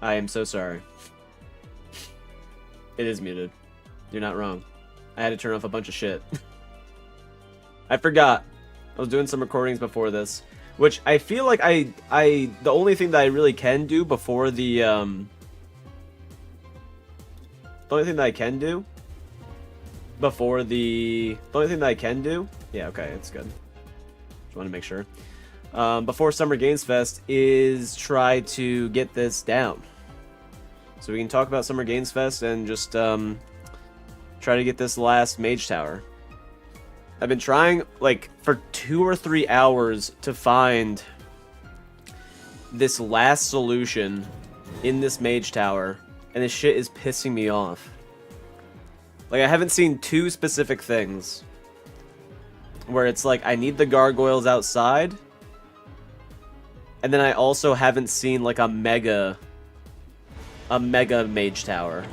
I am so sorry. It is muted. You're not wrong. I had to turn off a bunch of shit. I forgot. I was doing some recordings before this, which I feel like the only thing that I really can do before the only thing that I can do before the only thing that I can do, yeah, okay, it's good. Just want to make sure. Before Summer Games Fest is try to get this down. So we can talk about Summer Games Fest and just try to get this last Mage Tower. I've been trying like for 2 or 3 hours to find this last solution in this Mage Tower, and this shit is pissing me off. Like, I haven't seen 2 specific things where it's like I need the gargoyles outside, and then I also haven't seen like a mega Mage Tower.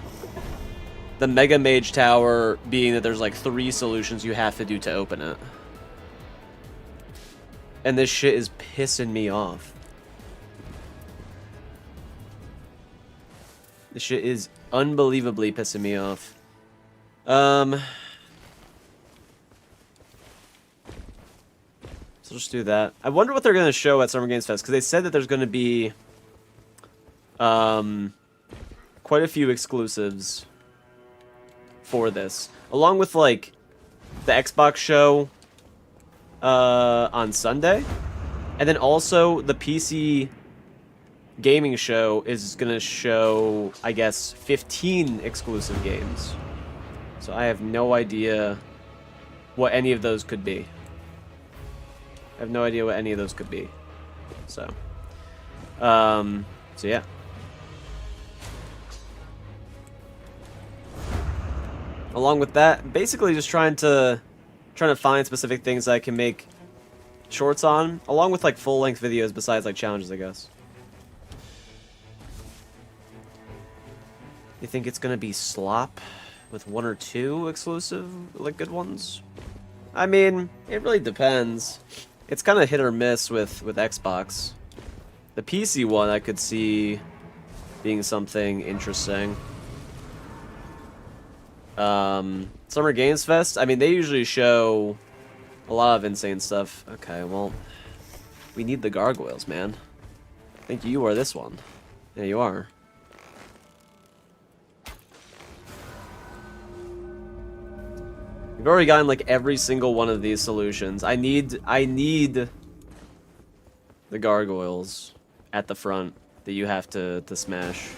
The Mega Mage Tower being that there's like 3 solutions you have to do to open it. And this shit is pissing me off. This shit is unbelievably pissing me off. So just do that. I wonder what they're going to show at Summer Games Fest, because they said that there's going to be quite a few exclusives for this, along with like the Xbox show on Sunday, and then also the PC gaming show is gonna show, I guess, 15 exclusive games. So I have no idea what any of those could be. I have no idea what any of those could be. So yeah. Along with that, basically just trying to find specific things that I can make shorts on, along with like full-length videos besides like challenges, I guess. You think it's gonna be slop with 1 or 2 exclusive, like, good ones? I mean, it really depends. It's kind of hit or miss with Xbox. The PC one I could see being something interesting. Summer Games Fest, I mean, they usually show a lot of insane stuff. Okay, well, we need the gargoyles, man. I think you are this one. Yeah, you are. We've already gotten like every single one of these solutions. I need the gargoyles at the front that you have to smash.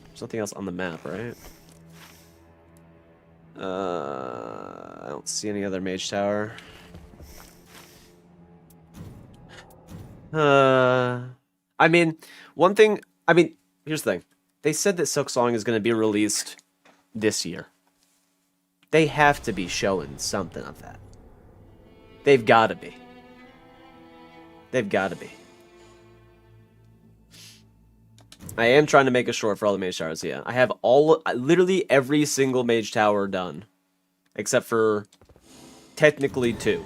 There's nothing else on the map, right? I don't see any other mage tower. I mean, one thing, I mean, here's the thing. They said that Silk Song is going to be released this year. They have to be showing something of that. They've got to be. They've got to be. I am trying to make a short for all the mage towers, yeah. I have literally every single mage tower done. Except for technically 2.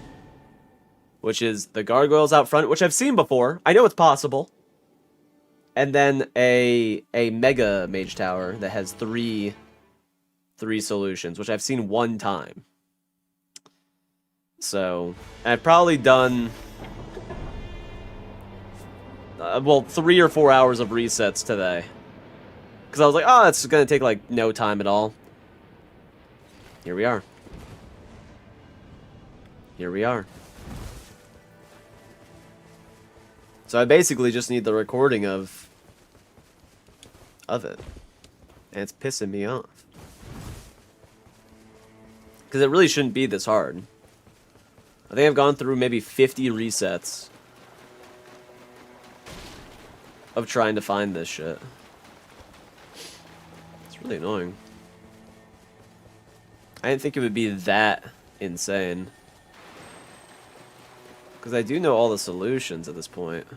Which is the gargoyles out front, which I've seen before. I know it's possible. And then a mega mage tower that has 3 solutions, which I've seen 1 time. So, I've probably done well, 3 or 4 hours of resets today. Because I was like, oh, it's going to take, like, no time at all. Here we are. Here we are. So I basically just need the recording of it. And it's pissing me off. Because it really shouldn't be this hard. I think I've gone through maybe 50 resets of trying to find this shit. It's really annoying. I didn't think it would be that insane. Because I do know all the solutions at this point.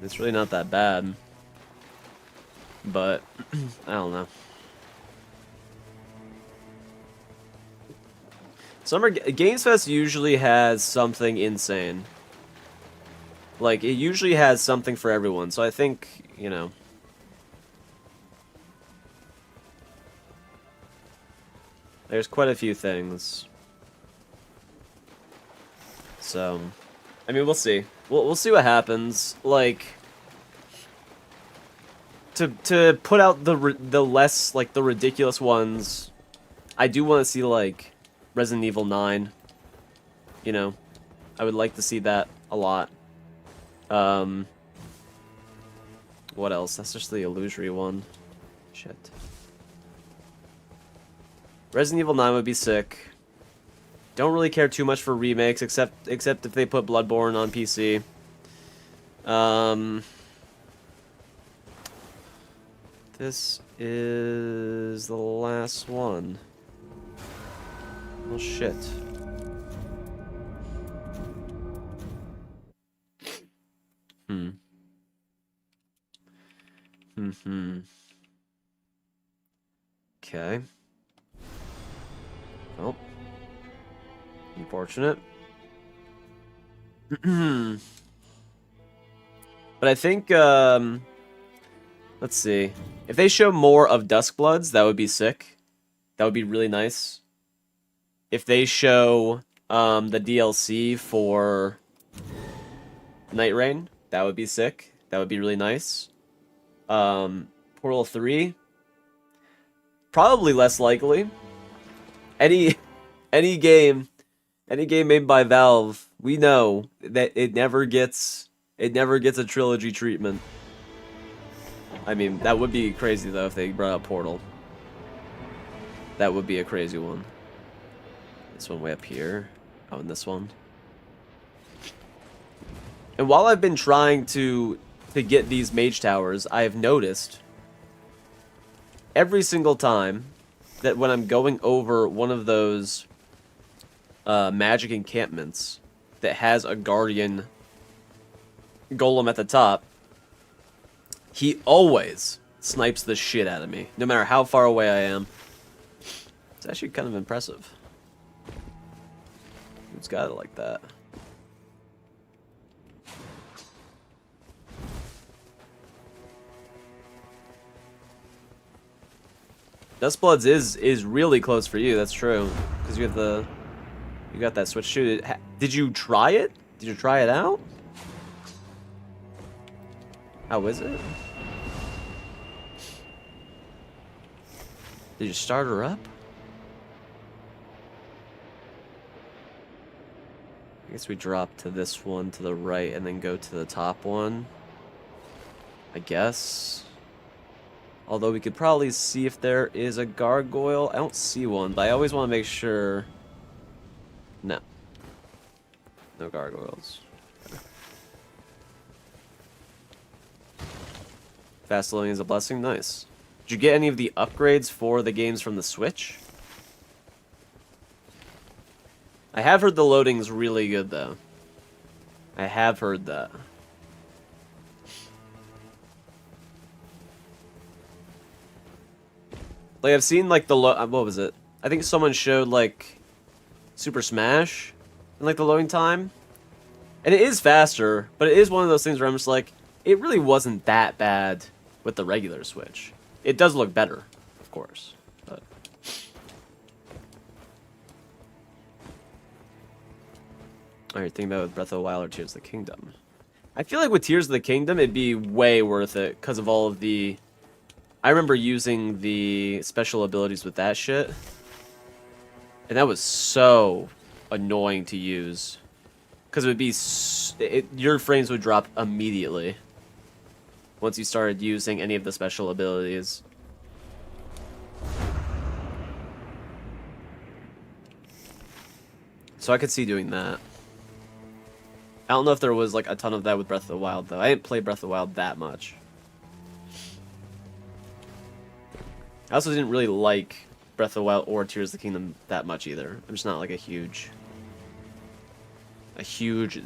It's really not that bad. But, I don't know. Summer Games Fest usually has something insane. Like, it usually has something for everyone, so I think, you know. There's quite a few things. So, I mean, we'll see. We'll see what happens. Like, to put out the less, like, the ridiculous ones, I do want to see, like, Resident Evil 9. You know, I would like to see that a lot. What else? That's just the illusory one. Shit. Resident Evil 9 would be sick. Don't really care too much for remakes, except if they put Bloodborne on PC. This is the last one. Oh shit. Okay. Well. Unfortunate. But I think, let's see. If they show more of Duskbloods, that would be sick. That would be really nice. If they show, the DLC for Nightreign, that would be sick. That would be really nice. Portal 3, probably less likely. Any game made by Valve, we know that it never gets a trilogy treatment. I mean, that would be crazy though if they brought up Portal. That would be a crazy one. This one way up here. Oh, and this one. And while I've been trying to get these mage towers, I have noticed every single time that when I'm going over one of those magic encampments that has a guardian golem at the top, he always snipes the shit out of me, no matter how far away I am. It's actually kind of impressive. Who's got it like that? Duskbloods is really close for you. That's true, because you have you got that switch. Shoot, did you try it? Did you try it out? How is it? Did you start her up? I guess we drop to this one to the right and then go to the top one. I guess. Although we could probably see if there is a gargoyle. I don't see one, but I always want to make sure. No. No gargoyles. Okay. Fast loading is a blessing. Nice. Did you get any of the upgrades for the games from the Switch? I have heard the loading's really good, though. I have heard that. Like, I've seen, like, what was it? I think someone showed, like, Super Smash in, like, the loading time. And it is faster, but it is one of those things where I'm just like, it really wasn't that bad with the regular Switch. It does look better, of course, but... Alright, think about it with Breath of the Wild or Tears of the Kingdom. I feel like with Tears of the Kingdom, it'd be way worth it because of all of the... I remember using the special abilities with that shit. And that was so annoying to use. Because it would be... your frames would drop immediately. Once you started using any of the special abilities. So I could see doing that. I don't know if there was like a ton of that with Breath of the Wild though. I didn't play Breath of the Wild that much. I also didn't really like Breath of the Wild or Tears of the Kingdom that much either. I'm just not like a huge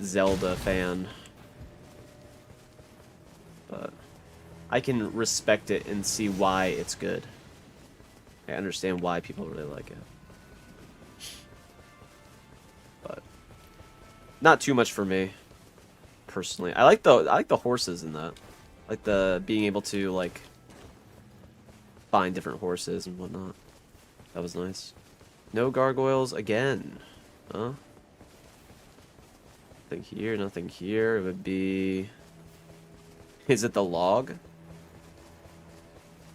Zelda fan. But I can respect it and see why it's good. I understand why people really like it. not too much for me, personally. I like the horses in that. Like the being able to like find different horses and whatnot. That was nice. No gargoyles again. Huh? Nothing here, nothing here. It would be... Is it the log?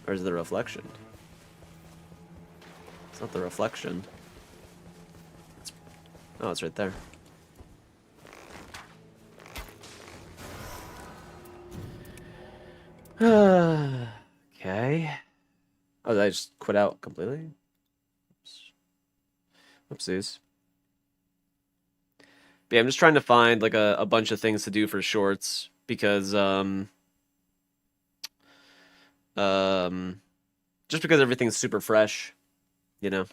Or is it the reflection? It's not the reflection. Oh, it's right there. Okay. Oh, did I just quit out completely? Oops. Oopsies. But yeah, I'm just trying to find like a bunch of things to do for shorts because just because everything's super fresh, you know.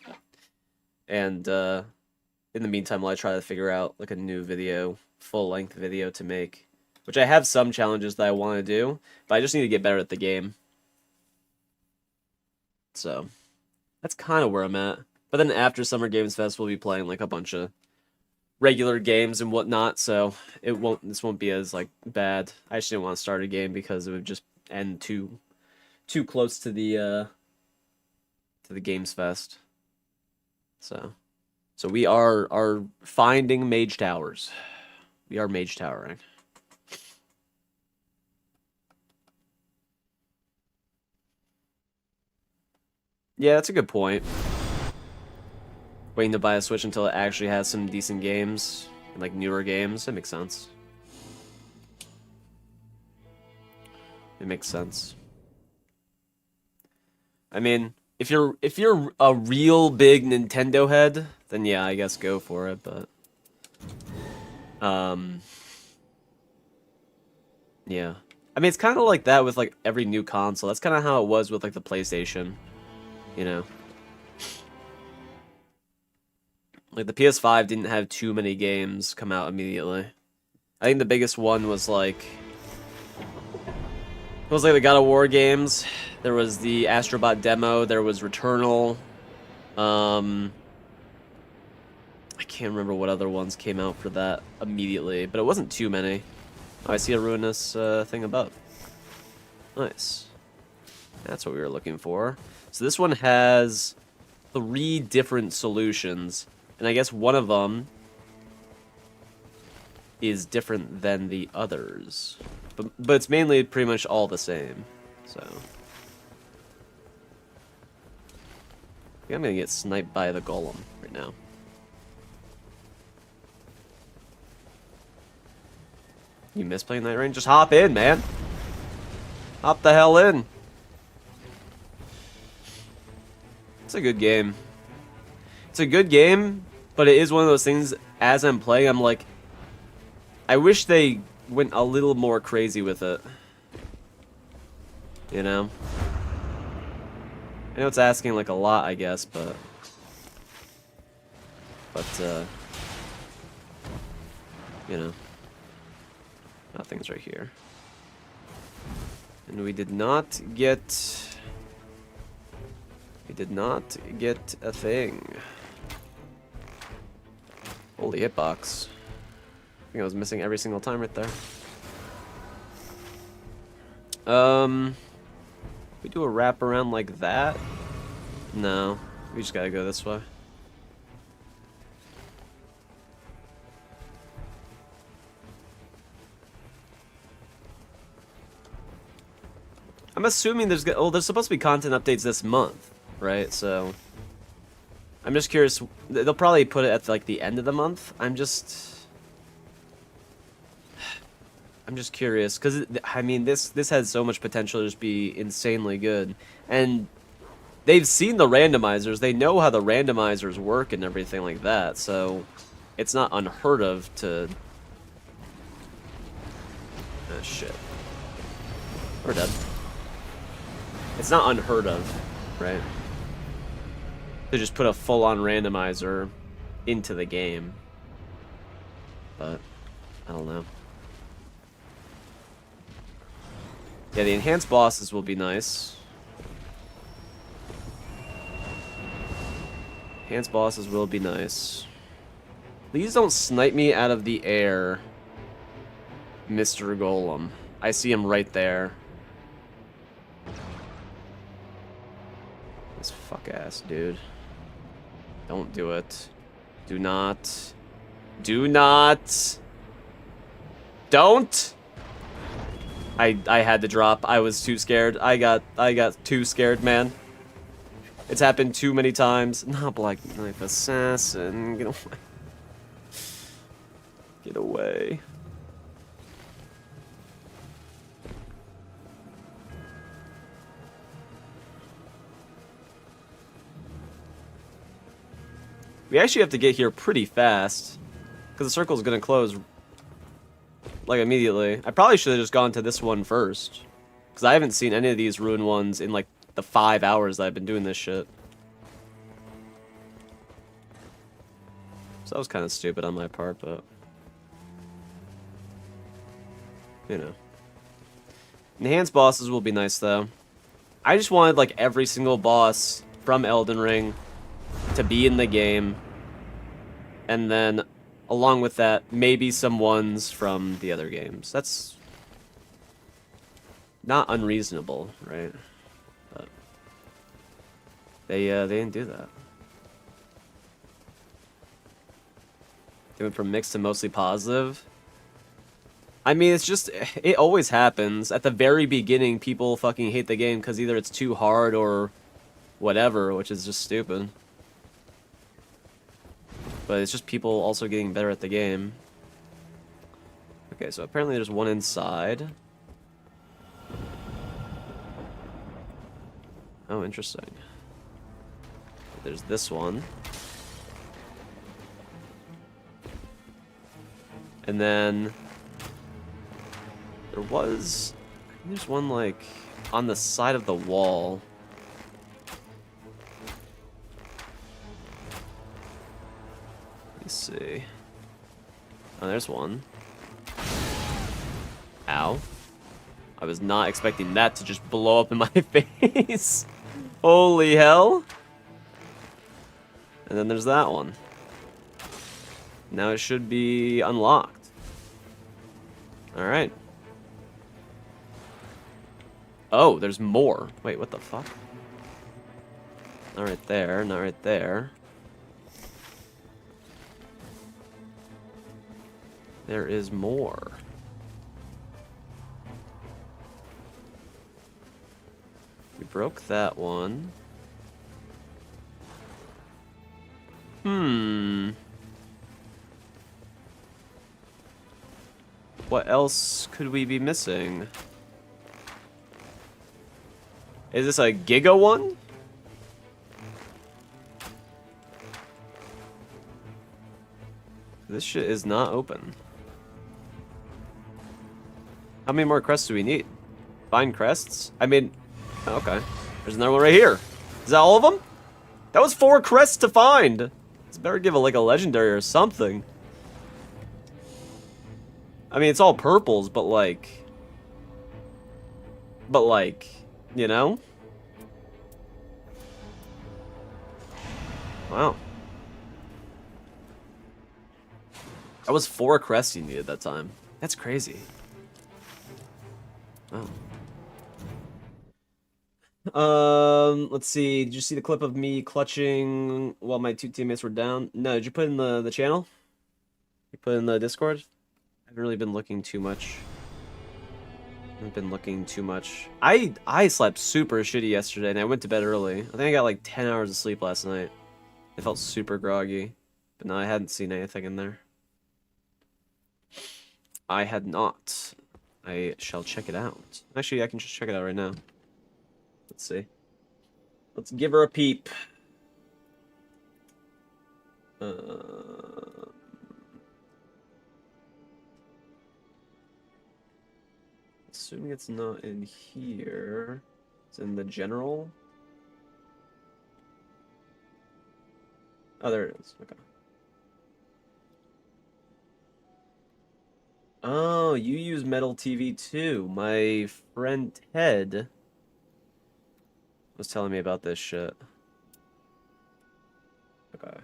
And in the meantime, while I try to figure out like a new video, full-length video to make, which I have some challenges that I want to do, but I just need to get better at the game. So that's kind of where I'm at. But then after Summer Games Fest, we'll be playing like a bunch of regular games and whatnot, so this won't be as like bad. I just didn't want to start a game because it would just end too close to the Games Fest. So we are finding mage towers. We are mage towering. Yeah, that's a good point. Waiting to buy a Switch until it actually has some decent games, like newer games. That makes sense. It makes sense. I mean, if you're a real big Nintendo head, then yeah, I guess go for it, but yeah. I mean, it's kind of like that with like every new console. That's kind of how it was with like the PlayStation, you know. Like the PS5 didn't have too many games come out immediately. I think the biggest one was like the God of War games. There was the Astrobot demo. There was Returnal. I can't remember what other ones came out for that immediately, but it wasn't too many. Oh, I see a ruinous thing above. Nice. That's what we were looking for. So this one has 3 different solutions, and I guess one of them is different than the others. But it's mainly pretty much all the same, so... I think I'm gonna get sniped by the golem right now. You miss playing Nightrign? Just hop in, man! Hop the hell in! It's a good game. It's a good game, but it is one of those things, as I'm playing, I'm like... I wish they went a little more crazy with it. You know? I know it's asking like a lot, I guess, but you know, nothing's right here, and we did not get a thing. Holy hitbox! I think I was missing every single time right there. We do a wrap around like that? No, we just gotta go this way. I'm assuming there's supposed to be content updates this month, right? So I'm just curious. They'll probably put it at like the end of the month. I'm just curious because I mean this has so much potential to just be insanely good, and they've seen the randomizers. They know how the randomizers work and everything like that. So it's not unheard of to. Oh shit, we're dead. It's not unheard of, right? To just put a full-on randomizer into the game, but I don't know. Yeah, the enhanced bosses will be nice. Enhanced bosses will be nice. Please don't snipe me out of the air, Mr. Golem. I see him right there. This fuck ass dude. Don't do it. Do not. Do not. Don't. I had to drop. I was too scared. I got too scared, man. It's happened too many times. Not Black Knife Assassin. Get away. Get away. We actually have to get here pretty fast, because the circle is going to close, like, immediately. I probably should have just gone to this one first, because I haven't seen any of these ruined ones in, like, the 5 hours that I've been doing this shit. So that was kind of stupid on my part, but... you know. Enhanced bosses will be nice, though. I just wanted, like, every single boss from Elden Ring to be in the game, and then along with that, maybe some ones from the other games. That's not unreasonable, right? But they didn't do that. They went from mixed to mostly positive. I mean, it's just, it always happens. At the very beginning, people fucking hate the game because either it's too hard or whatever, which is just stupid. But it's just people also getting better at the game. Okay, so apparently there's one inside. Oh, interesting. There's this one. And then there was, I think there's one like on the side of the wall. Let's see. Oh, there's one. Ow. I was not expecting that to just blow up in my face. Holy hell. And then there's that one. Now it should be unlocked. Alright. Oh, there's more. Wait, what the fuck? Not right there, not right there. There is more. We broke that one. What else could we be missing? Is this a Giga one? This shit is not open. How many more crests do we need? Find crests? I mean, okay. There's another one right here. Is that all of them? That was 4 crests to find. It's better give it like a legendary or something. I mean, it's all purples, but like, you know? Wow. That was 4 crests you needed that time. That's crazy. Oh. Let's see. Did you see the clip of me clutching while my 2 teammates were down? No, did you put in the channel? You put in the Discord? I haven't really been looking too much. I slept super shitty yesterday and I went to bed early. I think I got like 10 hours of sleep last night. I felt super groggy. But no, I hadn't seen anything in there. I had not. I shall check it out. Actually, I can just check it out right now. Let's see. Let's give her a peep. Assuming it's not in here. It's in the general. Oh, there it is. Okay. Oh, you use Metal TV too. My friend Ted was telling me about this shit. Okay.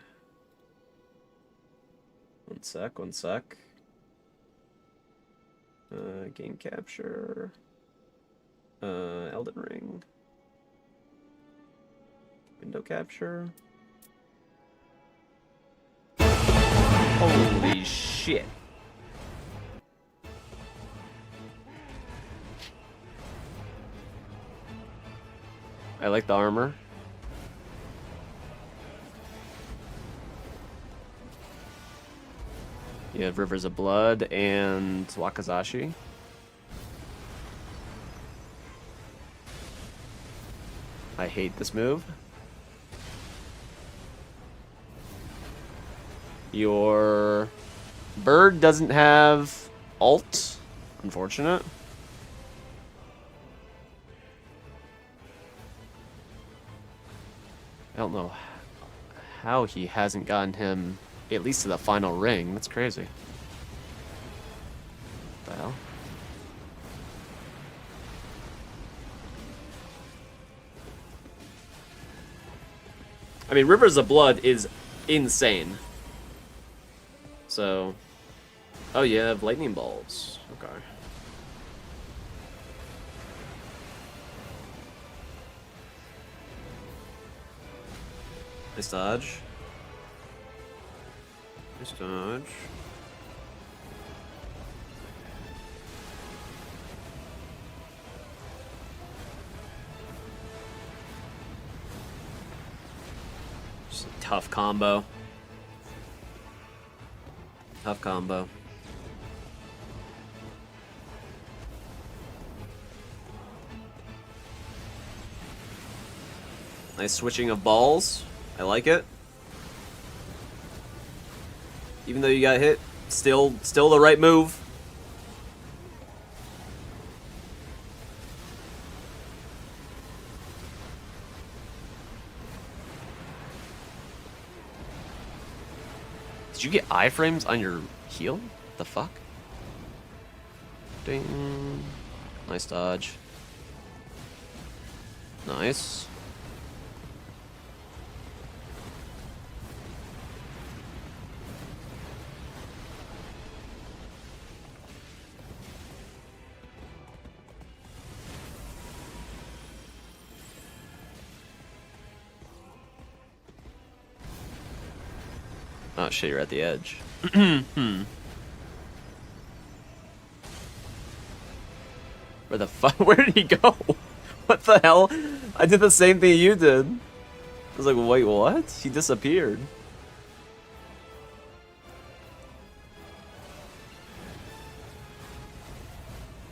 One sec. Game capture. Elden Ring. Window capture. Holy shit. I like the armor. You have Rivers of Blood and Wakazashi. I hate this move. Your bird doesn't have ult. Unfortunate. I don't know how he hasn't gotten him at least to the final ring. That's crazy. What the hell? I mean, Rivers of Blood is insane. So, oh, you have lightning balls. Okay. Nice dodge. Nice dodge. Just a tough combo. Tough combo. Nice switching of balls. I like it. Even though you got hit, still the right move. Did you get iframes on your heal? The fuck? Ding. Nice dodge. Nice. Oh shit, you're at the edge. Where the fuck? Where did he go? What the hell? I did the same thing you did. I was like, wait, what? He disappeared.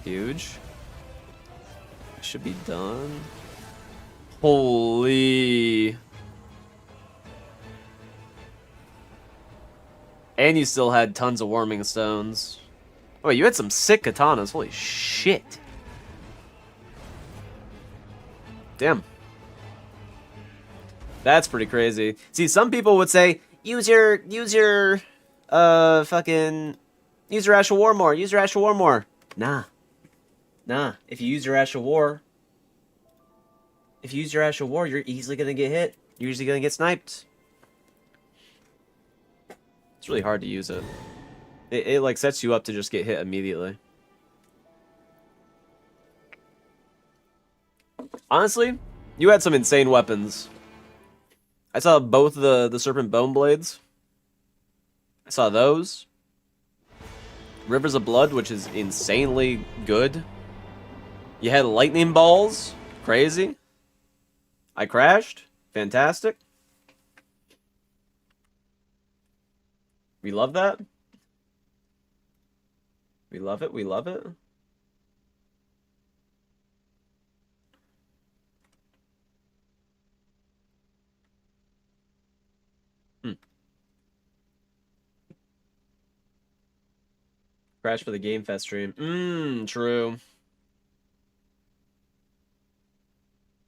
Huge. Should be done. Holy. And you still had tons of warming stones. Oh, wait, you had some sick katanas. Holy shit. Damn. That's pretty crazy. See, some people would say, use your fucking, use your Ash of War more, use your Ash of War more. Nah. Nah. If you use your Ash of War, you're easily gonna get hit. You're usually gonna get sniped. It's really hard to use it. It like sets you up to just get hit immediately. Honestly, you had some insane weapons. I saw both the Serpent Bone Blades. I saw those. Rivers of Blood, which is insanely good. You had lightning balls. Crazy. I crashed. Fantastic. We love that. We love it. We love it. Crash for the Game Fest stream. True.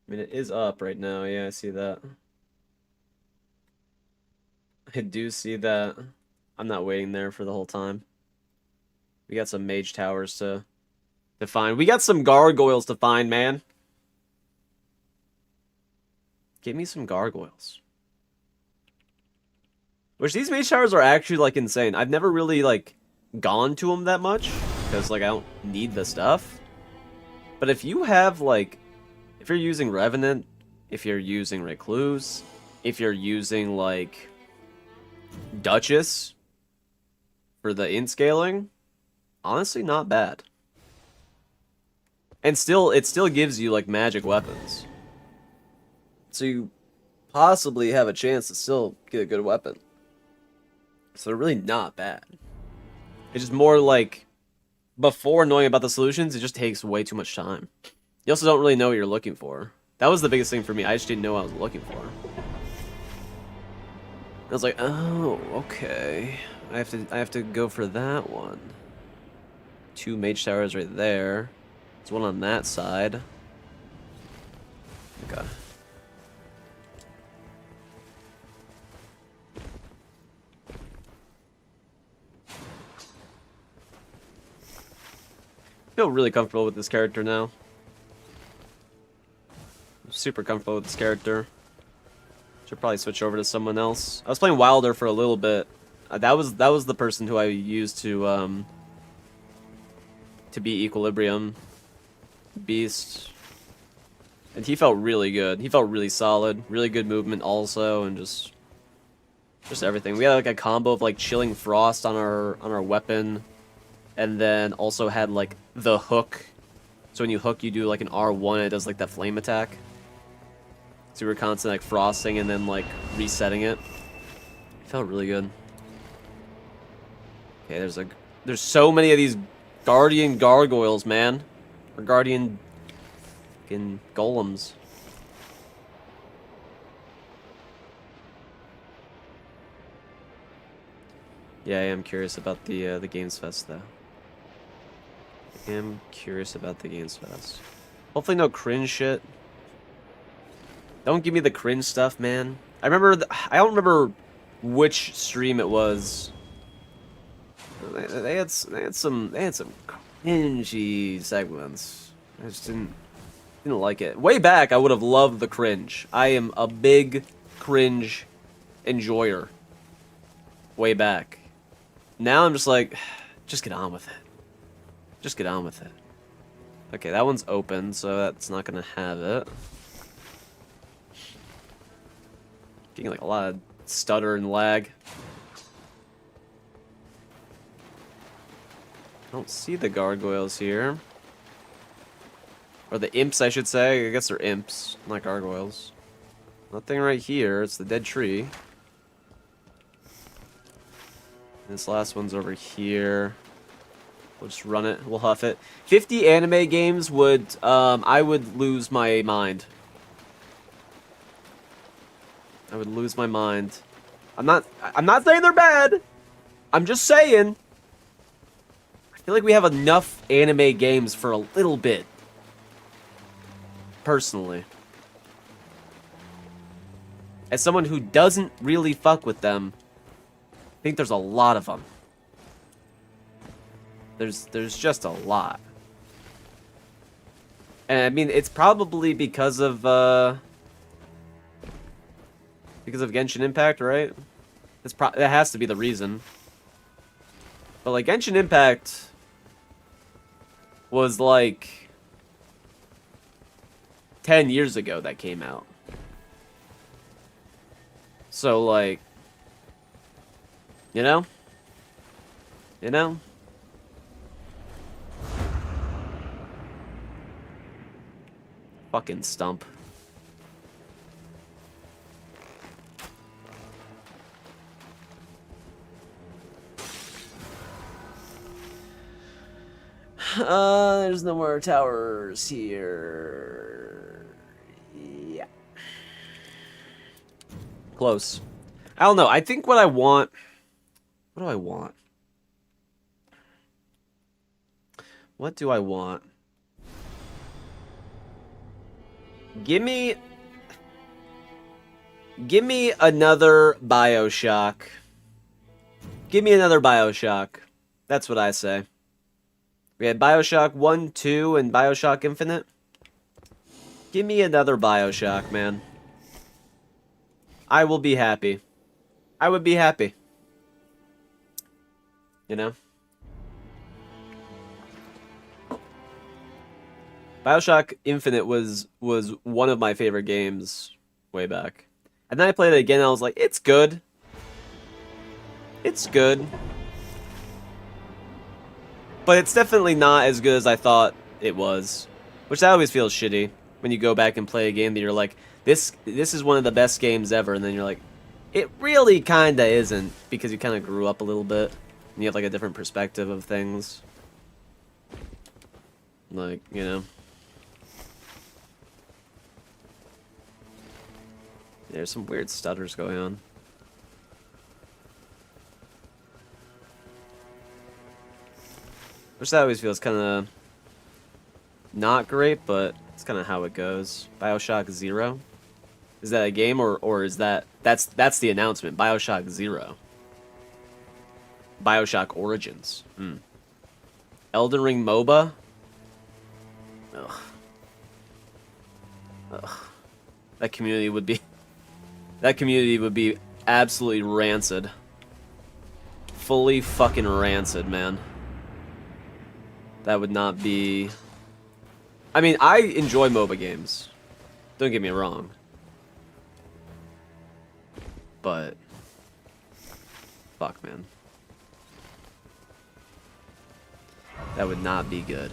I mean, it is up right now. Yeah, I see that. I do see that. I'm not waiting there for the whole time. We got some mage towers to find. We got some gargoyles to find, man. Give me some gargoyles. Which these mage towers are actually, like, insane. I've never really, like, gone to them that much, because, like, I don't need the stuff. But if you have, like, if you're using Revenant, if you're using Recluse, if you're using, like, Duchess for the in-scaling, honestly, not bad. And still, it still gives you, like, magic weapons. So you possibly have a chance to still get a good weapon. So they're really not bad. It's just more like, before knowing about the solutions, it just takes way too much time. You also don't really know what you're looking for. That was the biggest thing for me. I just didn't know what I was looking for. I was like, oh, okay. I have to go for that one. 2 mage towers right there. There's one on that side. Okay. I feel really comfortable with this character now. I'm super comfortable with this character. Should probably switch over to someone else. I was playing Wilder for a little bit. That was the person who I used to beat Equilibrium Beast, and he felt really good. He felt really solid, really good movement also, and just everything. We had like a combo of like Chilling Frost on our weapon, and then also had like the hook. So when you hook, you do like an R1, it does like that flame attack. So we were constantly like frosting and then like resetting it. It felt really good. Okay, there's so many of these Guardian Gargoyles, man. Or Guardian fucking Golems. Yeah, I am curious about the Games Fest though. I am curious about the Games Fest. Hopefully no cringe shit. Don't give me the cringe stuff, man. I don't remember which stream it was. They had some cringy segments. I just didn't like it. Way back, I would have loved the cringe. I am a big cringe enjoyer. Way back. Now I'm just like, just get on with it. Just get on with it. Okay, that one's open, so that's not gonna have it. Getting like a lot of stutter and lag. I don't see the gargoyles here. Or the imps, I should say. I guess they're imps, not gargoyles. Nothing right here. It's the dead tree. This last one's over here. We'll just run it. We'll huff it. 50 anime games would, I would lose my mind. I would lose my mind. I'm not saying they're bad. I'm just saying. I feel like we have enough anime games for a little bit. Personally. As someone who doesn't really fuck with them, I think there's a lot of them. There's just a lot. And I mean, it's probably because of Genshin Impact, right? That has to be the reason. But like Genshin Impact was like 10 years ago that came out. So like, you know? Fucking stump. There's no more towers here. Yeah. Close. I don't know. I think what I want... What do I want? What do I want? Give me another BioShock. Give me another BioShock. That's what I say. We had BioShock 1, 2, and BioShock Infinite. Give me another BioShock, man. I will be happy. I would be happy. You know? BioShock Infinite was one of my favorite games way back. And then I played it again and I was like, it's good. It's good. But it's definitely not as good as I thought it was. Which that always feels shitty when you go back and play a game that you're like, this is one of the best games ever, and then you're like, it really kinda isn't, because you kinda grew up a little bit. And you have like a different perspective of things. Like, you know. There's some weird stutters going on. Which that always feels kind of not great, but it's kind of how it goes. BioShock 0? Is that a game, or is that's the announcement? BioShock 0. BioShock Origins. Elden Ring MOBA? Ugh. Ugh. That community would be absolutely rancid. Fully fucking rancid, man. That would not be... I mean, I enjoy MOBA games. Don't get me wrong. But... fuck, man. That would not be good.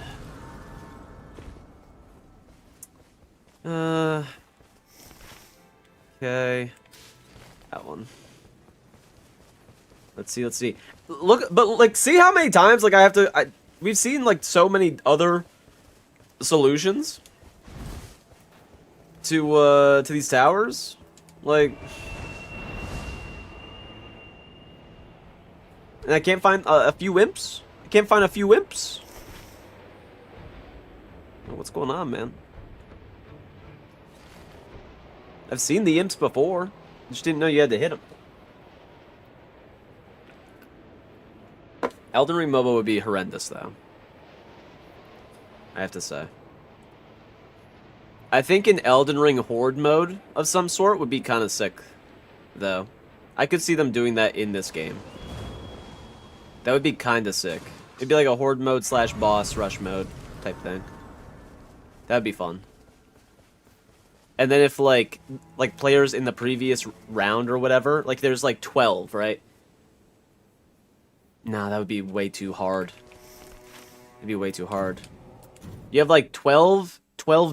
Okay. That one. Let's see. Look, but like, see how many times like I have to... we've seen like so many other solutions to these towers. Like... and I can't find a few imps? I can't find a few imps? What's going on, man? I've seen the imps before. Just didn't know you had to hit them. Elden Ring MOBA would be horrendous, though. I have to say. I think an Elden Ring Horde mode of some sort would be kind of sick, though. I could see them doing that in this game. That would be kind of sick. It'd be like a Horde mode / boss rush mode type thing. That'd be fun. And then if, like players in the previous round or whatever, like, there's, like, 12, right? Nah, that would be way too hard. It'd be way too hard. You have, like, 12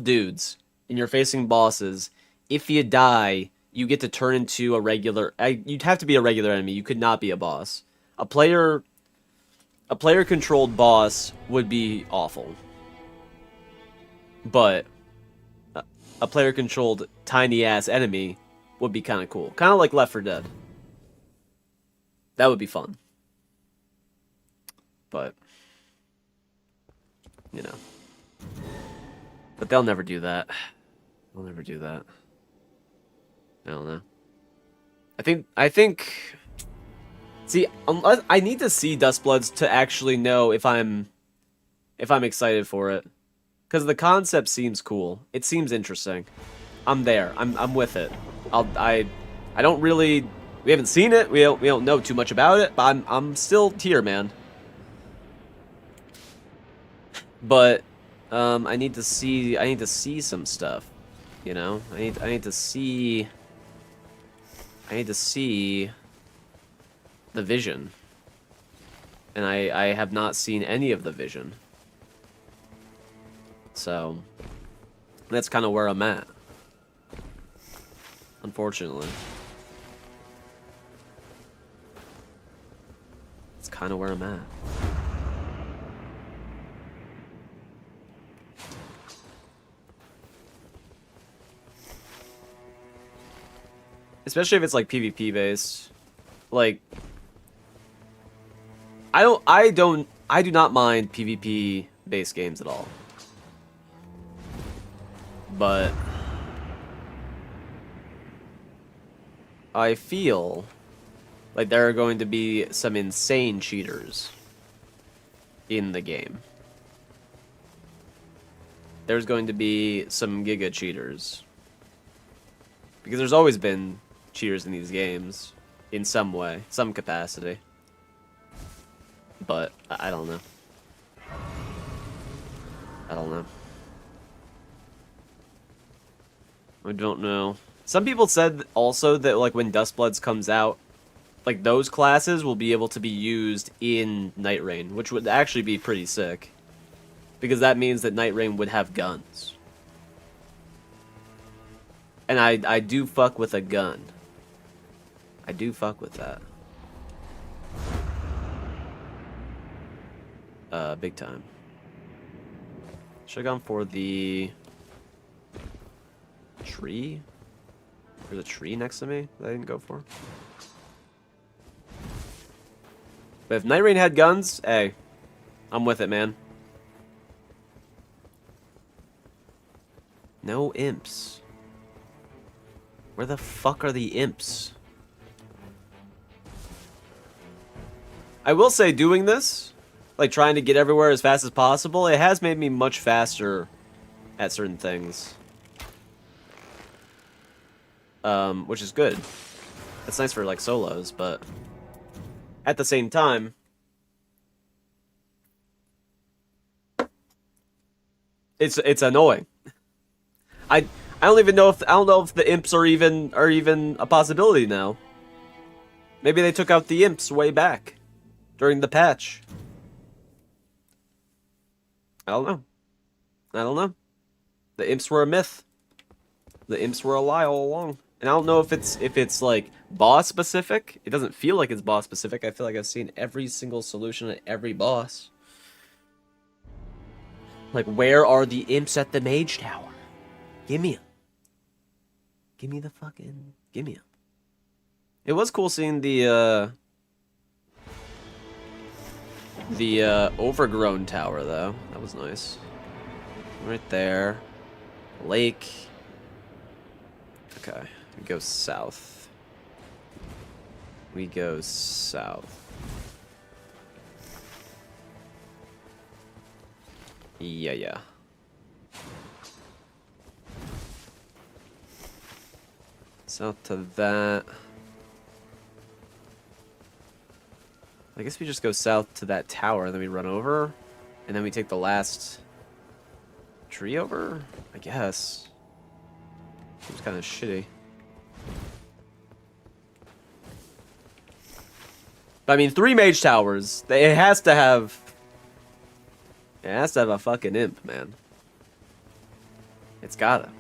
dudes, and you're facing bosses. If you die, you get to turn into a regular... you'd have to be a regular enemy. You could not be a boss. A player-controlled boss would be awful. But... a player-controlled tiny-ass enemy would be kind of cool. Kind of like Left 4 Dead. That would be fun. But, you know. But they'll never do that. They'll never do that. I don't know. I think... see, unless, I need to see Dustbloods to actually know if I'm excited for it. Because the concept seems cool. It seems interesting. I'm there. I'm with it. I don't really... we haven't seen it. We don't know too much about it. But I'm still here, man. But I need to see some stuff. You know? I need to see the vision. And I have not seen any of the vision. So, that's kind of where I'm at. Unfortunately. It's kind of where I'm at. Especially if it's like PvP based. Like, I do not mind PvP based games at all. But I feel like there are going to be some insane cheaters in the game. There's going to be some giga cheaters. Because there's always been cheaters in these games. in some way, some capacity. But I don't know. I don't know. I don't know. Some people said also that like when Dustbloods comes out, like those classes will be able to be used in Nightreign, which would actually be pretty sick. Because that means that Nightreign would have guns. And I do fuck with a gun. I do fuck with that. Big time. Should have gone for the tree? There's a tree next to me that I didn't go for. But if Nightreign had guns, hey, I'm with it, man. No imps. Where the fuck are the imps? I will say, doing this, like trying to get everywhere as fast as possible, it has made me much faster at certain things. Which is good. That's nice for like solos, but at the same time, it's annoying. I don't even know if I don't know if the imps are even a possibility now. Maybe they took out the imps way back during the patch. I don't know. I don't know. The imps were a myth. The imps were a lie all along. And I don't know if it's like boss specific. It doesn't feel like it's boss specific. I feel like I've seen every single solution at every boss. Like, where are the imps at the mage tower? Give me them. Give me the fucking... Give me them. It was cool seeing the overgrown tower, though. That was nice. Right there. Lake. Okay. We go south. We go south. Yeah. South to that. I guess we just go south to that tower, and then we run over, and then we take the last tree over? I guess. Seems kind of shitty. But I mean, 3 mage towers. It has to have a fucking imp, man. It's gotta.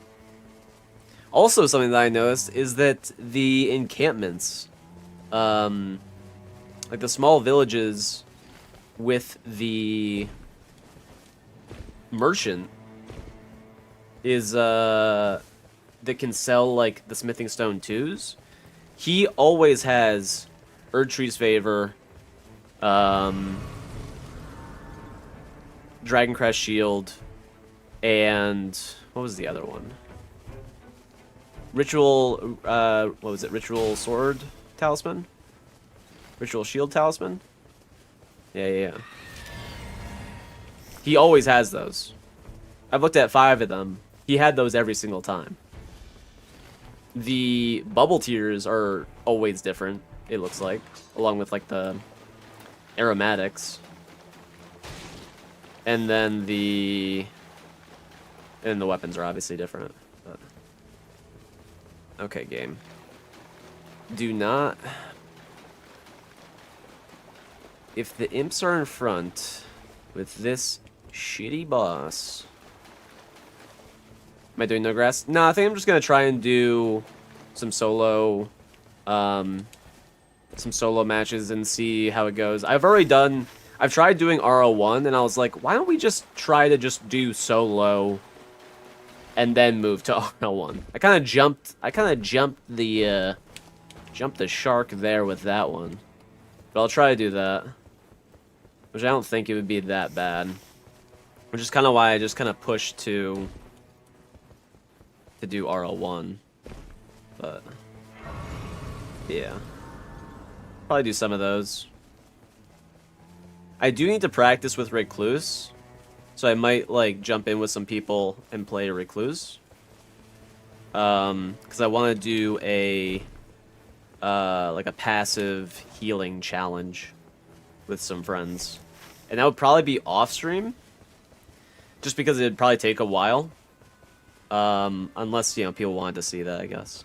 Also, something that I noticed is that the encampments, like the small villages with the merchant is, that can sell, like, the smithing stone 2s. He always has Erdtree's Favor, Dragoncrest Shield, and what was the other one? Ritual, what was it? Ritual Sword Talisman? Ritual Shield Talisman? Yeah. He always has those. I've looked at 5 of them. He had those every single time. The bubble tiers are always different, it looks like, along with like the aromatics. And then the weapons are obviously different. But... Okay, game. Do not... If the imps are in front with this shitty boss... Am I doing no grass? No, I think I'm just gonna try and do some solo matches and see how it goes. I've tried doing RO1 and I was like, why don't we just try to just do solo and then move to RO1? I kind of jumped the shark there with that one. But I'll try to do that. Which I don't think it would be that bad. Which is kind of why I just kind of pushed to do RL1, but yeah, probably do some of those. I do need to practice with Recluse, so I might like jump in with some people and play Recluse, because I want to do like a passive healing challenge with some friends. And that would probably be off stream, just because it'd probably take a while. Unless, you know, people wanted to see that, I guess.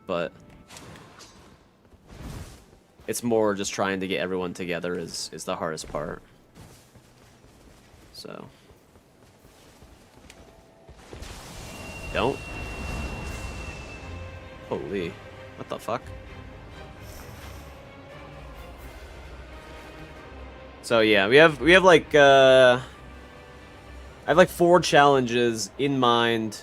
But it's more just trying to get everyone together is the hardest part. So don't. Holy, what the fuck? So yeah, we have like I have like 4 challenges in mind.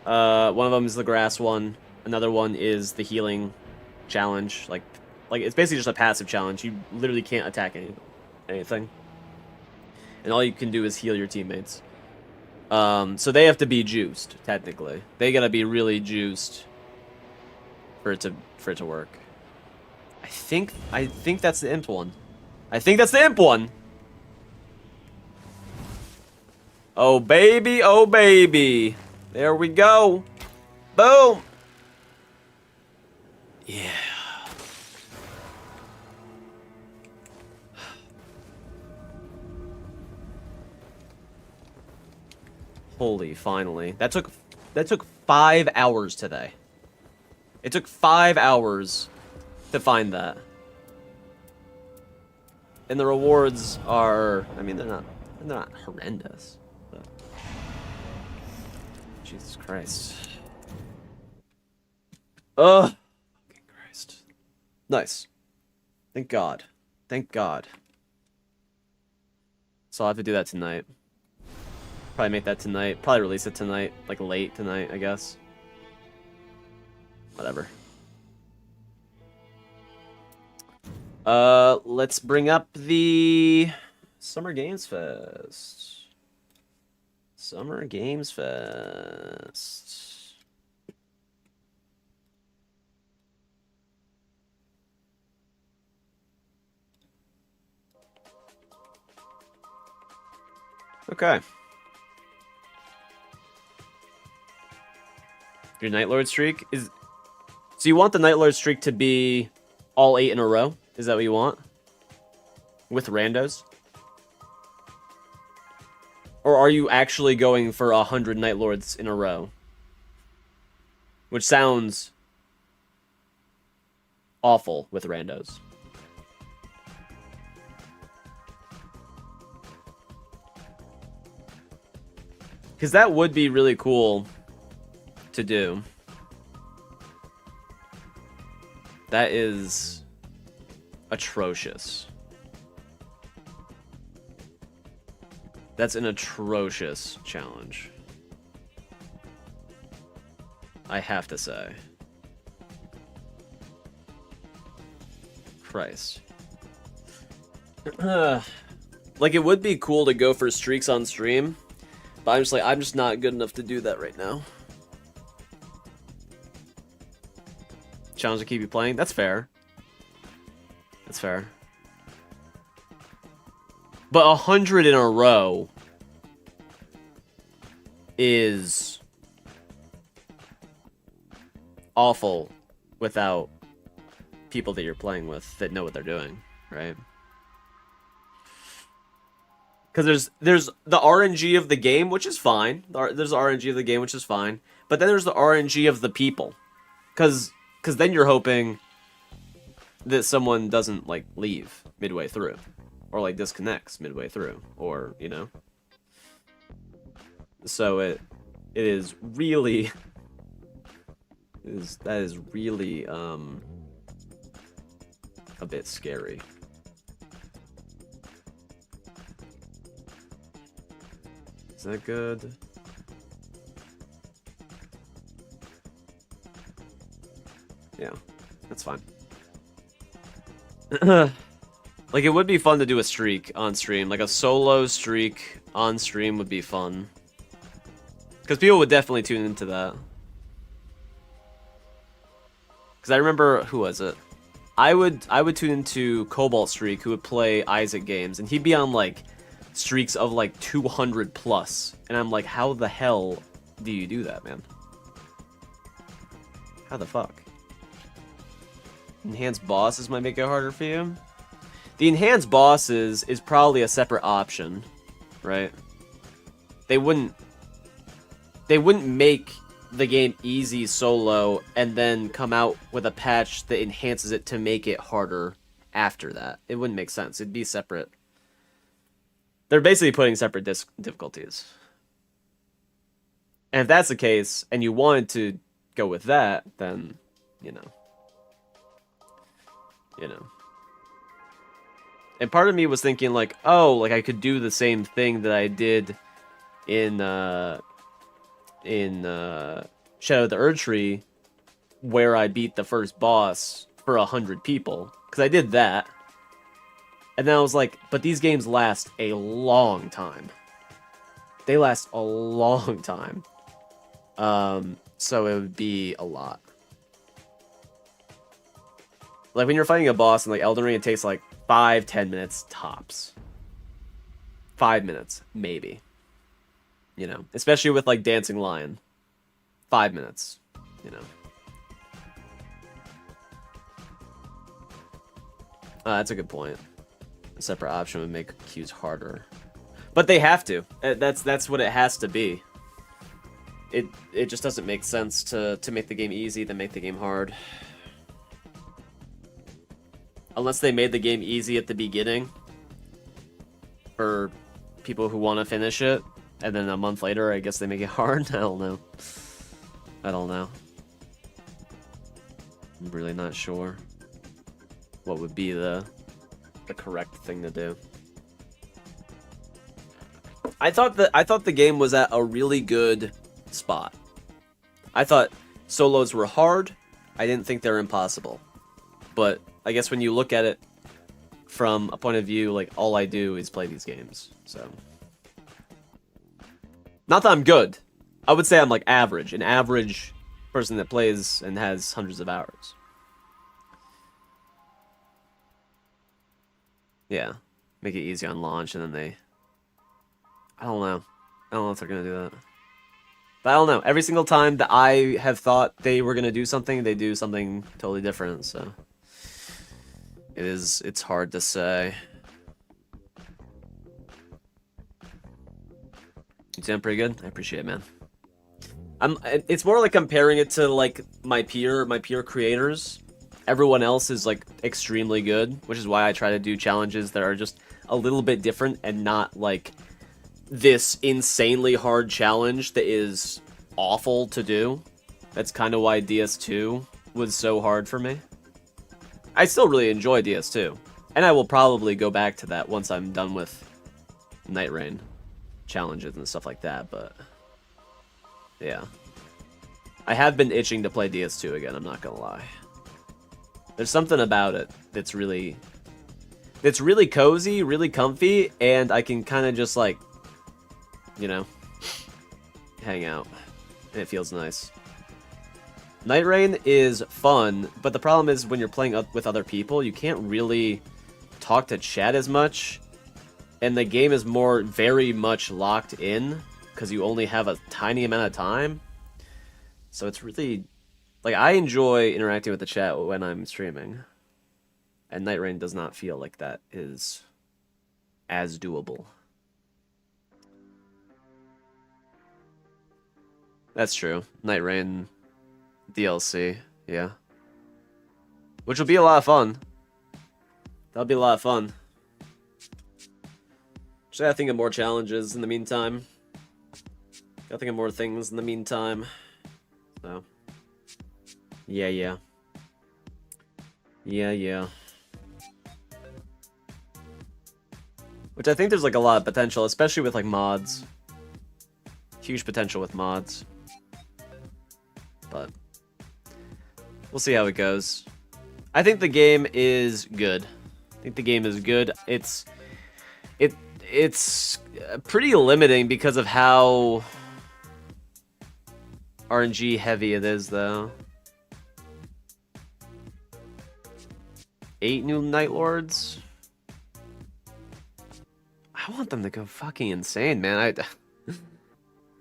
One of them is the grass one. Another one is the healing challenge. Like it's basically just a passive challenge. You literally can't attack anything, and all you can do is heal your teammates. So they have to be juiced. Technically, they gotta be really juiced for it to work. I think that's the imp one. I think that's the imp one. Oh baby, oh baby. There we go. Boom. Yeah. Holy, finally. That took 5 hours today. It took 5 hours to find that. And the rewards are, I mean, they're not horrendous. But Jesus Christ. Ugh. Fucking Christ. Nice. Thank God. Thank God. So I'll have to do that tonight. Probably make that tonight. Probably release it tonight. Like late tonight, I guess. Whatever. Let's bring up the Summer Games Fest. Summer Games Fest. Okay. Your Nightlord streak is... So you want the Nightlord streak to be all 8 in a row? Is that what you want? With randos? Or are you actually going for 100 Nightlords in a row? Which sounds awful with randos. Because that would be really cool to do. That is atrocious. That's an atrocious challenge, I have to say. Christ. Like, it would be cool to go for streaks on stream, but I'm just not good enough to do that right now. Challenge to keep you playing? That's fair. That's fair. But 100 in a row is awful without people that you're playing with that know what they're doing, right? Because there's the RNG of the game, which is fine. There's the RNG of the game, which is fine. But then there's the RNG of the people. Because then you're hoping that someone doesn't, like, leave midway through. Or, like, disconnects midway through. Or, you know. So it is really... that is really, a bit scary. Is that good? Yeah, that's fine. Like, it would be fun to do a streak on stream. Like, a solo streak on stream would be fun. Because people would definitely tune into that. Because I remember, who was it? I would tune into Cobalt Streak, who would play Isaac games, and he'd be on, like, streaks of, like, 200 plus. And I'm like, how the hell do you do that, man? How the fuck? Enhanced bosses might make it harder for you. The enhanced bosses is probably a separate option, right? They wouldn't make the game easy solo and then come out with a patch that enhances it to make it harder after that. It wouldn't make sense. It'd be separate. They're basically putting separate difficulties. And if that's the case, and you wanted to go with that, then, you know. And part of me was thinking, like, oh, like, I could do the same thing that I did in Shadow of the Erdtree, where I beat the first boss for 100 people. Because I did that. And then I was like, but these games last a long time. They last a long time. So it would be a lot. Like, when you're fighting a boss in, like, Elden Ring, it takes, like, 5-10 minutes tops. 5 minutes, maybe. You know, especially with, like, Dancing Lion. 5 minutes, you know. That's a good point. A separate option would make queues harder. But they have to. That's what it has to be. It just doesn't make sense to make the game easy, then make the game hard. Unless they made the game easy at the beginning for people who want to finish it, and then a month later, I guess they make it hard. I don't know. I'm really not sure what would be the correct thing to do. I thought the game was at a really good spot. I thought solos were hard. I didn't think they were impossible. But I guess when you look at it from a point of view, like, all I do is play these games. So, not that I'm good. I would say I'm, like, average. An average person that plays and has hundreds of hours. Yeah. Make it easy on launch, and then they... I don't know. I don't know if they're going to do that. But I don't know. Every single time that I have thought they were going to do something, they do something totally different, so... It's hard to say. You sound pretty good? I appreciate it, man. It's more like comparing it to, like, my peer creators. Everyone else is, like, extremely good, which is why I try to do challenges that are just a little bit different and not, like, this insanely hard challenge that is awful to do. That's kind of why DS2 was so hard for me. I still really enjoy DS2, and I will probably go back to that once I'm done with Nightreign challenges and stuff like that, but yeah. I have been itching to play DS2 again, I'm not gonna lie. There's something about it that's really cozy, really comfy, and I can kind of just, like, you know, hang out, and it feels nice. Nightreign is fun, but the problem is when you're playing with other people, you can't really talk to chat as much, and the game is very much locked in, because you only have a tiny amount of time. So it's really, like, I enjoy interacting with the chat when I'm streaming, and Nightreign does not feel like that is as doable. That's true. Nightreign DLC, yeah. Which will be a lot of fun. That'll be a lot of fun. Just gotta think of more challenges in the meantime. Gotta think of more things in the meantime. So. Yeah. Which I think there's, like, a lot of potential, especially with, like, mods. Huge potential with mods. But we'll see how it goes. I think the game is good. It's pretty limiting because of how RNG heavy it is, though. 8 new Nightlords? I want them to go fucking insane, man.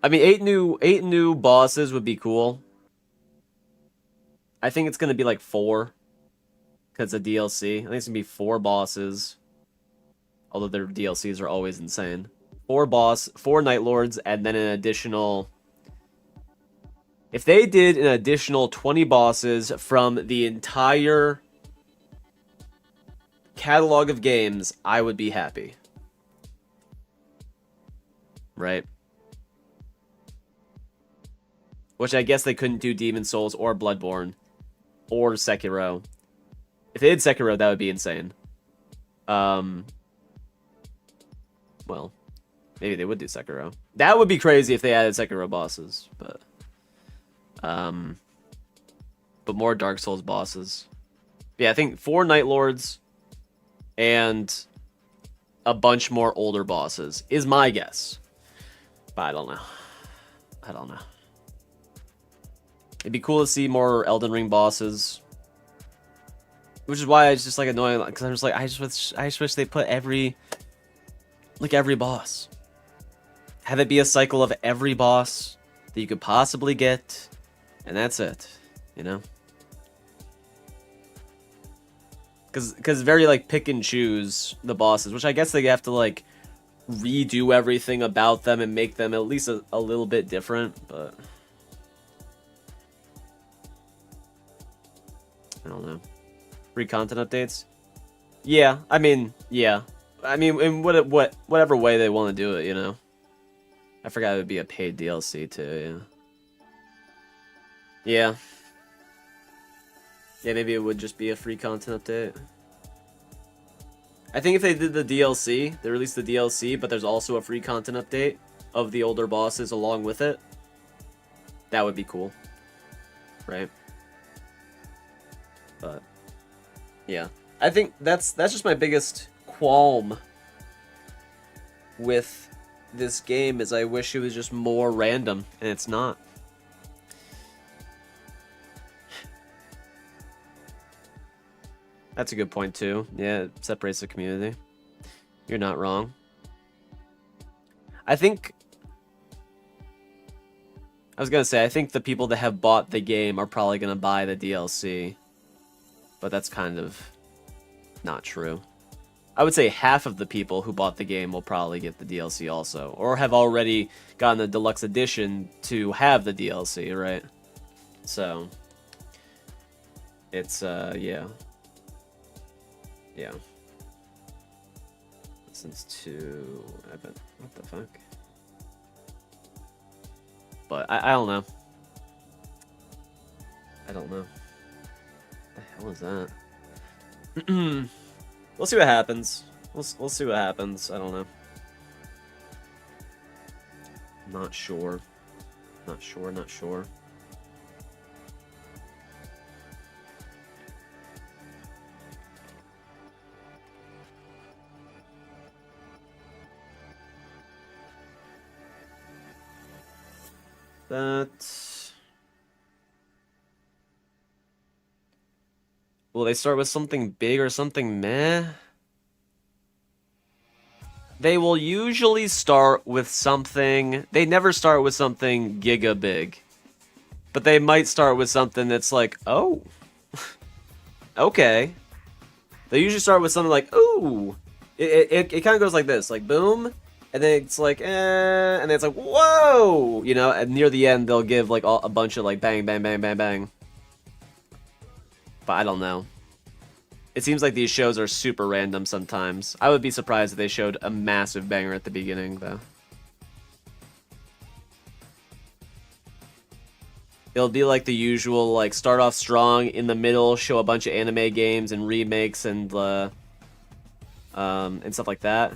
I mean, 8 new bosses would be cool. I think it's gonna be like 4. because of DLC. I think it's gonna be 4 bosses. Although their DLCs are always insane. 4 Nightlords, and then an additional... If they did an additional 20 bosses from the entire catalog of games, I would be happy. Right? Which I guess they couldn't do Demon Souls or Bloodborne or Sekiro. If they did Sekiro, that would be insane. Well, maybe they would do Sekiro. That would be crazy if they added Sekiro bosses, but more Dark Souls bosses. Yeah, I think 4 Nightlords and a bunch more older bosses is my guess. But I don't know. I don't know. It'd be cool to see more Elden Ring bosses. Which is why it's just like annoying, because I'm just like, I just wish they put every boss. Have it be a cycle of every boss that you could possibly get, and that's it, you know? Because very, like, pick and choose the bosses, which I guess they have to, like, redo everything about them and make them at least a little bit different, but... I don't know. Free content updates? Yeah, I mean, yeah. I mean, in whatever way they want to do it, you know? I forgot it would be a paid DLC, too, yeah. Yeah. Yeah, maybe it would just be a free content update. I think if they did the DLC, they released the DLC, but there's also a free content update of the older bosses along with it, that would be cool. Right? But, yeah. I think that's just my biggest qualm with this game, is I wish it was just more random, and it's not. That's a good point, too. Yeah, it separates the community. You're not wrong. I think the people that have bought the game are probably going to buy the DLC. But that's kind of not true. I would say half of the people who bought the game will probably get the DLC also. Or have already gotten the deluxe edition to have the DLC, right? So, it's, yeah. Yeah. Since 2... what the fuck? But, I don't know. I don't know. What the hell is that? We'll see what happens. We'll see what happens. I don't know. Not sure. Not sure. Will they start with something big or something meh? They will usually start with something... They never start with something giga big. But they might start with something that's like, oh. Okay. They usually start with something like, ooh. It kind of goes like this. Like, boom. And then it's like, and then it's like, whoa! You know, and near the end, they'll give, like, a bunch of, like, bang, bang, bang, bang, bang. But I don't know. It seems like these shows are super random sometimes. I would be surprised if they showed a massive banger at the beginning, though. It'll be like the usual, like, start off strong, in the middle, show a bunch of anime games and remakes and stuff like that.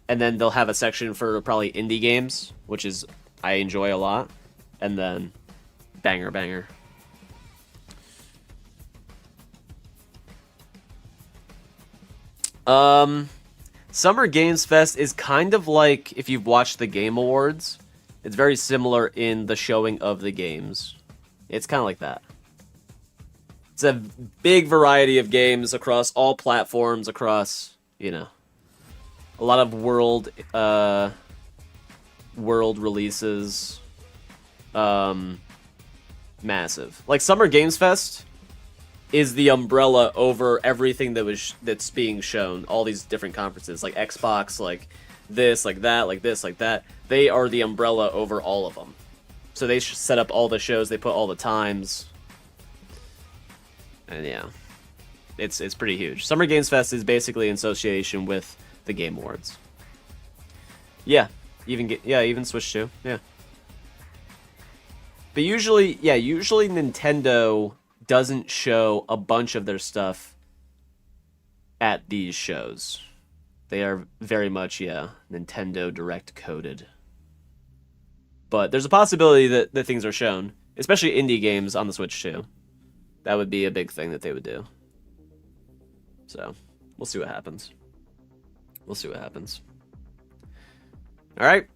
And then they'll have a section for probably indie games, which is I enjoy a lot. And then banger, banger. Summer Games Fest is kind of like if you've watched the Game Awards. It's very similar in the showing of the games. It's kind of like that. It's a big variety of games across all platforms, across, you know, a lot of world releases. Massive. Like Summer Games Fest is the umbrella over everything that's being shown. All these different conferences, like Xbox, like this, like that, like this, like that. They are the umbrella over all of them. So they set up all the shows. They put all the times. And yeah, it's pretty huge. Summer Games Fest is basically in association with the Game Awards. Yeah, even Switch 2. Yeah. But usually Nintendo doesn't show a bunch of their stuff at these shows. They are very much, Nintendo Direct coded. But there's a possibility that things are shown, especially indie games on the Switch too. That would be a big thing that they would do. So, we'll see what happens. We'll see what happens. All right.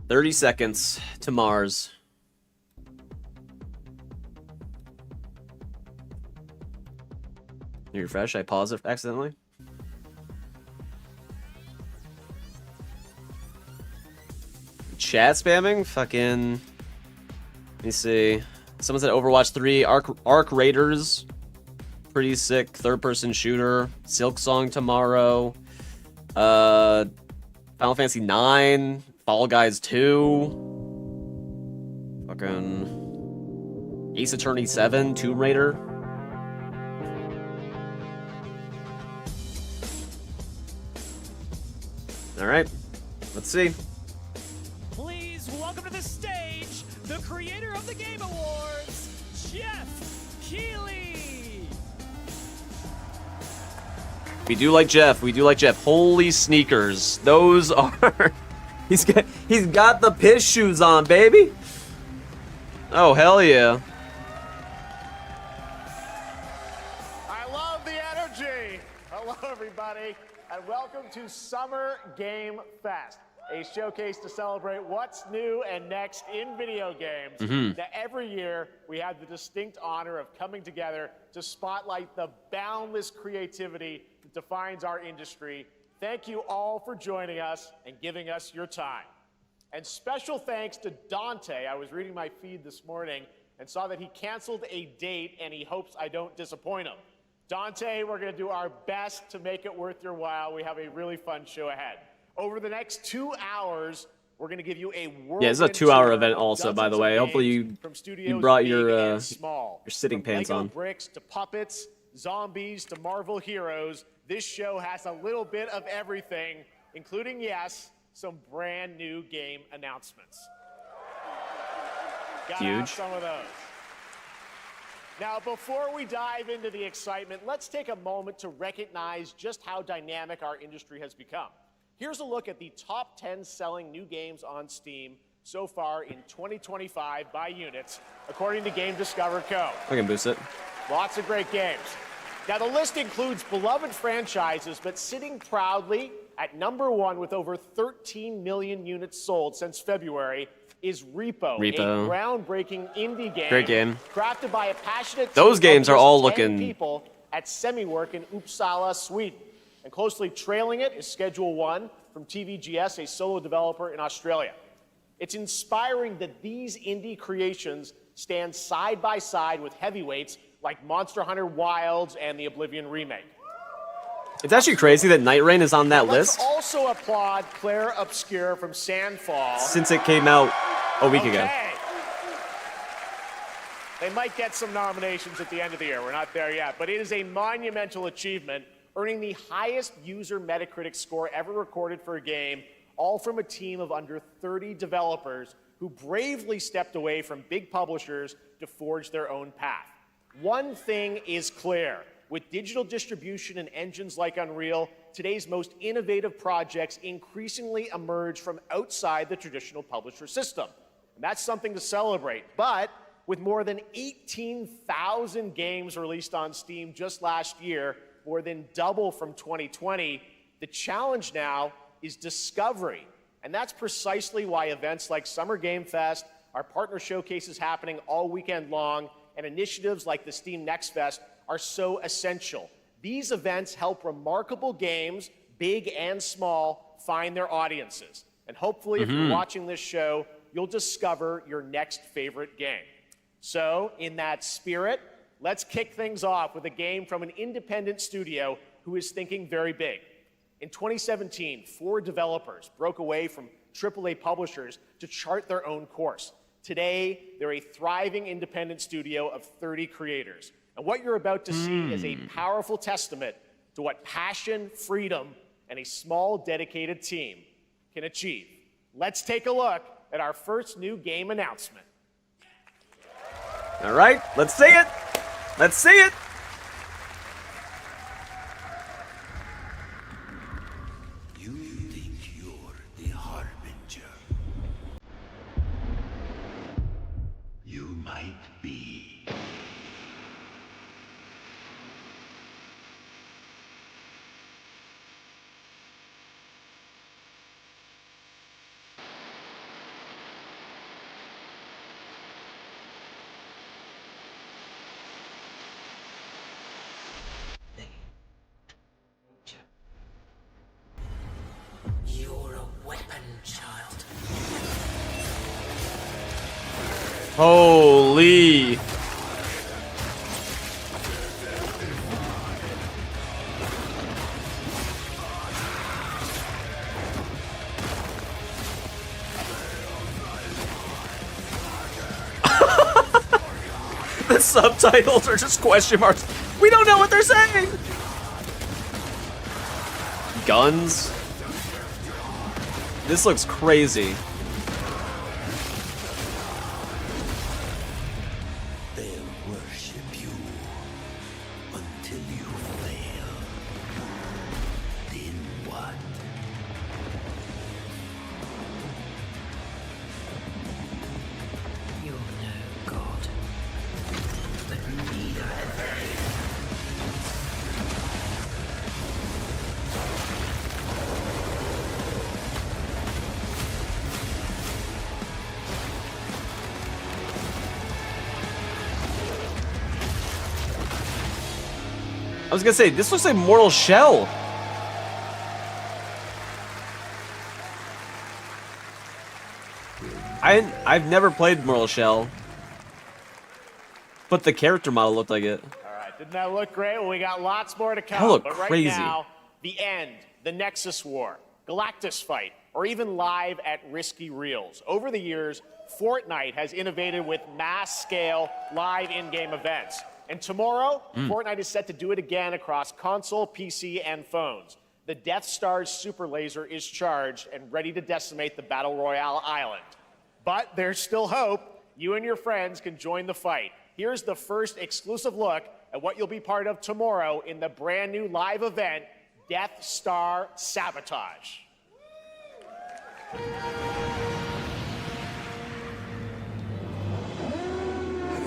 "30 seconds to Mars." You refresh? I pause it accidentally. Chat spamming? Fucking. Let me see. Someone said Overwatch 3, Arc Raiders. Pretty sick. Third-person shooter. Silk Song tomorrow. Final Fantasy 9. Fall Guys 2. Fucking Ace Attorney 7, Tomb Raider. All right, let's see. Please welcome to the stage the creator of the Game Awards, Jeff Keighley. We do like Jeff. We do like Jeff. Holy sneakers. Those are... He's got the piss shoes on, baby. Oh, hell yeah. I love the energy. Hello, everybody, and welcome to Summer Game Fest, a showcase to celebrate what's new and next in video games. Now, every year, we have the distinct honor of coming together to spotlight the boundless creativity that defines our industry. Thank you all for joining us and giving us your time. And special thanks to Dante. I was reading my feed this morning and saw that he canceled a date and he hopes I don't disappoint him. Dante, we're going to do our best to make it worth your while. We have a really fun show ahead. Over the next 2 hours, we're going to give you a whirlwind. Yeah, this is a 2-hour event also, by the way. Hopefully you brought your sitting from pants Lego on. bricks to puppets, zombies to Marvel heroes. This show has a little bit of everything, including, yes, some brand new game announcements. Gotta have some of those. Now, before we dive into the excitement, let's take a moment to recognize just how dynamic our industry has become. Here's a look at the top 10 selling new games on Steam so far in 2025 by units, according to Game Discover Co. I can boost it. Lots of great games. Now, the list includes beloved franchises, but sitting proudly at number 1 with over 13 million units sold since February is Repo, a groundbreaking indie game. Great game. Crafted by a passionate Those team games of are just all 10 looking... people at Semiwork in Uppsala, Sweden. And closely trailing it is Schedule 1 from TVGS, a solo developer in Australia. It's inspiring that these indie creations stand side by side with heavyweights like Monster Hunter Wilds and the Oblivion remake. It's actually crazy that Nightrign is on that list. Let's also applaud Claire Obscure from Sandfall. Since it came out a week ago. They might get some nominations at the end of the year. We're not there yet, but it is a monumental achievement, earning the highest user Metacritic score ever recorded for a game, all from a team of under 30 developers who bravely stepped away from big publishers to forge their own path. One thing is clear. With digital distribution and engines like Unreal, today's most innovative projects increasingly emerge from outside the traditional publisher system. And that's something to celebrate. But with more than 18,000 games released on Steam just last year, more than double from 2020, the challenge now is discovery. And that's precisely why events like Summer Game Fest, our partner showcases happening all weekend long, and initiatives like the Steam Next Fest are so essential. These events help remarkable games, big and small, find their audiences. And hopefully, if you're watching this show, you'll discover your next favorite game. So, in that spirit, let's kick things off with a game from an independent studio who is thinking very big. In 2017, 4 developers broke away from AAA publishers to chart their own course. Today, they're a thriving independent studio of 30 creators. And what you're about to see is a powerful testament to what passion, freedom, and a small, dedicated team can achieve. Let's take a look at our first new game announcement. All right, let's see it. Let's see it. You think you're the Harbinger? You might be. You're a weapon, child. Holy. The subtitles are just question marks. We don't know what they're saying. Guns. This looks crazy. They'll worship you until you fail. Then what? You're no god, but neither have they. I was gonna say, this looks like Mortal Shell. I've never played Mortal Shell, but the character model looked like it. All right, didn't that look great? Well, we got lots more to come. That looked but right crazy. now, the end, the Nexus War, Galactus Fight, or even live at Risky Reels. Over the years, Fortnite has innovated with mass-scale live in-game events. And tomorrow, Fortnite is set to do it again across console, PC, and phones. The Death Star's super laser is charged and ready to decimate the Battle Royale island. But there's still hope. You and your friends can join the fight. Here's the first exclusive look at what you'll be part of tomorrow in the brand new live event, Death Star Sabotage.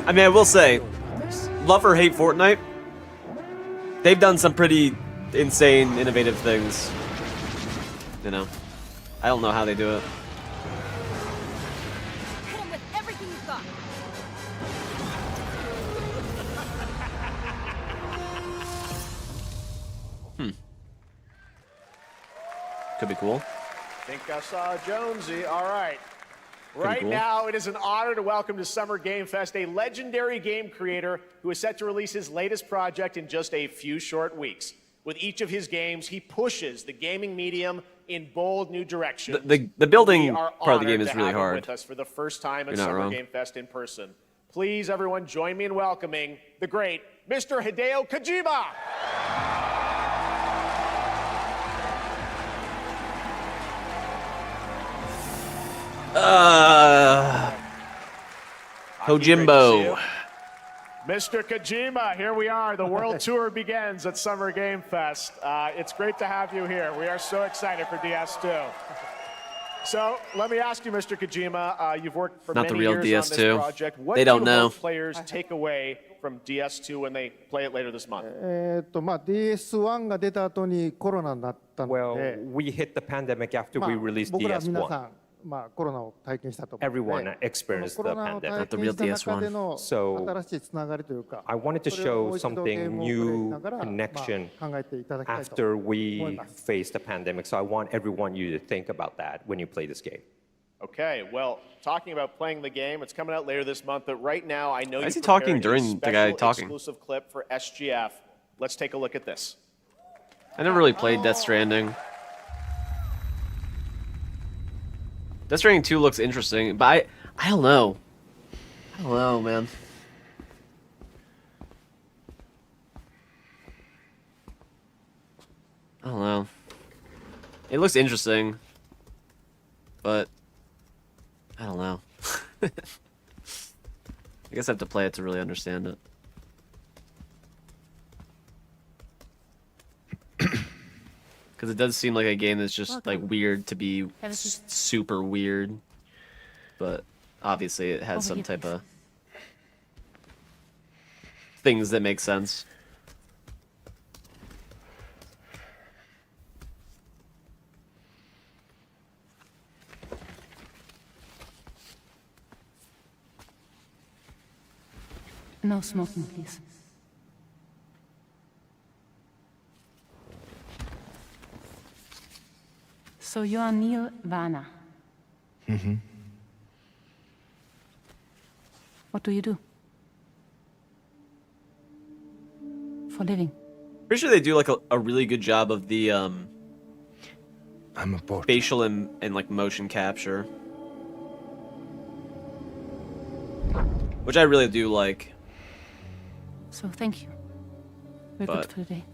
I mean, I will say, love or hate Fortnite, they've done some pretty insane, innovative things. You know, I don't know how they do it. Hit him with everything you've got. Could be cool. Think I saw Jonesy. All right. Pretty Right cool. now, it is an honor to welcome to Summer Game Fest a legendary game creator who is set to release his latest project in just a few short weeks. With each of his games, he pushes the gaming medium in bold new directions. The building We are part of the honored game is to really have him hard. with us for the first time at You're not Summer wrong. Game Fest in person. Please, everyone, join me in welcoming the great Mr. Hideo Kojima. Kojimbo. Mr. Kojima, here we are. The world tour begins at Summer Game Fest. It's great to have you here. We are so excited for DS2. So let me ask you, Mr. Kojima, you've worked for Not the many real years on this DS2. project. What They don't do you know. hope players take away from DS2 when they play it later this month? DS1 が出た後にコロナになったの Well, で、 we hit the pandemic after まあ we released 僕ら皆さ DS1. ん、コロナを体験したと思うので、 Everyone experienced コロ the ナを pandemic. 体験した中での So, 新しいつながりというか、 I wanted to それをも show う一度ゲー something ムをプレイし new ながら、 connection 考えていただきたいと after 思い we ます。 faced the pandemic. So I want everyone you to think about that when you play this game. Okay, well, talking about playing the game, it's coming out later this month, but right now I know Why is you he talking prepared a during the guy special talking? exclusive clip for SGF. Let's take a look at this. I never really played Death Stranding. Death Stranding 2 looks interesting, but I don't know. I don't know, man. I don't know. It looks interesting, but I don't know. I guess I have to play it to really understand it. Because it does seem like a game that's just like weird to be super weird, but obviously it has some type of things that make sense. No smoking, please. So you are Neil Varner. Mm-hmm. What do you do? For living? Pretty sure they do like a really good job of the I'm a porter. facial and like motion capture, which I really do like. So thank you. We're But- good for the day.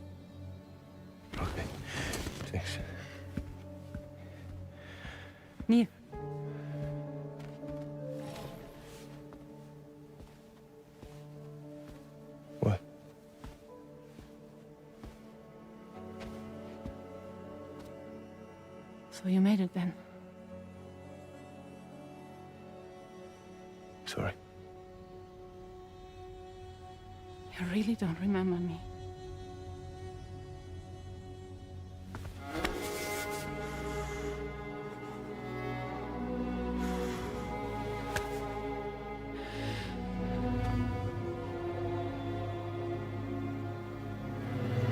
Okay. Thanks. Neil. What? So you made it then. Sorry. You really don't remember me.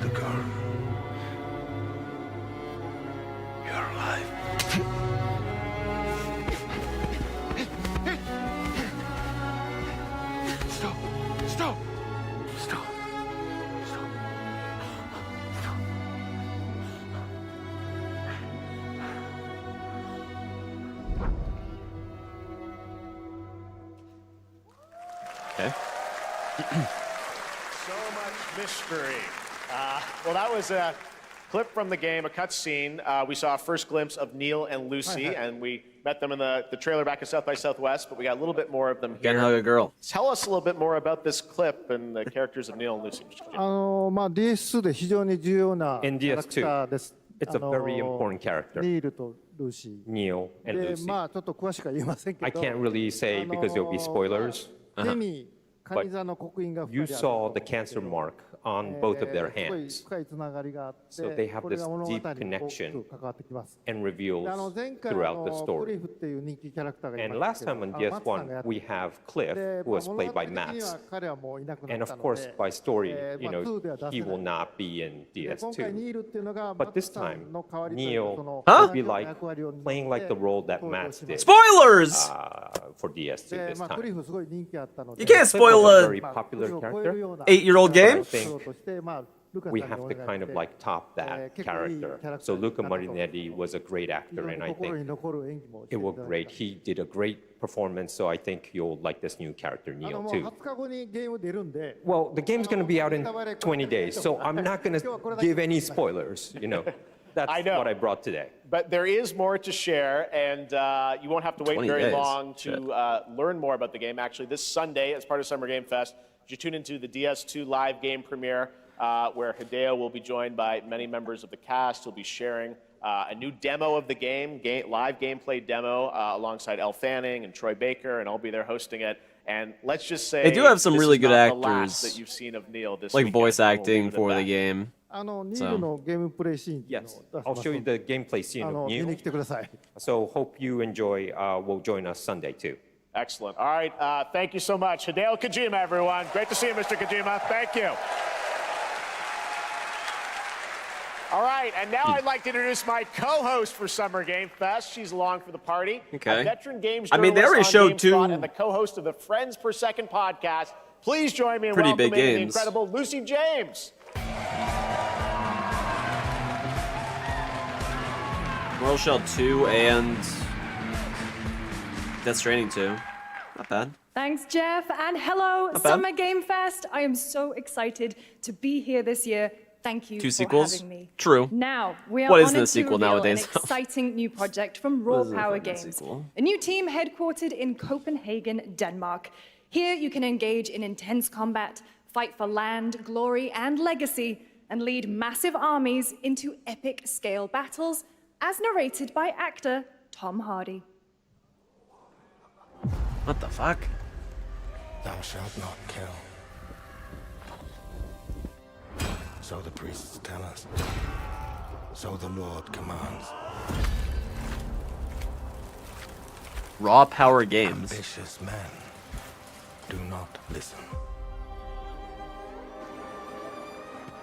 The girl. You're alive. Stop! Stop! Stop! Stop! Okay. So much mystery. Well, that was a clip from the game, a cutscene. We saw a first glimpse of Neil and Lucy, and we met them in the trailer back at South by Southwest, but we got a little bit more of them Can't here. hug a girl. Tell us a little bit more about this clip and the characters of Neil and Lucy. DS2 で非常に重要なキ In ャラク DS2, ターです。 it's a very important character, ニールとルーシ Neil ー。 and で、 Lucy. まあちょっと詳しくは言えませんけ I ど、 can't really say because there'll be spoilers. 手にカニ座の刻印が You 2人ある saw the cancer mark on both of their すごい hands 深いつながりがあって So they have これが this 物語に deep 大き connection く関わってきます。 and で reveals 前回 throughout the クリ story. フっていう人気キャラクターがい And ました last けど time on マッツさんがや DS1, って we have Cliff, で who was 物 played 語 by 的には Max. 彼はもういなくな And った of の course, で by story, まあ2では出せ he ない will not be in で今回 DS2. ニールっていうのが But this マッツさんの代わりという time, その Neil は will be like 役割を担って playing like the role that 登場 Max し did ます Spoilers! for DS2 で this まあクリ time. フすごい人気あったので You can't Cliff was spoil a a very popular クリフを超える character. ような 8-year-old game? 作ろうとしてまあルカさん We に have お to 願い kind し of て like top that character. So Luca Marinetti was a great 非 actor, 常に and I 心に think 残る演技もして it いた was だい great. た He did a great performance, so I think you'll like this new character, も Neil, う too. 20日後にゲーム出るんで Well, the game's going to be out in 20 days, so I'm not going to give any spoilers, you know. That's I know. what I brought today. But there is more to share, and you won't have to wait 20 very days. long Shit. to learn more about the game. Actually, this Sunday, as part of Summer Game Fest, you tune into the DS2 live game premiere, where Hideo will be joined by many members of the cast. He'll be sharing a new demo of the game, live gameplay demo, alongside Elle Fanning and Troy Baker, and I'll be there hosting it. And let's just say They do have some this really is good not the last actors, that you've seen of Neil this like weekend. voice We'll acting leave it at for the that. game. ニールのゲームプレイシーンっていうの Yes, を出し I'll ます show you ので the gameplay scene of 見に Neil. 来てください So hope you enjoy, will join us Sunday, too. Excellent. All right. Thank you so much. Hideo Kojima, everyone. Great to see you, Mr. Kojima. Thank you. All right, and now I'd like to introduce my co-host for Summer Game Fest. She's along for the party. Okay. A veteran games I mean, they already journalist on showed GameSpot two and the co-host of the Friends Per Second podcast. Please join me in pretty welcoming big the games. incredible Lucy James. World Shell 2 and Death Stranding 2. Not bad. Thanks, Jeff, and hello, bad. Summer Game Fest. I am so excited to be here this year. Thank you Two for sequels? having me. True. Now, we are What isn't honored a sequel to reveal nowadays? an exciting new project from Raw What is a Power fucking Games, sequel? a new team headquartered in Copenhagen, Denmark. Here you can engage in intense combat, fight for land, glory, and legacy, and lead massive armies into epic scale battles, as narrated by actor Tom Hardy. What the fuck? Thou shalt not kill. So the priests tell us. So the Lord commands. Raw Power Games. Ambitious men do not listen.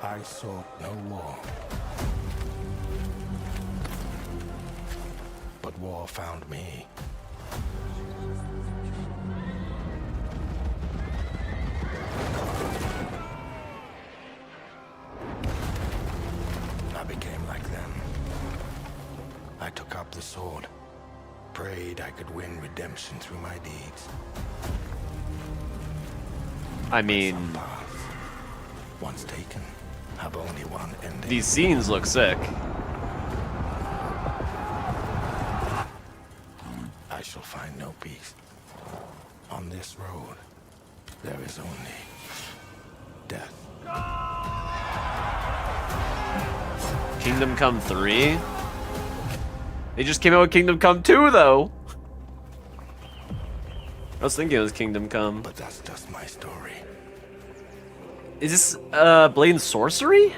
I sought no war. But war found me. I became like them. I took up the sword, prayed I could win redemption through my deeds. I mean, Some paths, once taken, have only one ending. these scenes look sick. I shall find no peace. On this road, there is only death. Kingdom Come 3? They just came out with Kingdom Come 2, though. I was thinking it was Kingdom Come. But that's just my story. Is this, Blade and Sorcery?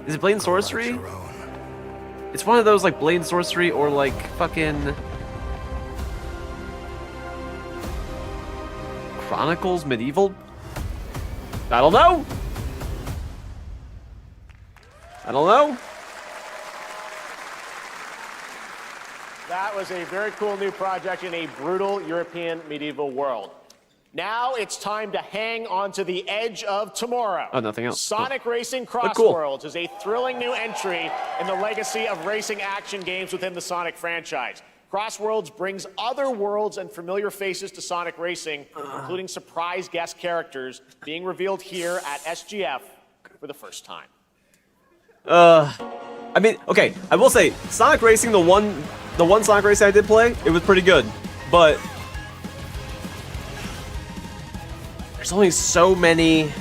Is it Blade and Call out Sorcery? your own. It's one of those, like, Blade and Sorcery or, like, fucking... Chronicles Medieval? I don't know! I don't know. That was a very cool new project in a brutal European medieval world. Now it's time to hang on to the edge of tomorrow. Oh, nothing else. Sonic Racing cool. Crossworlds is a thrilling new entry in the legacy of racing action games within the Sonic franchise. Crossworlds brings other worlds and familiar faces to Sonic Racing, including surprise guest characters being revealed here at SGF for the first time. I mean, okay, I will say, Sonic Racing, the one Sonic Racing I did play, it was pretty good. But there's only so many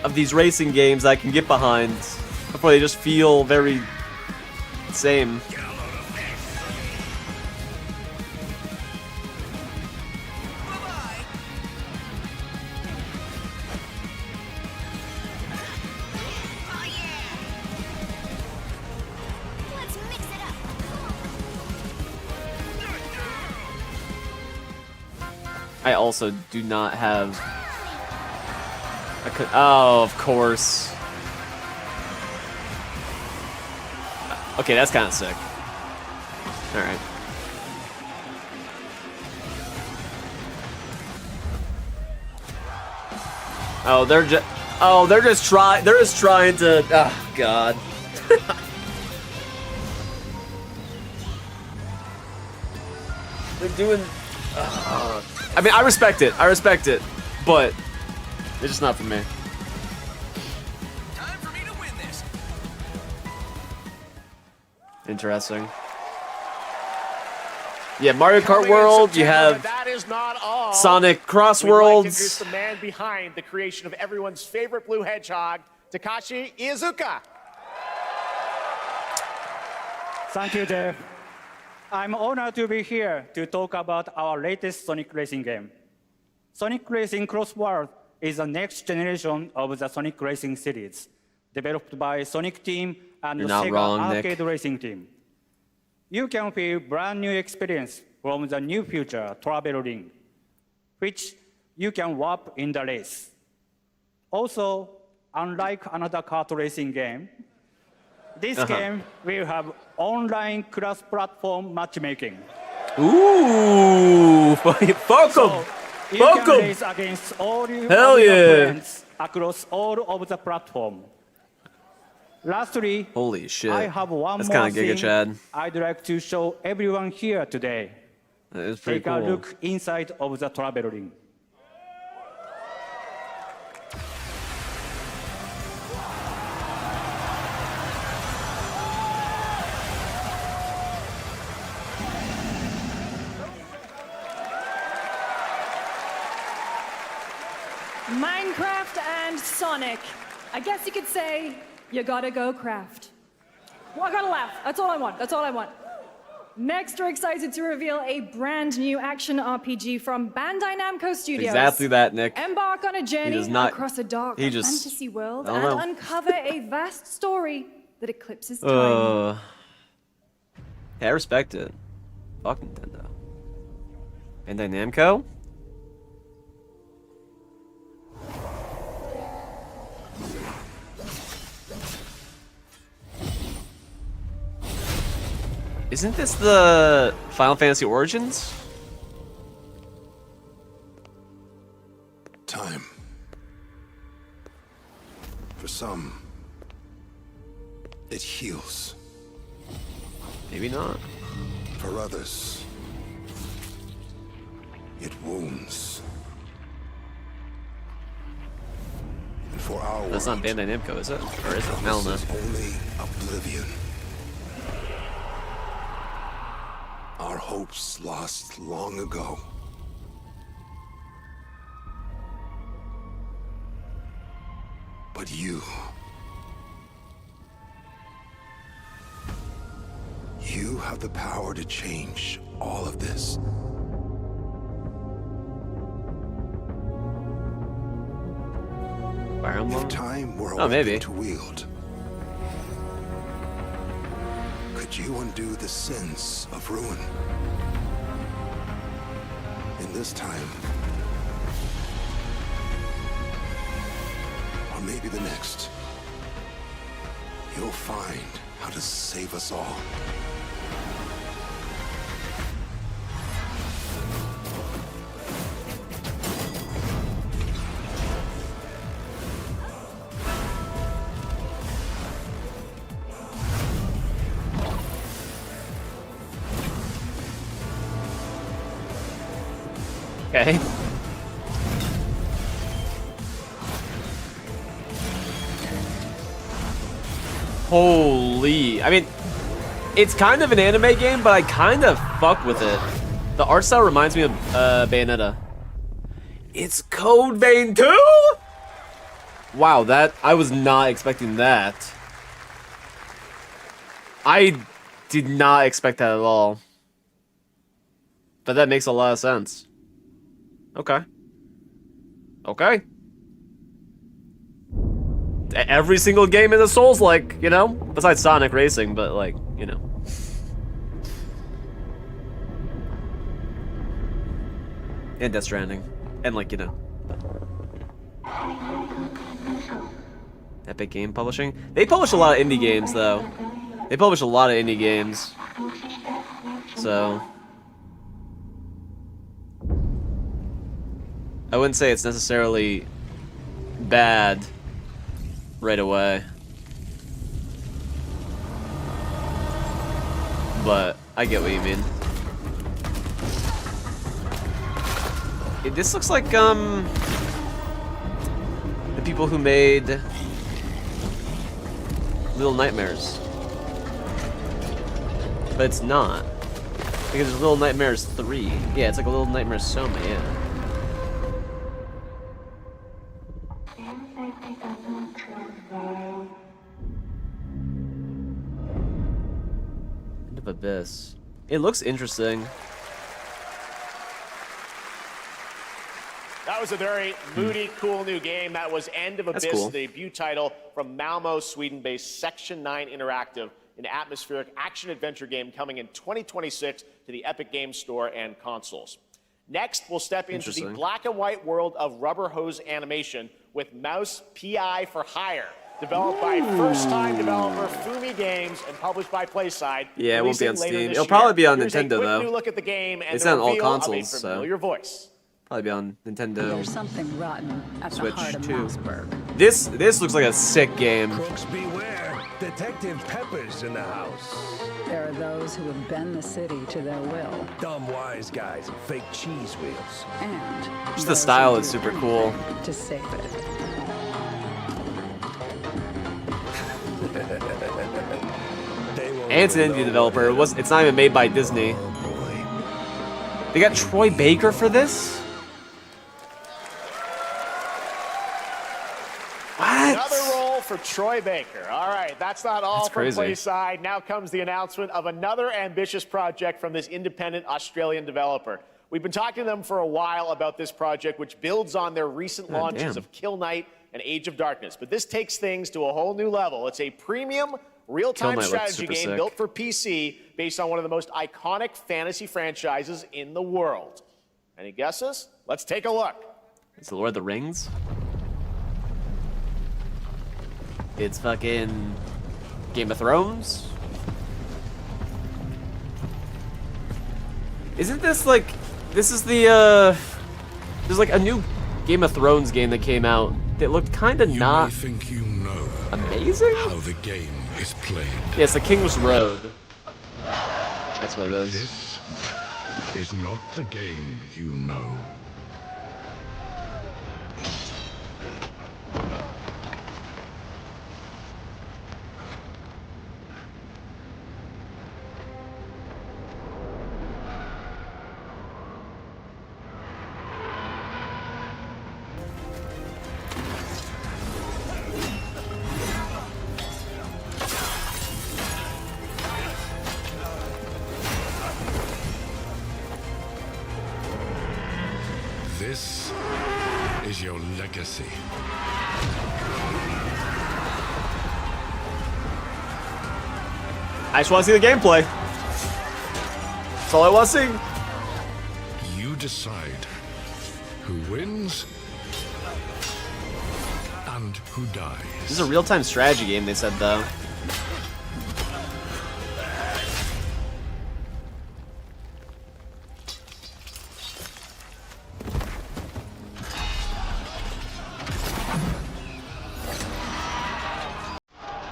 of these racing games I can get behind before they just feel very same. Let's mix it up. I also do not have... Oh, of course. Okay, that's kind of sick. Alright. Oh, they're just... Oh, they're just trying to... Oh, God. They're doing... I mean, I respect it, but it's just not for me. Time for me to win this. Interesting. Yeah, Mario Kart Coming in World, you September, have but that is not all. Sonic We'd like to introduce Crossworlds. the man behind the creation of everyone's favorite blue hedgehog, Takashi Iizuka. Thank you, Jeff. I'm honored to be here to talk about our latest Sonic Racing game. Sonic Racing Crossworld is the next generation of the Sonic Racing series, developed by Sonic Team and You're not Sega wrong, Nick. Arcade Racing Team. You can feel brand new experience from the new future travel ring, which you can warp in the race. Also, unlike another kart racing game, this game will have online cross-platform matchmaking. Ooh, fuck him. So you can race against all Hell your yeah. friends across all of the platform. Lastly, Holy shit. I have one That's more kind of Giga thing Chad. I'd like to show everyone here today. That is pretty Take cool. a look inside of the travel ring. Minecraft and Sonic. I guess you could say you gotta go craft. Well, I gotta laugh. That's all I want. That's all I want. Next, we're excited to reveal a brand new action RPG from Bandai Namco Studios. Exactly that, Nick. Embark on a journey does not- across a dark he just- fantasy world I and don't know. uncover a vast story that eclipses time. Hey, I respect it. Fuck Nintendo. Bandai Namco? Isn't this the Final Fantasy Origins? Time. For some, it heals. Maybe not. For others, it wounds. And for our That's not world, Bandai Namco, is it? Or is it? I don't know. this is only oblivion. Our hopes lost long ago. But you have the power to change all of this. Fire Emblem? If time were a Oh, maybe. weapon to wield, could you undo the sins of ruin? In this time, or maybe the next, you'll find how to save us all. Okay. Holy. I mean, it's kind of an anime game, but I kind of fuck with it. The art style reminds me of Bayonetta. It's Code Vein 2? Wow, I was not expecting that. I did not expect that at all. But that makes a lot of sense. Okay. Okay. Every single game in the Souls-like, you know? Besides Sonic Racing, but like, you know. And Death Stranding. And like, you know. Epic Game Publishing. They publish a lot of indie games, though. They publish a lot of indie games. So... I wouldn't say it's necessarily bad right away. But I get what you mean. This looks like the people who made Little Nightmares. But it's not. Because it's Little Nightmares 3. Yeah, it's like a Little Nightmares Soma, yeah. End of Abyss. It looks interesting. That was a very moody, cool new game. That was End of Abyss, cool. the debut title from Malmo, Sweden-based Section 9 Interactive, an atmospheric action-adventure game coming in 2026 to the Epic Games Store and consoles. Next, we'll step into the Interesting. black and white world of rubber hose animation with Mouse PI for Hire, developed by first-time developer Fumi Games and published by PlaySide. Yeah, it won't be on releasing later Steam. this It'll probably year. be on Here's Nintendo, a quick though. new look at the game and It's the on all reveal consoles, of a so- familiar voice. Probably be on Nintendo. There's something rotten at Switch the heart of 2. Mouseburg. This looks like a sick game. Crooks beware. Detective Pepper's in the house. There are those who would bend the city to their will. Dumb wise guys and fake cheese wheels. And Just the those style who is do super cool. anything to save it. And it's an indie developer. It's not even made by Disney. They got Troy Baker for this? What? Another role for Troy Baker. All right, that's not all That's from crazy. Playside. Now comes the announcement of another ambitious project from this independent Australian developer. We've been talking to them for a while about this project, which builds on their recent launches damn. of Kill Knight and Age of Darkness. But this takes things to a whole new level. It's a premium real-time Kill Knight looks strategy super game sick. built for PC based on one of the most iconic fantasy franchises in the world. Any guesses? Let's take a look. It's the Lord of the Rings? It's fucking Game of Thrones? Isn't this like... This is the, There's like a new Game of Thrones game that came out that looked kind of not think you know amazing? how the game is played. Yeah, it's the King's Road. That's what it is. This is not the game you know. This is your legacy. I just want to see the gameplay. That's all I want to see. You decide who wins and who dies. This is a real-time strategy game, they said, though.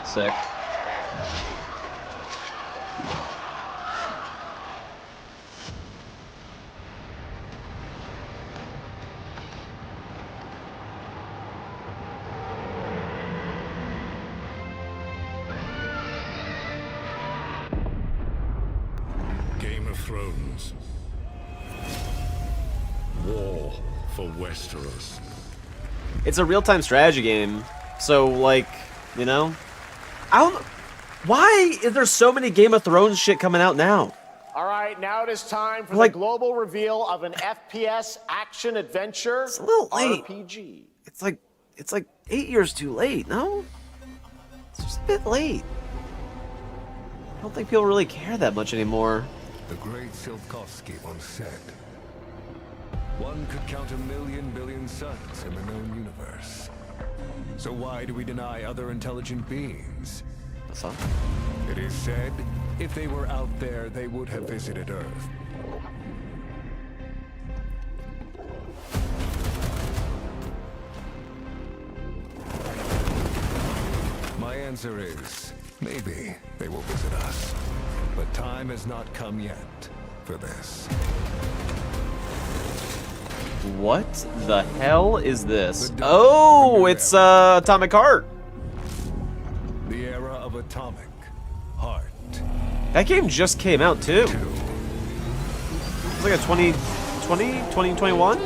Sick. Game of Thrones. War for Westeros. It's a real-time strategy game, so, like, you know? I don't... Why is there so many Game of Thrones shit coming out now? All right, now it is time for Like- the global reveal of an FPS action-adventure It's a little late. RPG. It's like 8 years too late, no? It's just a bit late. I don't think people really care that much anymore. The great Silkovsky once said, one could count 1,000,000 billion suns in the known universe. So why do we deny other intelligent beings? That's all. It is said, if they were out there, they would have visited Earth. My answer is, maybe they will visit us. But time has not come yet for this. What the hell is this? Oh, it's Atomic Heart. The era of Atomic Heart. That game just came out too. It's like a 2020, 2021?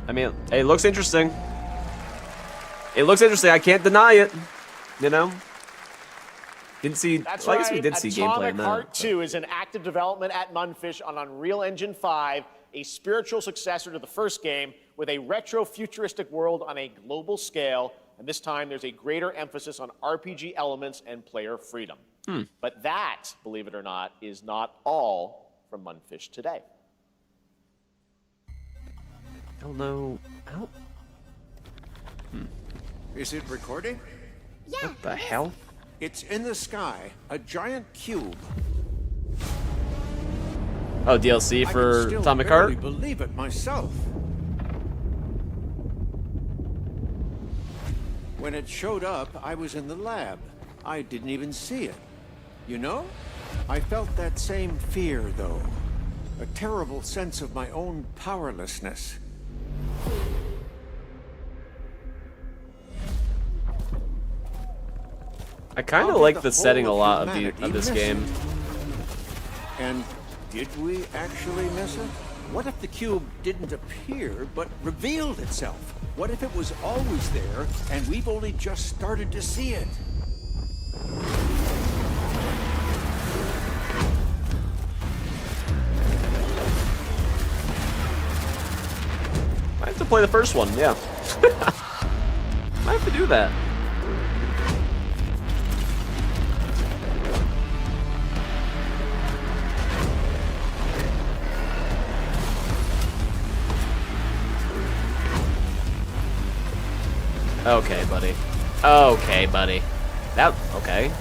I mean, it looks interesting. It looks interesting. I can't deny it. You know? Didn't see... That's well, I guess right. we did see gameplay in Atomic that. Heart 2 is in active development at Munfish on Unreal Engine 5, a spiritual successor to the first game with a retro-futuristic world on a global scale, and this time there's a greater emphasis on RPG elements and player freedom. But that, believe it or not, is not all from Munfish today. I don't know... I don't... Is it recording? What the hell? It's in the sky, a giant cube. Oh, DLC for I can Atomic still barely Heart? believe it myself. When it showed up, I was in the lab. I didn't even see it. You know? I felt that same fear, though. A terrible sense of my own powerlessness. I kind of How like did the the setting a whole of lot of humanity this miss game. And did we actually miss it? What if the cube didn't appear, but revealed itself? What if it was always there, and we've only just started to see it? I have to play the first one, yeah. I have to do that. Okay, buddy. Okay, buddy. That... okay.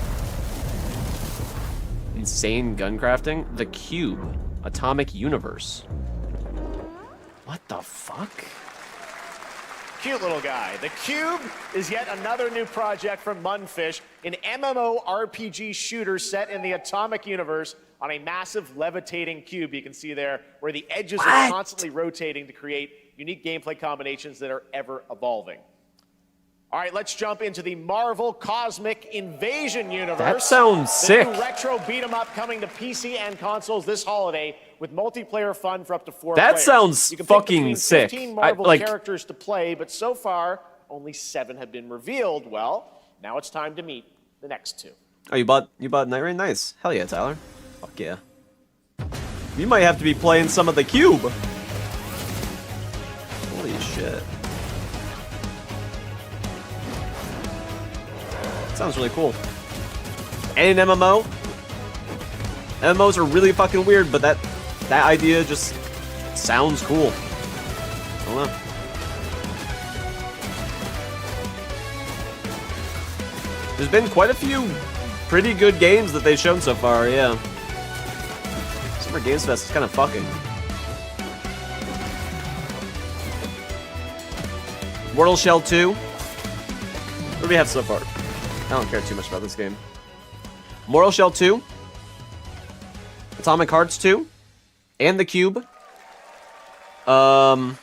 Insane gun crafting? The Cube. Atomic Universe. What the fuck? Cute little guy. The Cube is yet another new project from Munfish, an MMORPG shooter set in the Atomic Universe on a massive levitating cube you can see there, where the edges are constantly rotating to create unique gameplay combinations that are ever evolving. All right, let's jump into the Marvel Cosmic Invasion universe. That sounds sick. The new retro beat-em-up coming to PC and consoles this holiday with multiplayer fun for up to 4 That players. sounds You can pick fucking between sick. 15 Marvel like... characters to play, but so far, only 7 have been revealed. Well, now it's time to meet the next 2. Oh, you bought Nightreign? Nice. Hell yeah, Tyler. Fuck yeah. You might have to be playing some of the Cube. Holy shit. Sounds really cool. And an MMO. MMOs are really fucking weird, but that idea just sounds cool. I don't know. There's been quite a few pretty good games that they've shown so far, yeah. Summer Games Fest is kind of fucking. Mortal Shell 2. What do we have so far? I don't care too much about this game. Mortal Shell 2. Atomic Hearts 2. And the Cube. What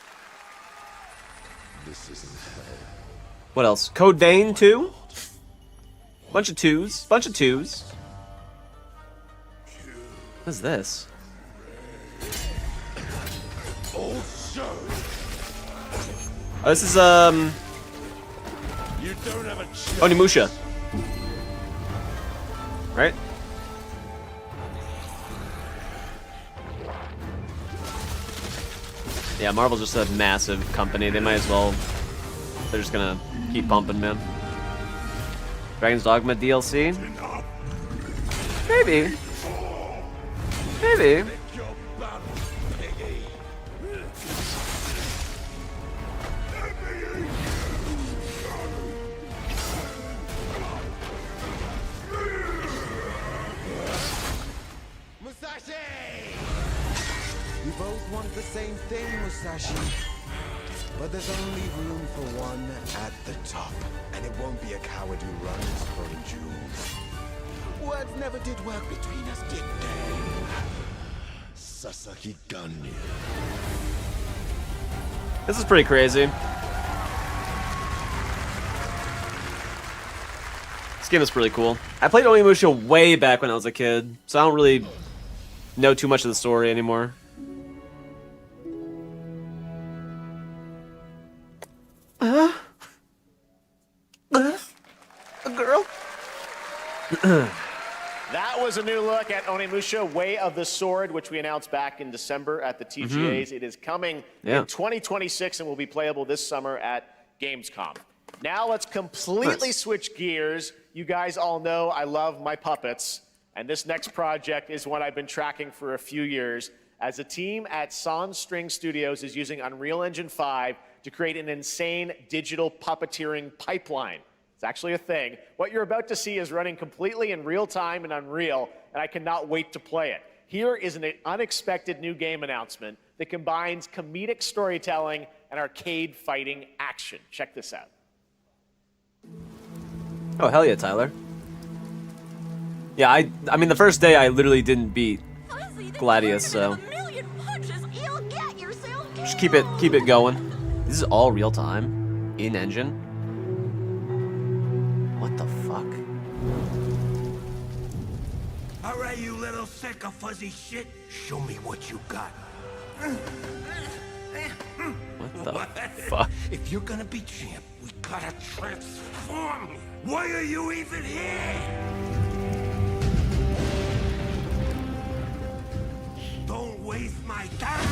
else? Code Vein 2. Bunch of twos. Bunch of twos. What is this? Oh, this is, Onimusha. Right? Yeah, Marvel's just a massive company. They might as well... they're just gonna keep pumping, man. Dragon's Dogma DLC? Maybe. Maybe. We both want the same thing, Musashi. But there's only room for one at the top. And it won't be a coward who runs from jewels. Words never did work between us, did they? Sasaki Ganyu. This is pretty crazy. This game is pretty cool. I played Onimusha way back when I was a kid, so I don't really know too much of the story anymore. girl. That was a new look at Onimusha Way of the Sword, which we announced back in December at the TGAs. It is coming in 2026 and will be playable this summer at Gamescom. Now let's completely switch gears. You guys all know I love my puppets, and this next project is one I've been tracking for a few years, as a team at Sans String Studios is using Unreal Engine 5 to create an insane digital puppeteering pipeline. It's actually a thing. What you're about to see is running completely in real time in Unreal, and I cannot wait to play it. Here is an unexpected new game announcement that combines comedic storytelling and arcade fighting action. Check this out. Oh, hell yeah, Tyler. Yeah, I mean, the first day I literally didn't beat Gladius, so just keep it going. This is all real time in engine. What the fuck? All right, you little sick of fuzzy shit. Show me what you got. What the fuck? If you're gonna be champ, we gotta transform you. Why are you even here? Don't waste my time.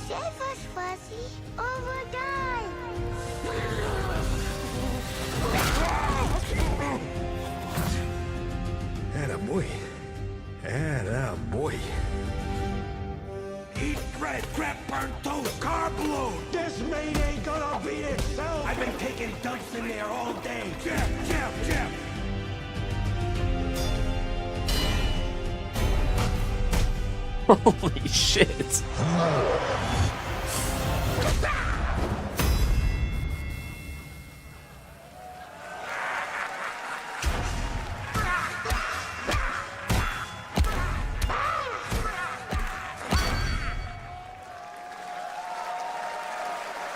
Save us, Fuzzy, or we'll die. Attaboy. Attaboy. Eat bread, crap, burnt toast, carb load. This mate ain't gonna beat itself. I've been taking dumps in there all day. Jeff. Holy shit.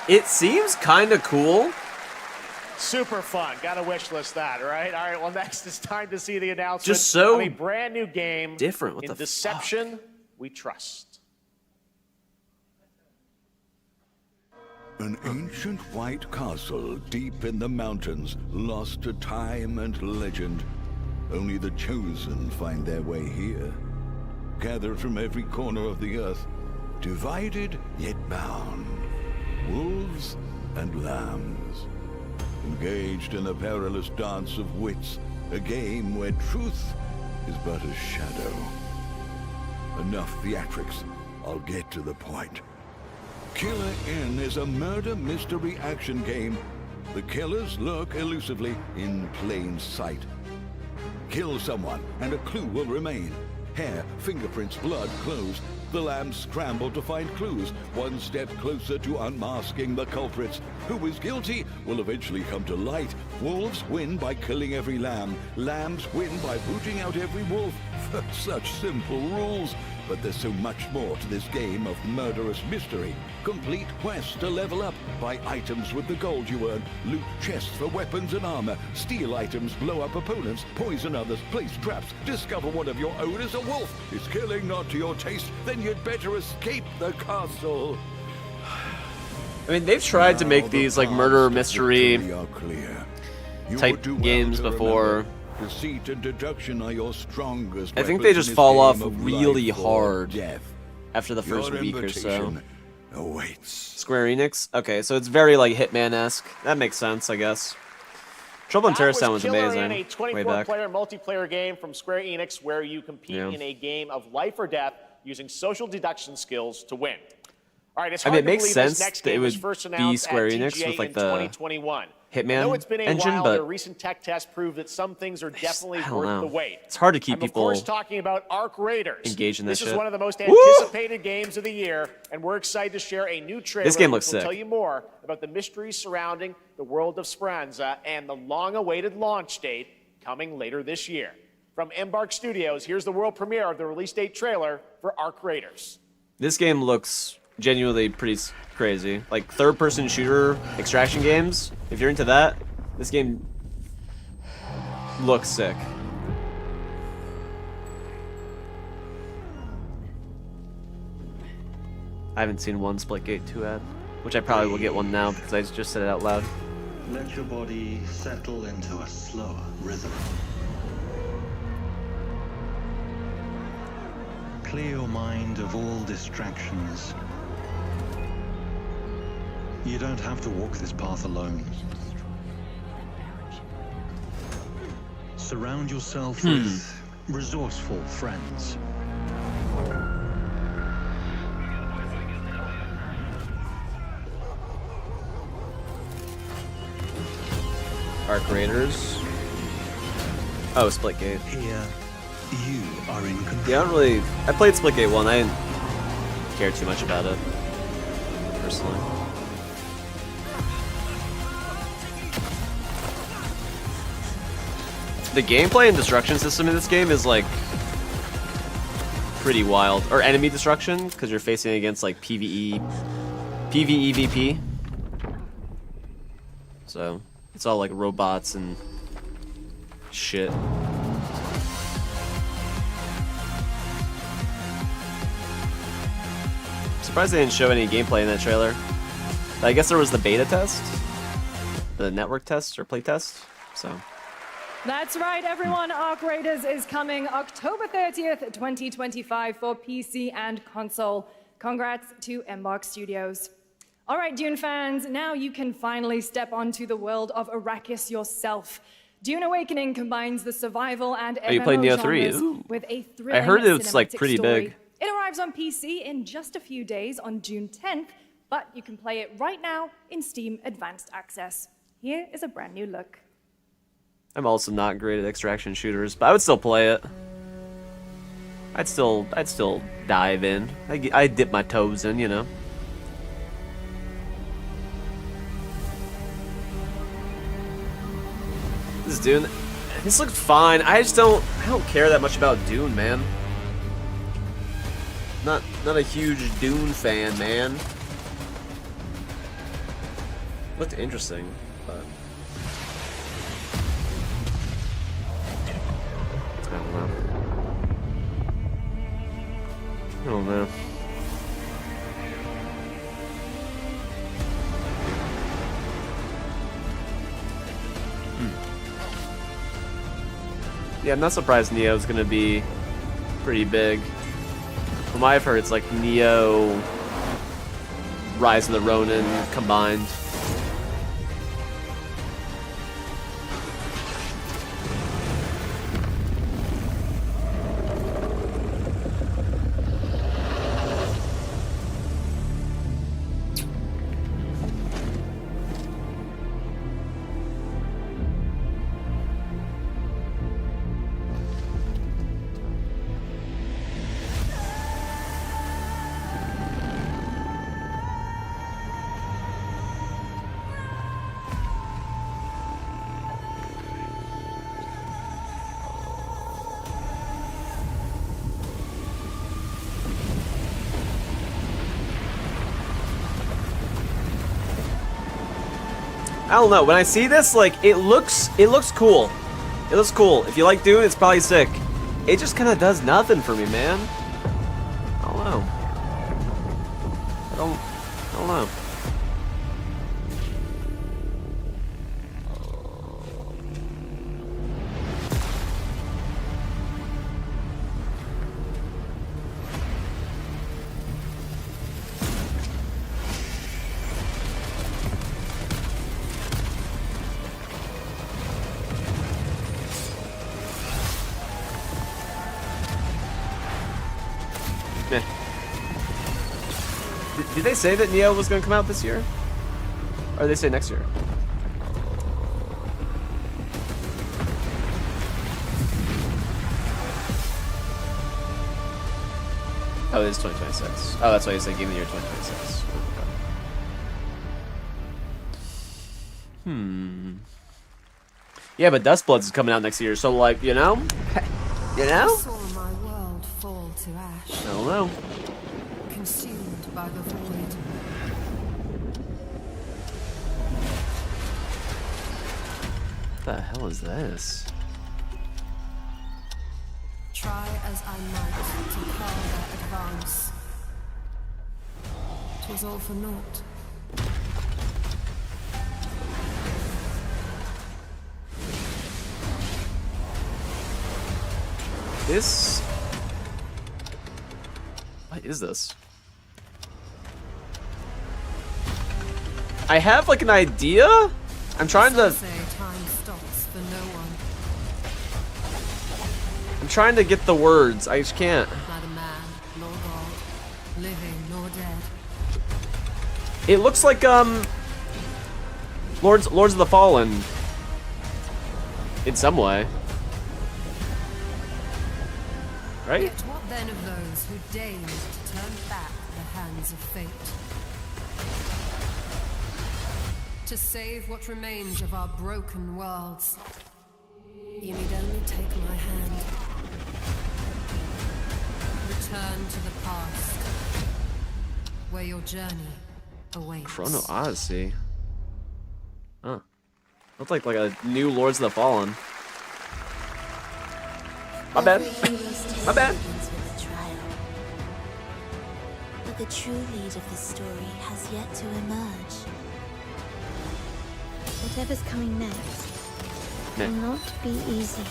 It seems kind of cool. Super fun. Gotta wish list that, right? All right, well, next it's time to see the announcement Just so of a brand new game. different. What in the Deception We Trust. An ancient white castle deep in the mountains, lost to time and legend. Only the chosen find their way here. Gathered from every corner of the earth, divided yet bound. Wolves and lambs, engaged in a perilous dance of wits, a game where truth is but a shadow. Enough theatrics, I'll get to the point. Killer Inn is a murder mystery action game. The killers lurk elusively in plain sight. Kill someone and a clue will remain. Hair, fingerprints, blood, clothes. The lambs scramble to find clues, one step closer to unmasking the culprits. Who is guilty will eventually come to light. Wolves win by killing every lamb. Lambs win by rooting out every wolf. Such simple rules. But there's so much more to this game of murderous mystery. Complete quests to level up. Buy items with the gold you earn. Loot chests for weapons and armor. Steal items, blow up opponents, poison others, place traps. Discover one of your own is a wolf. Is killing not to your taste? Then you'd better escape the castle. I mean, they've tried to make these like murder mystery type games before. Deceit and deduction are your strongest. I think they just fall off really hard after the first week or so. Square Enix? Okay, so it's very like Hitman-esque. That makes sense, I guess. Trouble in Terrorstown was amazing. A 24-player multiplayer game from Square Enix where you compete in a game of life or death using social deduction skills to win. All right, it's hard I mean, it to makes believe sense this next that it game was would first be announced Square at Enix TGA with like in the 2021. Hitman I know it's been a engine, while, but their recent tech tests prove that some things are definitely worth the wait. It's hard to keep I'm people of course talking about Arc Raiders. engaged in this This shit. is one of the most anticipated games of the year, and we're excited to share a new trailer This game which looks will sick. tell you more about the mysteries surrounding the world of Speranza and the long-awaited launch date coming later this year. From Embark Studios, here's the world premiere of the release date trailer for Arc Raiders. This game looks genuinely pretty crazy. Like third-person shooter extraction games. If you're into that, this game looks sick. I haven't seen one Splitgate 2 ad. which I probably will get one now because I just said it out loud. Let your body settle into a slower rhythm. Clear your mind of all distractions. You don't have to walk this path alone. Surround yourself with resourceful friends. Arc Raiders. Oh, Splitgate. Here, you are in control. Yeah, I don't really. I played Splitgate 1. I didn't care too much about it, personally. The gameplay and destruction system in this game is like pretty wild. Or enemy destruction, because you're facing against like PvEVP. So it's all like robots and shit. Surprised they didn't show any gameplay in that trailer. I guess there was the beta test, the network test or play test. So. That's right, everyone. Arc Raiders is coming October 30th, 2025 for PC and console. Congrats to Embark Studios. All right, Dune fans, now you can finally step onto the world of Arrakis yourself. Dune Awakening combines the survival and Oh, you played MMO Neo 3? genres Ooh. with a thrilling I heard it's like cinematic pretty story. big. It arrives on PC in just a few days on June 10th, but you can play it right now in Steam Advanced Access. Here is a brand new look. I'm also not great at extraction shooters, but I would still play it. I'd still dive in. I dip my toes in, you know. This is Dune. This looks fine. I don't care that much about Dune, man. Not a huge Dune fan, man. Looked interesting, but I don't know. Yeah, I'm not surprised Neo's gonna be pretty big. From what I've heard, it's like Neo, Rise of the Ronin combined. I don't know. When I see this, like, it looks cool. It looks cool. If you like Dune, it's probably sick. It just kind of does nothing for me, man. I don't know. I don't know. Did they say that Neo was going to come out this year? Or did they say next year? Oh, it is 2026. Oh, that's why you said game of the year 2026. Yeah, but Dustbloods is coming out next year, so like, you know? You know? Saw my world fall to ash. I don't know. Consumed by the void. What the hell is this? Try as I might to further advance. 'Twas all for naught. This... What is this? I have like an idea? I'm trying to... Say time stops for no one. I'm trying to get the words. I just can't. Not a man, nor God, living nor dead. It looks like Lords of the Fallen. In some way. Right? Yet what then of those who deigned to turn back the hands of fate? To save what remains of our broken worlds, you need only take my hand. Return to the past, where your journey awaits. Chrono Odyssey. Huh. Looks like a new Lords of the Fallen. My bad. My bad. But the true lead of the story has yet to emerge. Whatever's coming next will not be easy.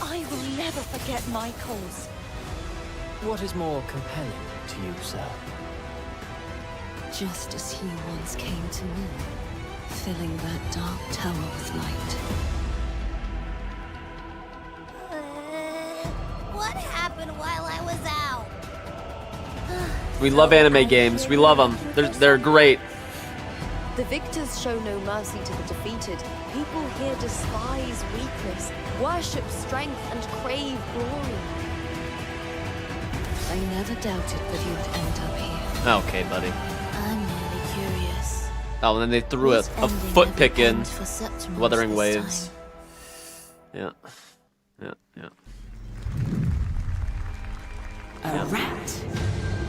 I will never forget my cause. What is more compelling to you, sir? Just as he once came to me, filling that dark tower with light. What happened while I was out? We love anime games. We love them. They're great. The victors show no mercy to the defeated. People here despise weakness, worship strength, and crave glory. I never doubted that you'd end up here. Okay, buddy. I'm merely curious. Oh, and then they threw a foot pick in. Wuthering Waves. Yeah. Yeah, yeah. A rat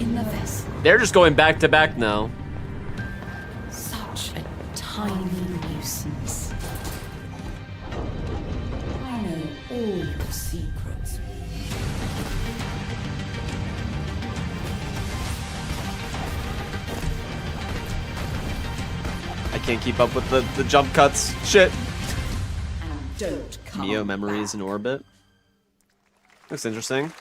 in the vessel. They're just going back to back now. Such a tiny nuisance. I know all your secrets. I can't keep up with the jump cuts. Shit. And don't come Neo Memories in Orbit. Looks interesting.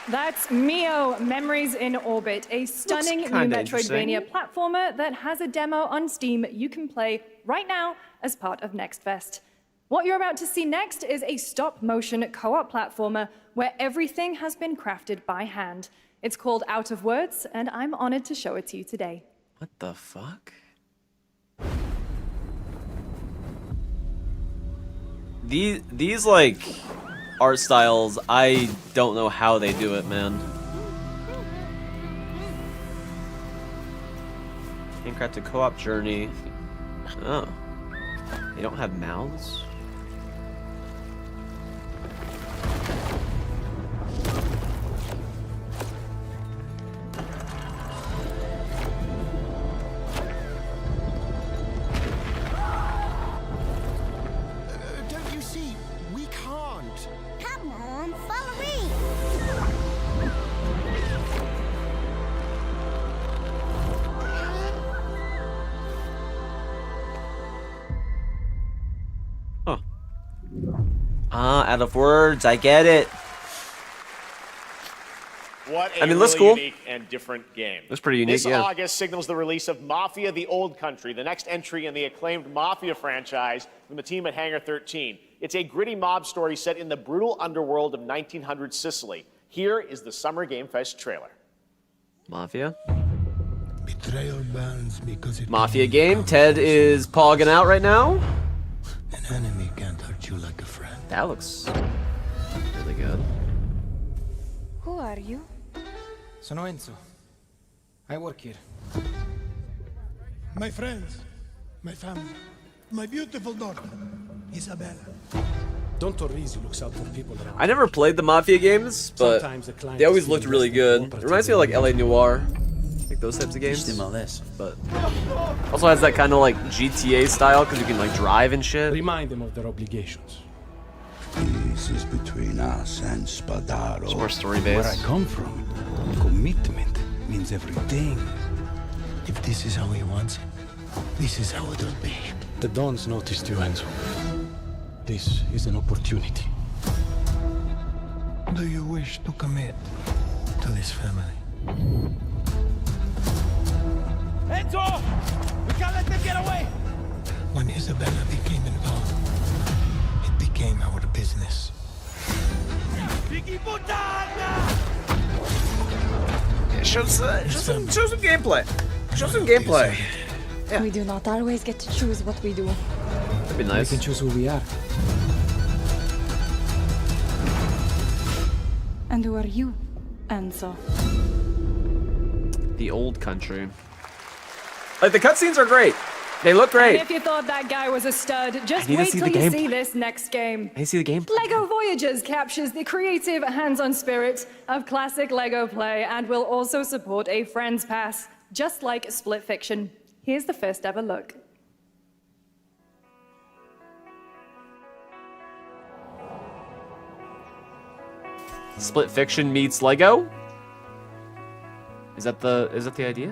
That's Mio Memories in Orbit, a stunning new Metroidvania platformer that has a demo on Steam you can play right now as part of Next Fest. What you're about to see next is a stop-motion co-op platformer where everything has been crafted by hand. It's called Out of Words, and I'm honored to show it to you today. What the fuck? These like art styles, I don't know how they do it, man. Handcrafted co-op journey. Oh. They don't have mouths? Don't you see? We can't. Come on, follow me. Huh. Ah, Out of Words, I get it. What a I mean, looks really cool. unique and different game. Looks pretty unique, This yeah. August signals the release of Mafia: The Old Country, the next entry in the acclaimed Mafia franchise from the team at Hangar 13. It's a gritty mob story set in the brutal underworld of 1900 Sicily. Here is the Summer Game Fest trailer. Mafia. Betrayal burns because it Mafia game. Ted is pogging out right now. An enemy can't hurt you like a friend. That looks really good. Who are you? Sono Enzo. I work here. My friends, my family, my beautiful daughter, Isabella. Don Torrisi looks out for people around. I never played the Mafia games, but Sometimes the client they always is looked feeling really less good. than It cooperative. reminds me of like LA Noire, like those types of games. But also has that kind of like GTA style because you can like drive and shit. Remind them of their obligations. This is between us and Spadaro. It's more story Where I based. come from, commitment means everything. If this is how he wants it, this is how it'll be. The Dons noticed you, Enzo. This is an opportunity. Do you wish to commit to this family? Enzo! We can't let them get away! When Isabella became involved, it became our business. Show some gameplay. Show some gameplay. We do not always get to choose what we do. That'd be nice. We can choose who we are. And who are you, Enzo? The old country. Like, the cutscenes are great. They look great. And if you thought that guy was a stud, just need to wait see till the you gameplay. see this next game. I see the gameplay. LEGO Voyagers captures the creative, hands-on spirit of classic LEGO play and will also support a Friends Pass, just like Split Fiction. Here's the first ever look. Split Fiction meets Lego? Is that the idea?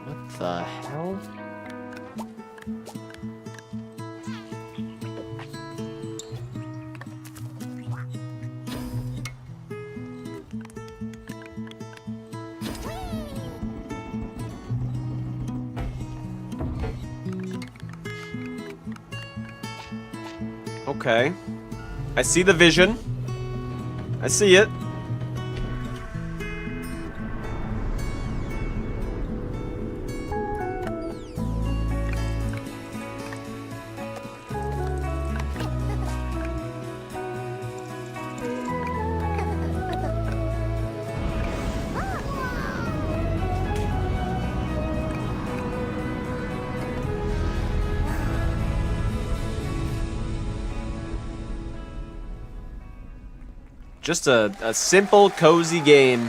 What the hell? Okay. I see the vision. I see it. Just a simple, cozy game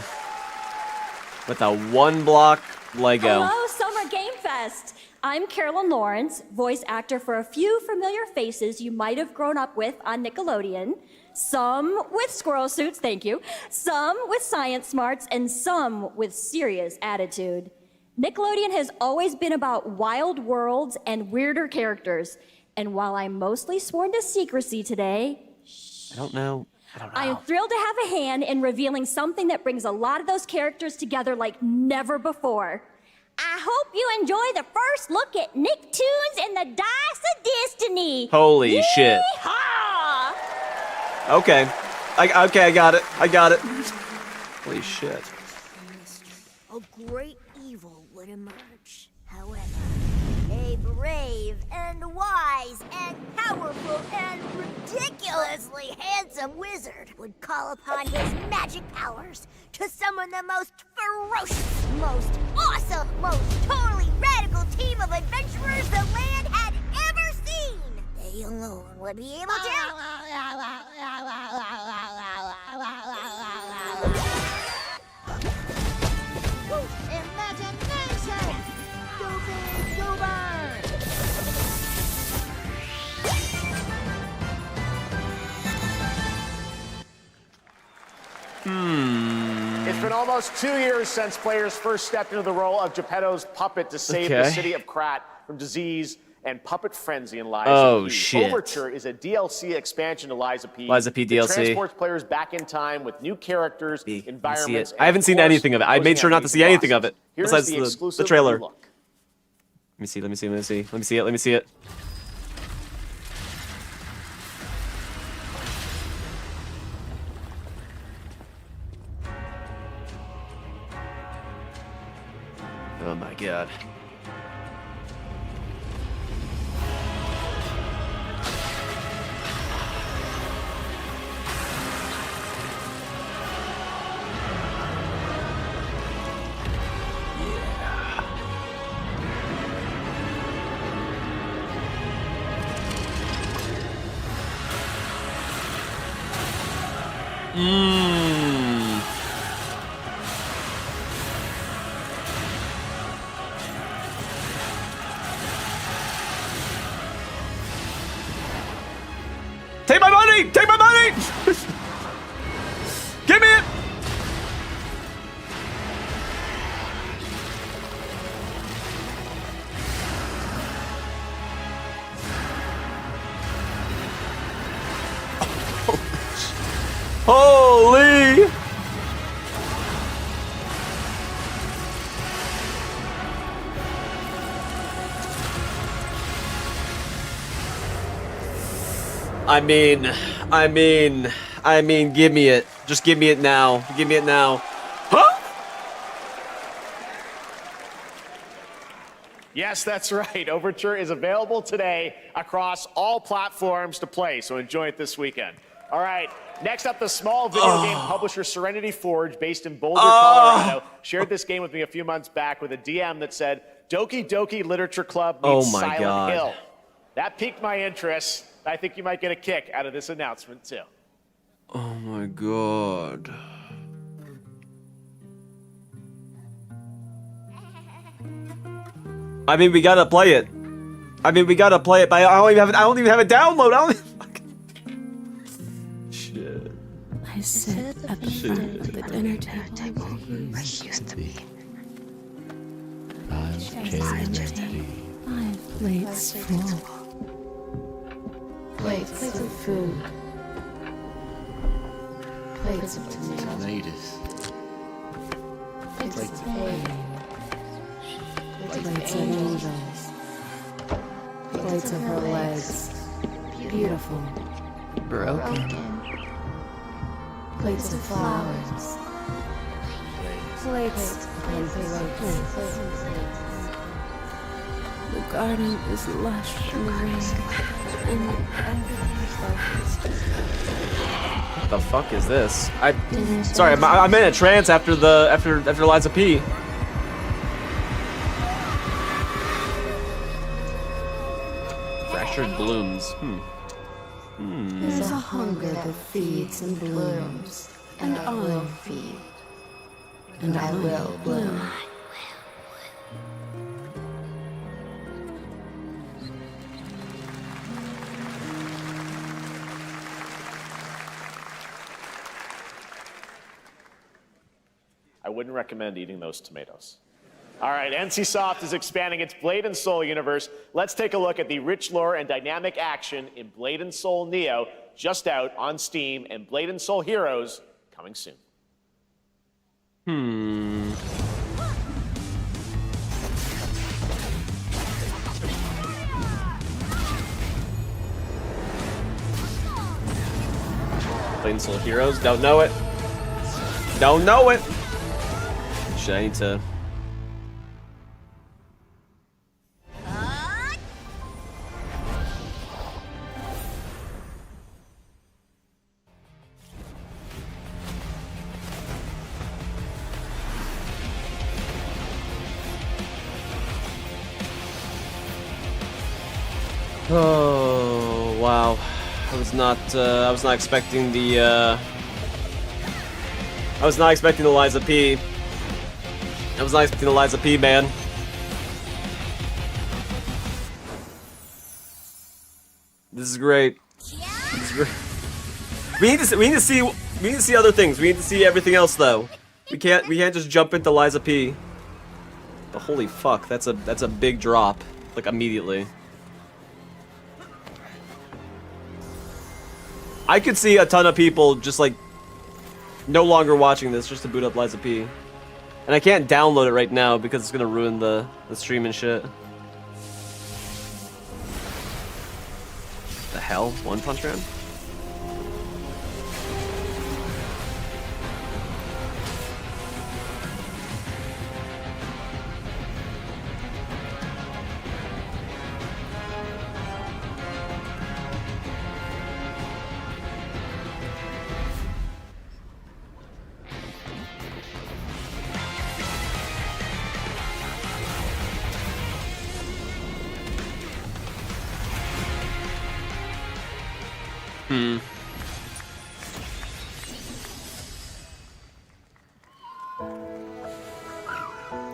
with a one-block Lego. Hello, Summer Game Fest! I'm Carolyn Lawrence, voice actor for a few familiar faces you might have grown up with on Nickelodeon. Some with squirrel suits, thank you. Some with science smarts, and some with serious attitude. Nickelodeon has always been about wild worlds and weirder characters. And while I'm mostly sworn to secrecy today, I don't know. I am thrilled to have a hand in revealing something that brings a lot of those characters together like never before. I hope you enjoy the first look at Nicktoons and the Dice of Destiny. Holy shit. Yeehaw! Okay. I got it. I got it. Holy shit. A great evil would emerge. However, a brave and wise and powerful and ridiculously handsome wizard would call upon his magic powers to summon the most ferocious, most awesome, most totally radical team of adventurers the land had ever seen. They alone would be able to... Imagination! Go big, go burn! It's been almost 2 years since players first stepped into the role of Geppetto's puppet to save the city of Krat from disease and puppet frenzy in Lies Oh, of P. shit. Overture is a DLC expansion to Lies of P. Lies of P that DLC. transports players back in time with new characters, environments, I haven't seen anything of it. I made sure not to see anything of it Here's besides the the exclusive trailer. look. Let me see. Let me see. Let me see. Let me see it. Let me see it. Oh my god. Mmm. Take my money! Take my money! Give me it! Holy! I mean, give me it. Just give me it now. Give me it now. Huh? Yes, that's right. Overture is available today across all platforms to play, so enjoy it this weekend. All right, next up, the small video game publisher Serenity Forge, based in Boulder, Colorado, shared this game with me a few months back with a DM that said, Doki Doki Literature Club meets Silent Hill. That piqued my interest. I think you might get a kick out of this announcement, too. Oh my god. I mean, we gotta play it. But I don't even have it download. Shit. I sit at the front of the dinner table where he used to be. My plate's full. Plates of food. Plates of tomatoes. Plates of egg. Plates of angels. Plates of her legs. Beautiful. Broken. Plates of flowers. Plates and plates. The garden is lush and green. What the fuck is this? Sorry, I'm in a trance after Liza P. Fractured blooms. There's a hunger that feeds and blooms, and I will feed, and I will bloom. I wouldn't recommend eating those tomatoes. All right, NCSoft is expanding its Blade and Soul universe. Let's take a look at the rich lore and dynamic action in Blade and Soul Neo, just out on Steam, and Blade and Soul Heroes coming soon. Blade and Soul Heroes, don't know it. Don't know it. Shit, I need to. Oh wow, I was not expecting the Liza P. I was not expecting the Liza P, man. This is great. This is great. We need to see other things. We need to see everything else though. We can't just jump into Liza P. But holy fuck, that's a big drop, like immediately. I could see a ton of people just like no longer watching this just to boot up Liza P. And I can't download it right now because it's gonna ruin the stream and shit. The hell? One Punch Man?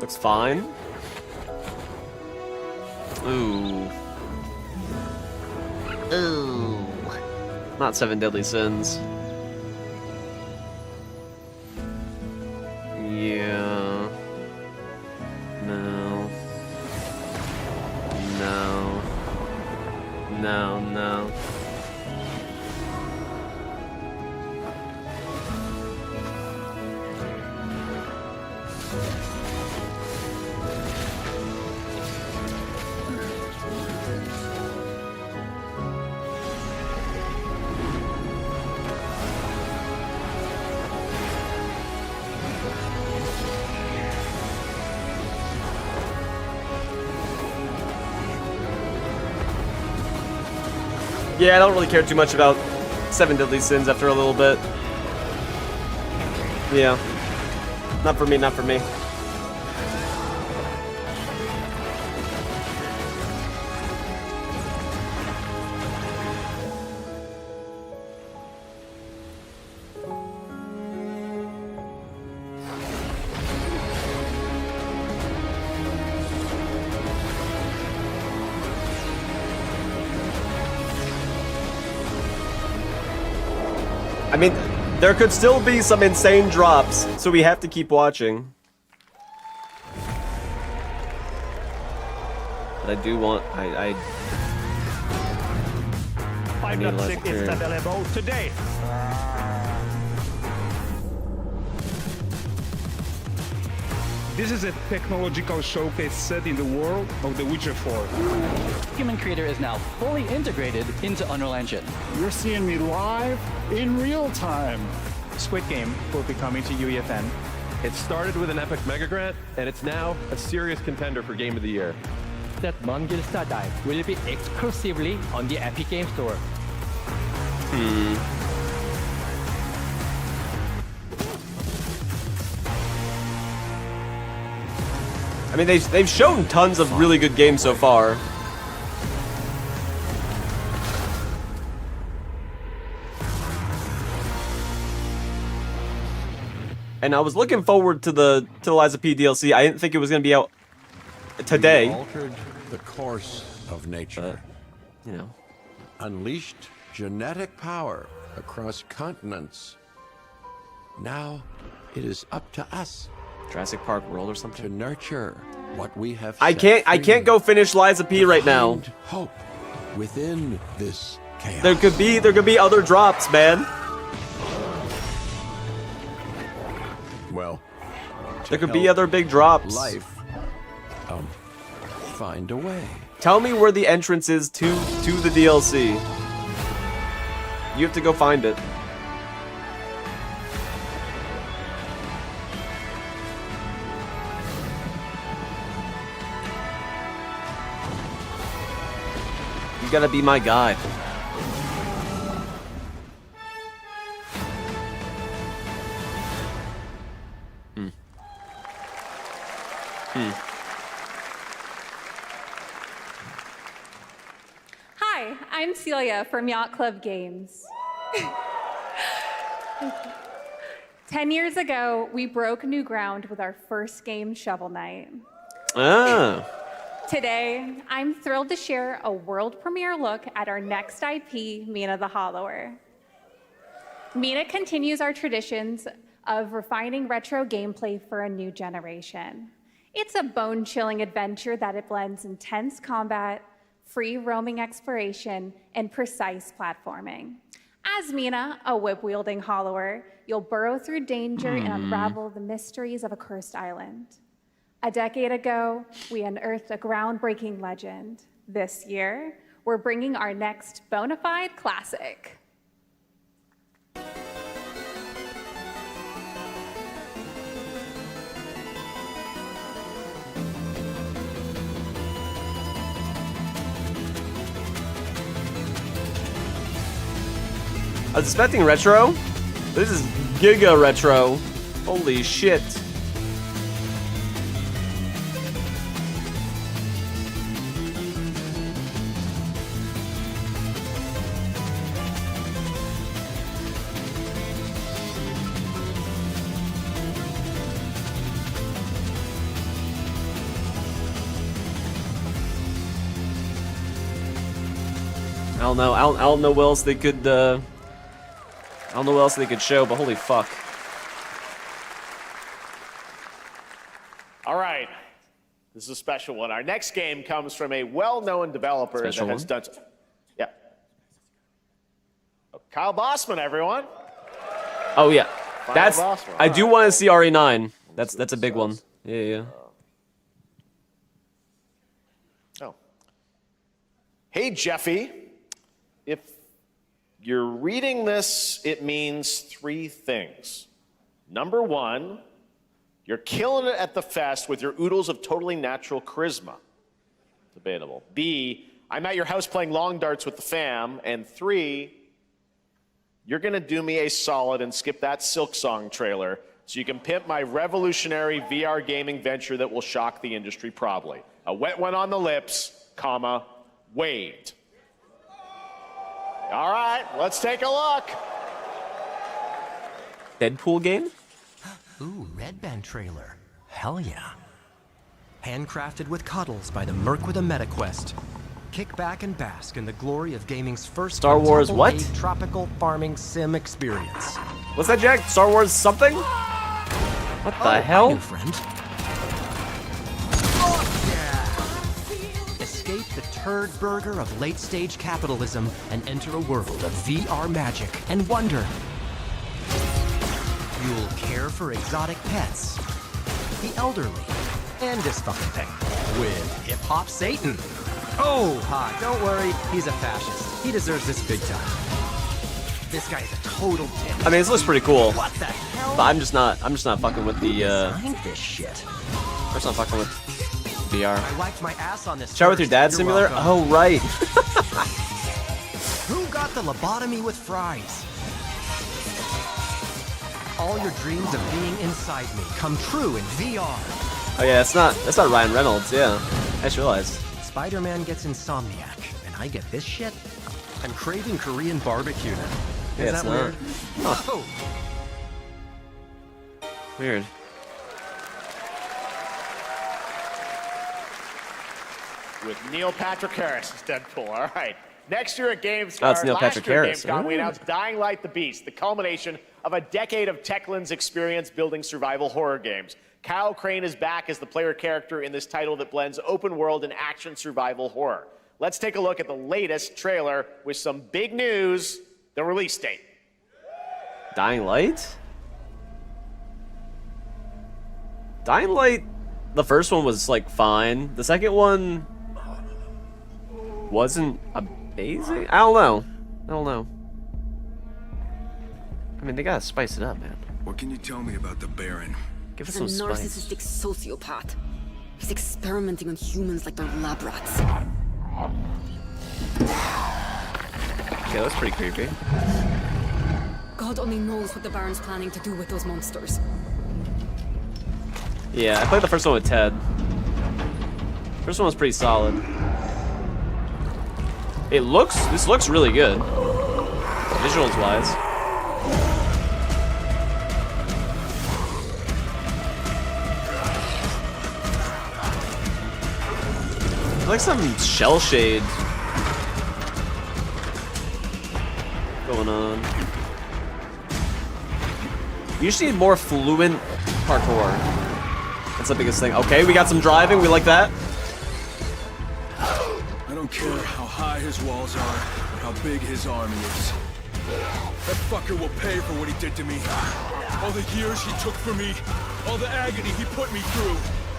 Looks fine. Ooh. Ooh. Not 7 Deadly Sins. Yeah. No. No. No, no. Yeah, I don't really care too much about 7 Deadly Sins after a little bit. Yeah. Not for me, not for me. I mean, there could still be some insane drops, so we have to keep watching. But I do want, I Five need Lipstick is available today. This is a technological showcase set in the world of The Witcher 4. Human Creator is now fully integrated into Unreal Engine. You're seeing me live in real time. Squid Game will be coming to UEFN. It started with an epic mega grant, and it's now a serious contender for Game of the Year. That Mongilsta Dive will be exclusively on the Epic Game Store. I mean, they've shown tons of really good games so far. And I was looking forward to the Liza P DLC. I didn't think it was going to be out today. We altered the course of nature. You know, unleashed genetic power across continents. Now it is up to us. Jurassic Park World or something. To nurture what we have. I can't go finish Liza P right now. Hope within this chaos. There could be other drops, man. Well, there could be other big drops. Life. Find a way. Tell me where the entrance is to the DLC. You have to go find it. You gotta be my guide. Hi, I'm Celia from Yacht Club Games. 10 years ago, we broke new ground with our first game, Shovel Knight. Ah. Today, I'm thrilled to share a world premiere look at our next IP, Mina the Hollower. Mina continues our traditions of refining retro gameplay for a new generation. It's a bone-chilling adventure that it blends intense combat, free roaming exploration, and precise platforming. As Mina, a whip-wielding hollower, you'll burrow through danger and unravel the mysteries of a cursed island. A decade ago, we unearthed a groundbreaking legend. This year, we're bringing our next bona fide classic. I was expecting retro. This is Giga Retro. Holy shit. don't know. I don't know what else they could. I don't know what else they could show, but holy fuck. All right. This is a special one. Our next game comes from a well-known developer Special that has one? done. Yeah. Oh, Kyle Bossman, everyone. Oh yeah, Final that's. boss one. I do want to see RE9. That's a big one. Yeah. Oh. Hey, Jeffy. If you're reading this, it means 3 things. Number 1, you're killing it at the fest with your oodles of totally natural charisma. Debatable. B, I'm at your house playing long darts with the fam. And 3, you're going to do me a solid and skip that Silk Song trailer so you can pimp my revolutionary VR gaming venture that will shock the industry probably. A wet one on the lips, comma, waved. All right, let's take a look. Deadpool game? Ooh, Red Band trailer. Hell yeah. Handcrafted with cuddles by the Merc with a MetaQuest. Kick back and bask in the glory of gaming's first Star Wars what? tropical farming sim experience. What's that, Jack? Star Wars something? What the hell? Hi, new friend. Escape the turd burger of late-stage capitalism and enter a world of VR magic and wonder. You'll care for exotic pets, the elderly, and this fucking thing with hip-hop Satan. Oh, hi, don't worry, he's a fascist. He deserves this big time. This guy's a total dick. I mean, this looks pretty cool. What the hell? But I'm just not fucking with the. Designed this shit. I'm just not fucking with VR. I wiped my ass on this. Chat with your dad You're simulator? welcome. Oh right. Who got the lobotomy with fries? All your dreams of being inside me come true in VR. Oh yeah, that's not Ryan Reynolds. Yeah, I just realized. Spider-Man gets insomniac, and I get this shit. I'm craving Korean barbecue now. Yeah, Is it's that not. weird? Huh. Oh. Weird. With Neil Patrick Harris as Deadpool. All right. Next year at Gamescom, Oh, it's Neil Patrick Harris. Gamescom, we Ooh. announced Dying Light the Beast, the culmination of a decade of Techland's experience building survival horror games. Kyle Crane is back as the player character in this title that blends open world and action survival horror. Let's take a look at the latest trailer with some big news, the release date. Dying Light? Dying Light, the first one was like fine. The second one wasn't amazing. I don't know. I mean, they gotta spice it up, man. What can you tell me about the Baron? Give us He's a some spice. narcissistic sociopath. He's experimenting on humans like they're lab rats. Okay, that's pretty creepy. God only knows what the Baron's planning to do with those monsters. Yeah, I played the first one with Ted. First one was pretty solid. This looks really good. Visuals wise. There's like some shell shade going on. You just need more fluent parkour. That's the biggest thing. Okay, we got some driving. We like that. I don't care how high his walls are, or how big his army is. That fucker will pay for what he did to me. All the years he took from me, all the agony he put me through.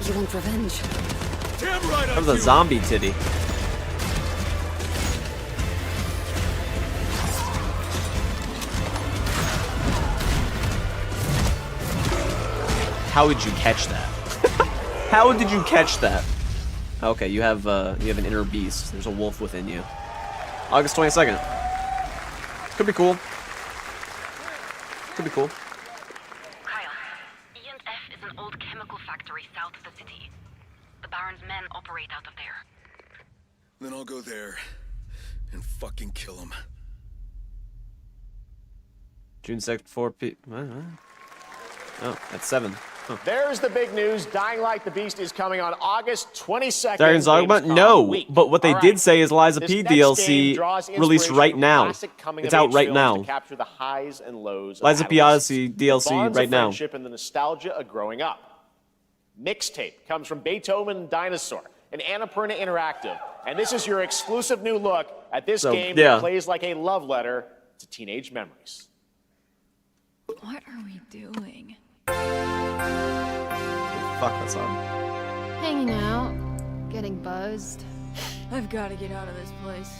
You want revenge? Damn right I That was a do. zombie titty. How did you catch that? How did you catch that? Okay, you have an inner beast. There's a wolf within you. August 22nd. Could be cool. Could be cool. Kyle, E&F is an old chemical factory south of the city. The Baron's men operate out of there. Then I'll go there and fucking kill him. June 2nd, 4 p. Oh, at 7. There's the big news. Dying Light the Beast is coming on August 22nd. Dragon's Dogma? No, but what they did say is Liza P DLC released right now. It's out right now. To capture the highs and lows of Liza P Odyssey DLC right now. Friendship and the nostalgia of growing up. Mixtape comes from Beethoven and Dinosaur, an Annapurna Interactive, and this is your exclusive new look at this game that plays like a love letter to teenage memories. What are we doing? Fuck that song. Hanging out, getting buzzed. I've got to get out of this place.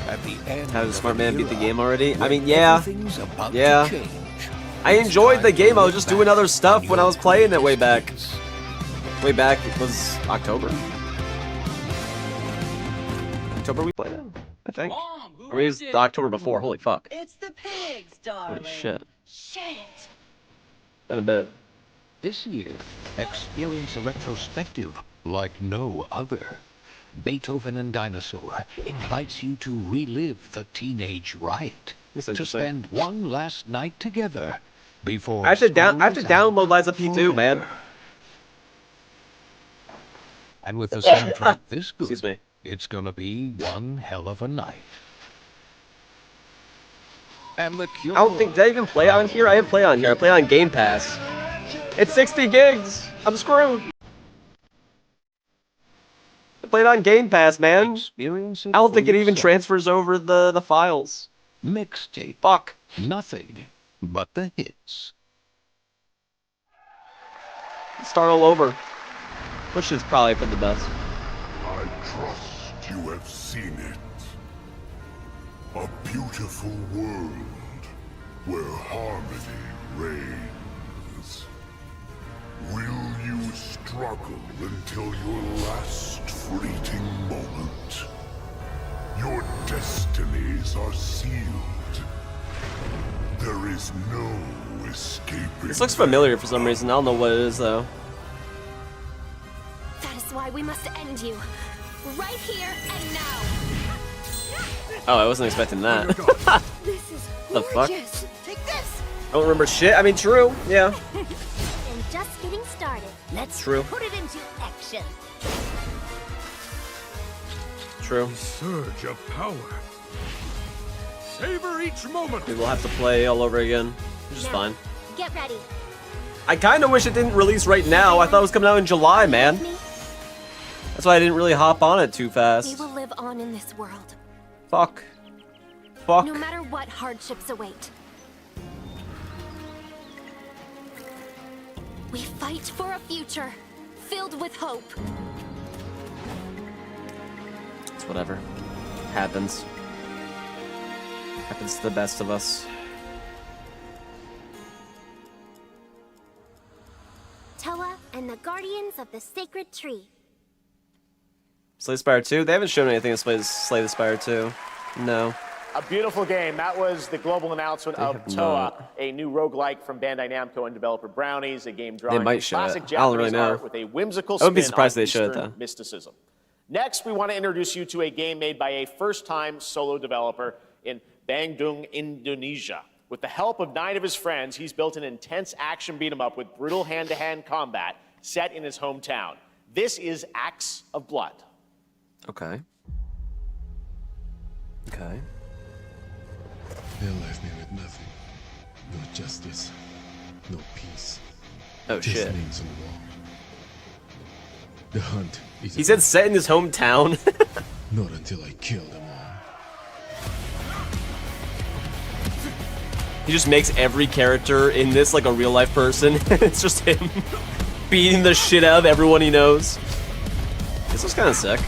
At the end How did a smart man beat the era, game already? I mean, when yeah. everything's about to Yeah. change, I enjoyed the game. I was just doing other stuff when I was playing it way back. Way back, it was October. October we played it, I think. Or it was the October before. Holy fuck. It's the pigs, darling. Holy shit. Shit. In a bit. This year, experience a retrospective like no other. Beethoven and Dinosaur invites you to relive the teenage riot. To spend one last night together before I have to download Liza P2, man. And with a soundtrack this good, Excuse me. It's gonna be one hell of a night. And the I don't think, did I even play on here? I didn't play on here. I play on Game Pass. It's 60 gigs. I'm screwed. I played on Game Pass, man. I don't think it even transfers over the files. Mixtape. Fuck. Nothing but the hits. Start all over. Which is probably for the best. I trust you have seen it. A beautiful world where harmony reigns. Will you struggle until your last fleeting moment? Your destinies are sealed. There is no escaping. This looks familiar for some reason. I don't know what it is though. That is why we must end you. Right here and now. Oh, I wasn't expecting that. This is The fuck? gorgeous. Take this. I don't remember shit. I mean, true. Yeah. And just getting started. Let's True. put it into action. True. Surge of power. Savor each moment. Maybe we'll have to play all over again, which is fine. Get ready. I kind of wish it didn't release right now. I thought it was coming out in July, man. That's why I didn't really hop on it too We fast. will live on in this world. Fuck. Fuck. No matter what hardships await. We fight for a future filled with hope. It's whatever. Happens. Happens to the best of us. Toa and the Guardians of the Sacred Tree. Slay the Spire 2? They haven't shown anything to Slay the Spire 2. No. A beautiful game. That was the global announcement of Toa, a new roguelike from Bandai Namco and developer Brownies, a game drawing might from show classic it. I don't really Japanese know. art with a whimsical I wouldn't be spin surprised on if they showed it, Eastern though. mysticism. Next, we want to introduce you to a game made by a first-time solo developer in Bandung, Indonesia. With the help of 9 of his friends, he's built an intense action beat-em-up with brutal hand-to-hand combat set in his hometown. This is Acts of Blood. Okay. Okay. They left me with nothing. No justice, no peace. Oh, Just shit. names on the wall. The hunt is He said set in his hometown. not until I kill them all. He just makes every character in this like a real life person. It's just him beating the shit out of everyone he knows. This was kind of sick.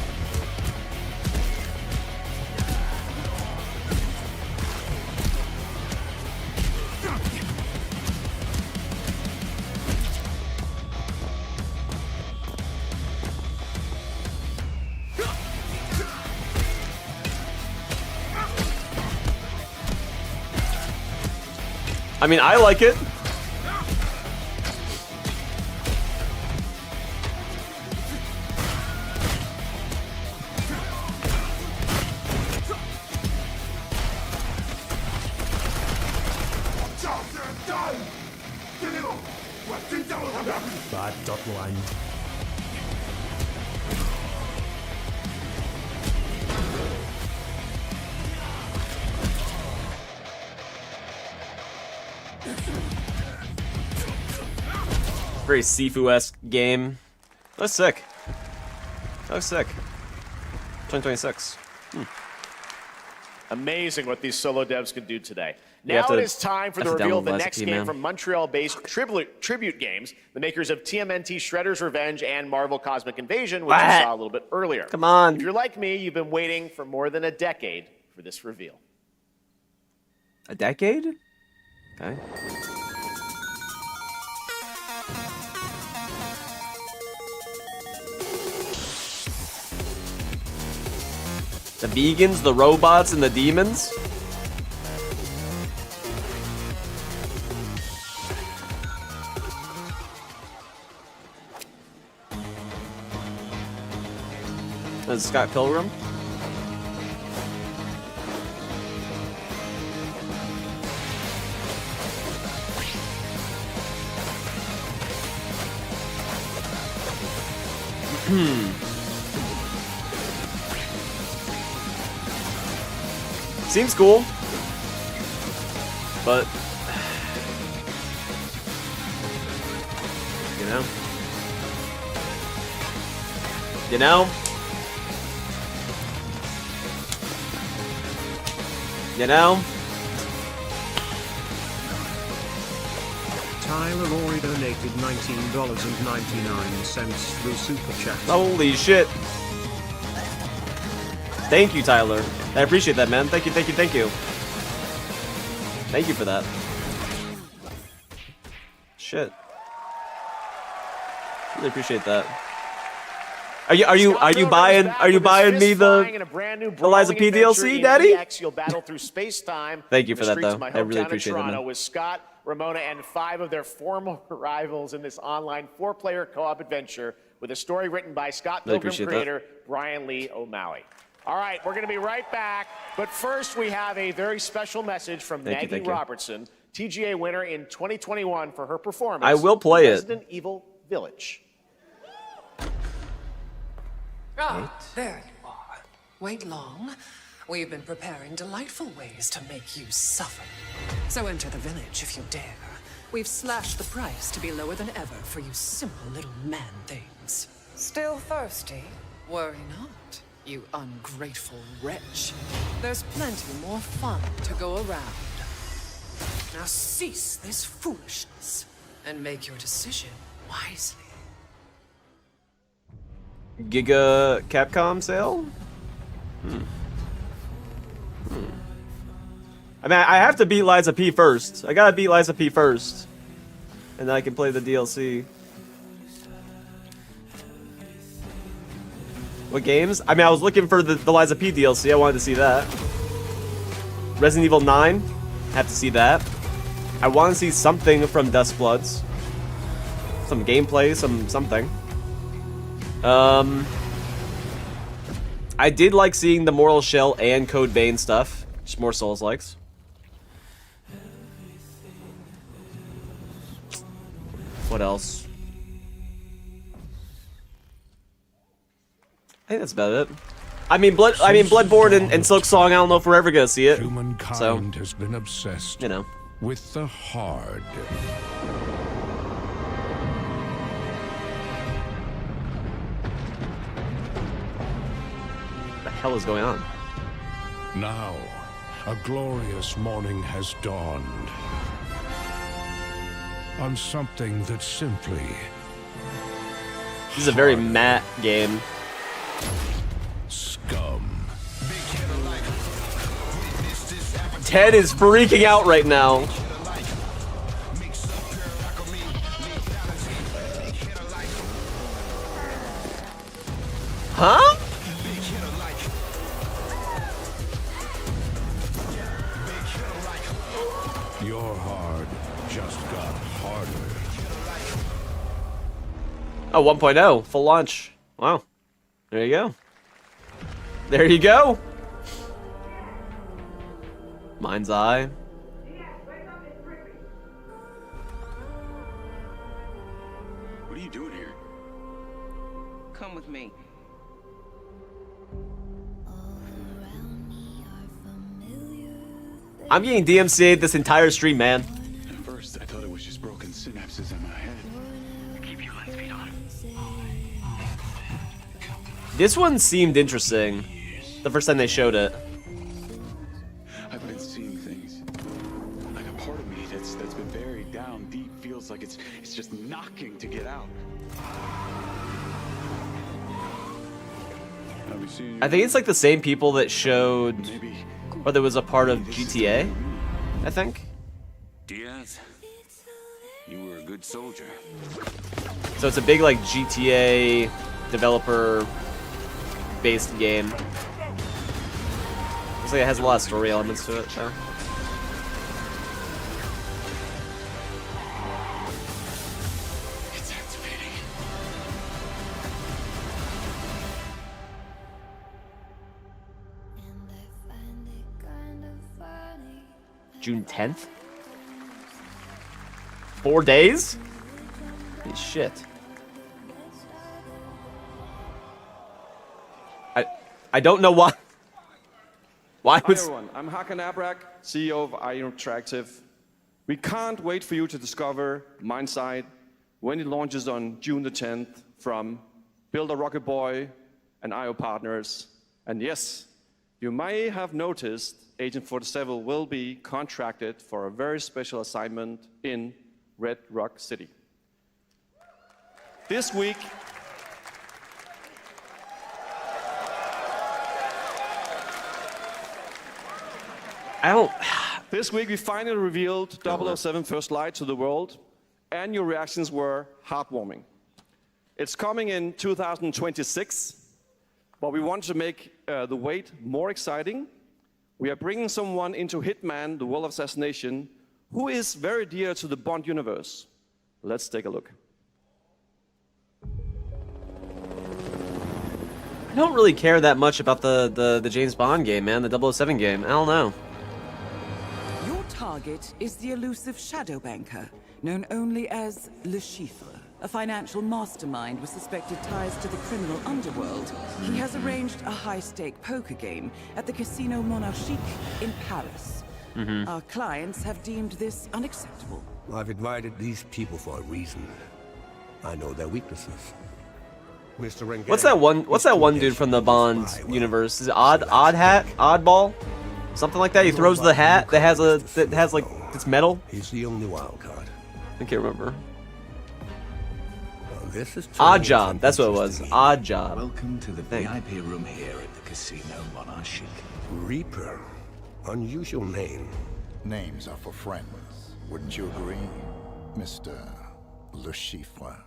I mean, I like it. 5.1. Very Sifu-esque game. That's sick. That was sick. 2026. Amazing what these solo devs can do today. You have Now to- it is time for have the to reveal of download the Liza next P, game man. from Montreal-based Tribute Games, the makers of TMNT Shredder's Revenge and Marvel Cosmic Invasion, which you What? saw a little bit earlier. Come on. If you're like me, you've been waiting for more than a decade for this reveal. A decade? Okay. The vegans, the robots, and the demons? That's Scott Pilgrim? Seems cool, but you know, you know, you know. Tyler Rory donated $19.99 through Super Chat. Holy shit! Thank you, Tyler. I appreciate that, man. Thank you, thank you, thank you. Thank you for that. Shit. Really appreciate that. Are you buying me the Eliza P DLC, Daddy? You'll battle through space-time. Thank you for that, the streets though. of my I really hometown of appreciate it, Toronto man. with Scott, Ramona, and 5 of their former rivals in this online 4-player co-op adventure with a story written by Scott Really Pilgrim appreciate creator Brian Lee O'Malley. All right, we're going to be right back, but first we have a very special message from Maggie thank you. Robertson, TGA winner in 2021 for her performance. I will play in it. Resident Evil Village. Ah, there you are. Wait long. We've been preparing delightful ways to make you suffer. So enter the village if you dare. We've slashed the price to be lower than ever for you simple little man things. Still thirsty? Worry not, you ungrateful wretch. There's plenty more fun to go around. Now cease this foolishness and make your decision wisely. Giga Capcom sale? I mean, I have to beat Liza P first. I gotta beat Liza P first. And then I can play the DLC. What games? I mean, I was looking for the Liza P DLC. I wanted to see that. Resident Evil 9. Have to see that. I want to see something from Dustbloods. Some gameplay, something. I did like seeing the Mortal Shell and Code Vein stuff. Just more Souls-likes. What else? I think that's about it. I mean, Bloodborne and Silk Song. I don't know if we're ever gonna see it. Humankind has been obsessed, you know, with the hard. What the hell is going on? Now, a glorious morning has dawned on something that simply This is a very matte game. Scum. Ted is freaking out right now. Huh? Your hard just got harder. Oh, 1.0, full launch. Wow. There you go. There you go. Mind's Eye. What are you doing? Come with me. I'm getting DMCA'd this entire stream, man. At first, I thought it was just broken synapses in my head. Keep your light speed on. This one seemed interesting the first time they showed it. I've been seeing things. Like a part of me that's been buried down deep feels like it's just knocking to get out. I think it's like the same people that showed, or there was a part of GTA, I think. Diaz, you were a good soldier. So it's a big like GTA developer-based game. Looks like it has a lot of story elements to it, though. It's activating. June 10th? 4 days? Holy shit. I don't know why. Why Hi was... everyone, I'm Hakan Abrak, CEO of IO Interactive. We can't wait for you to discover Mindside when it launches on June the 10th from Builder Rocket Boy and IO partners. And yes, you may have noticed Agent 47 will be contracted for a very special assignment in Red Rock City. This week, This week we finally revealed 007 First Light to the world, and your reactions were heartwarming. It's coming in 2026, but we want to make the wait more exciting. We are bringing someone into Hitman, the World of Assassination, who is very dear to the Bond universe. Let's take a look. I don't really care that much about the James Bond game, man, the 007 game. I don't know. Your target is the elusive shadow banker, known only as Le Chiffre, a financial mastermind with suspected ties to the criminal underworld. He has arranged a high-stake poker game at the Casino Monarchique in Paris. Our clients have deemed this unacceptable. I've invited these people for a reason. I know their weaknesses. Mr. Rengel, What's that one dude from the Bond universe? Is it Oddball? Something like that. He throws the hat that has like it's metal. He's the only wild card. I can't remember. Well, this is Odd Job. That's what it was. Odd Job. Welcome to the VIP room here at the Casino Monarchique. Reaper. Unusual name. Names are for friends. Wouldn't you agree, Mr. Le Chiffre?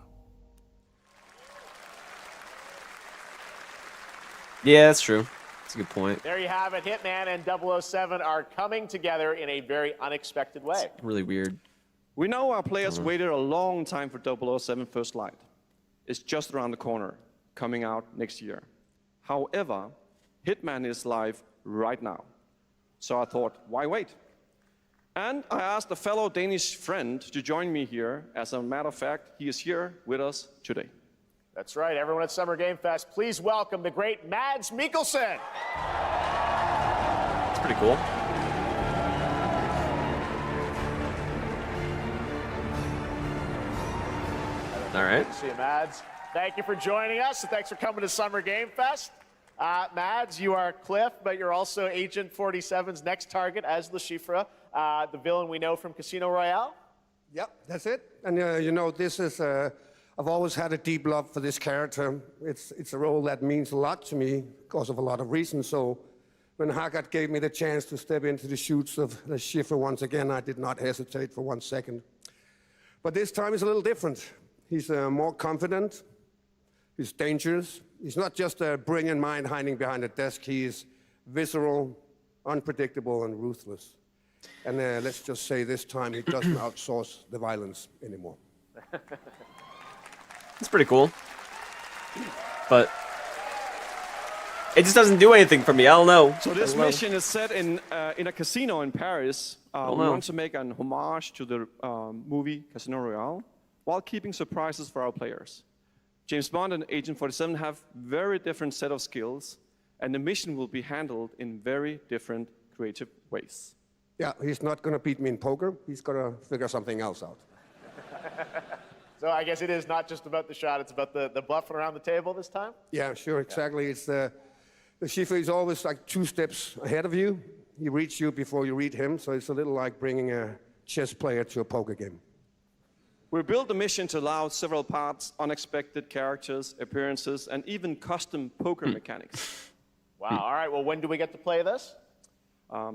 Yeah, that's true. That's a good point. There you have it. Hitman and 007 are coming together in a very unexpected way. Really weird. We know our players waited a long time for 007 First Light. It's just around the corner, coming out next year. However, Hitman is live right now. So I thought, why wait? And I asked a fellow Danish friend to join me here. As a matter of fact, he is here with us today. That's right, everyone at Summer Game Fest, please welcome the great Mads Mikkelsen. That's pretty cool. All right. Good to see you, Mads. Thank you for joining us, and thanks for coming to Summer Game Fest. Mads, you are Cliff, but you're also Agent 47's next target as Le Chiffre, the villain we know from Casino Royale. Yep, that's it. And you know, this is, I've always had a deep love for this character. It's a role that means a lot to me because of a lot of reasons. So when Haggard gave me the chance to step into the shoes of Le Chiffre once again, I did not hesitate for 1 second. But this time is a little different. He's more confident. He's dangerous. He's not just a brilliant mind hiding behind a desk. He is visceral, unpredictable, and ruthless. And let's just say this time he doesn't outsource the violence anymore. It's pretty cool. But it just doesn't do anything for me. I don't know. So this mission is set in a casino in Paris. We want to make an homage to the movie Casino Royale while keeping surprises for our players. James Bond and Agent 47 have very different set of skills, and the mission will be handled in very different creative ways. Yeah, he's not going to beat me in poker. He's going to figure something else out. So I guess it is not just about the shot, it's about the bluffing around the table this time? Yeah, sure, exactly. Yeah. It's the Schiffer is always like 2 steps ahead of you. He reads you before you read him, so it's a little like bringing a chess player to a poker game. We built the mission to allow several parts, unexpected characters, appearances, and even custom poker mechanics. Wow, all right, well, when do we get to play this?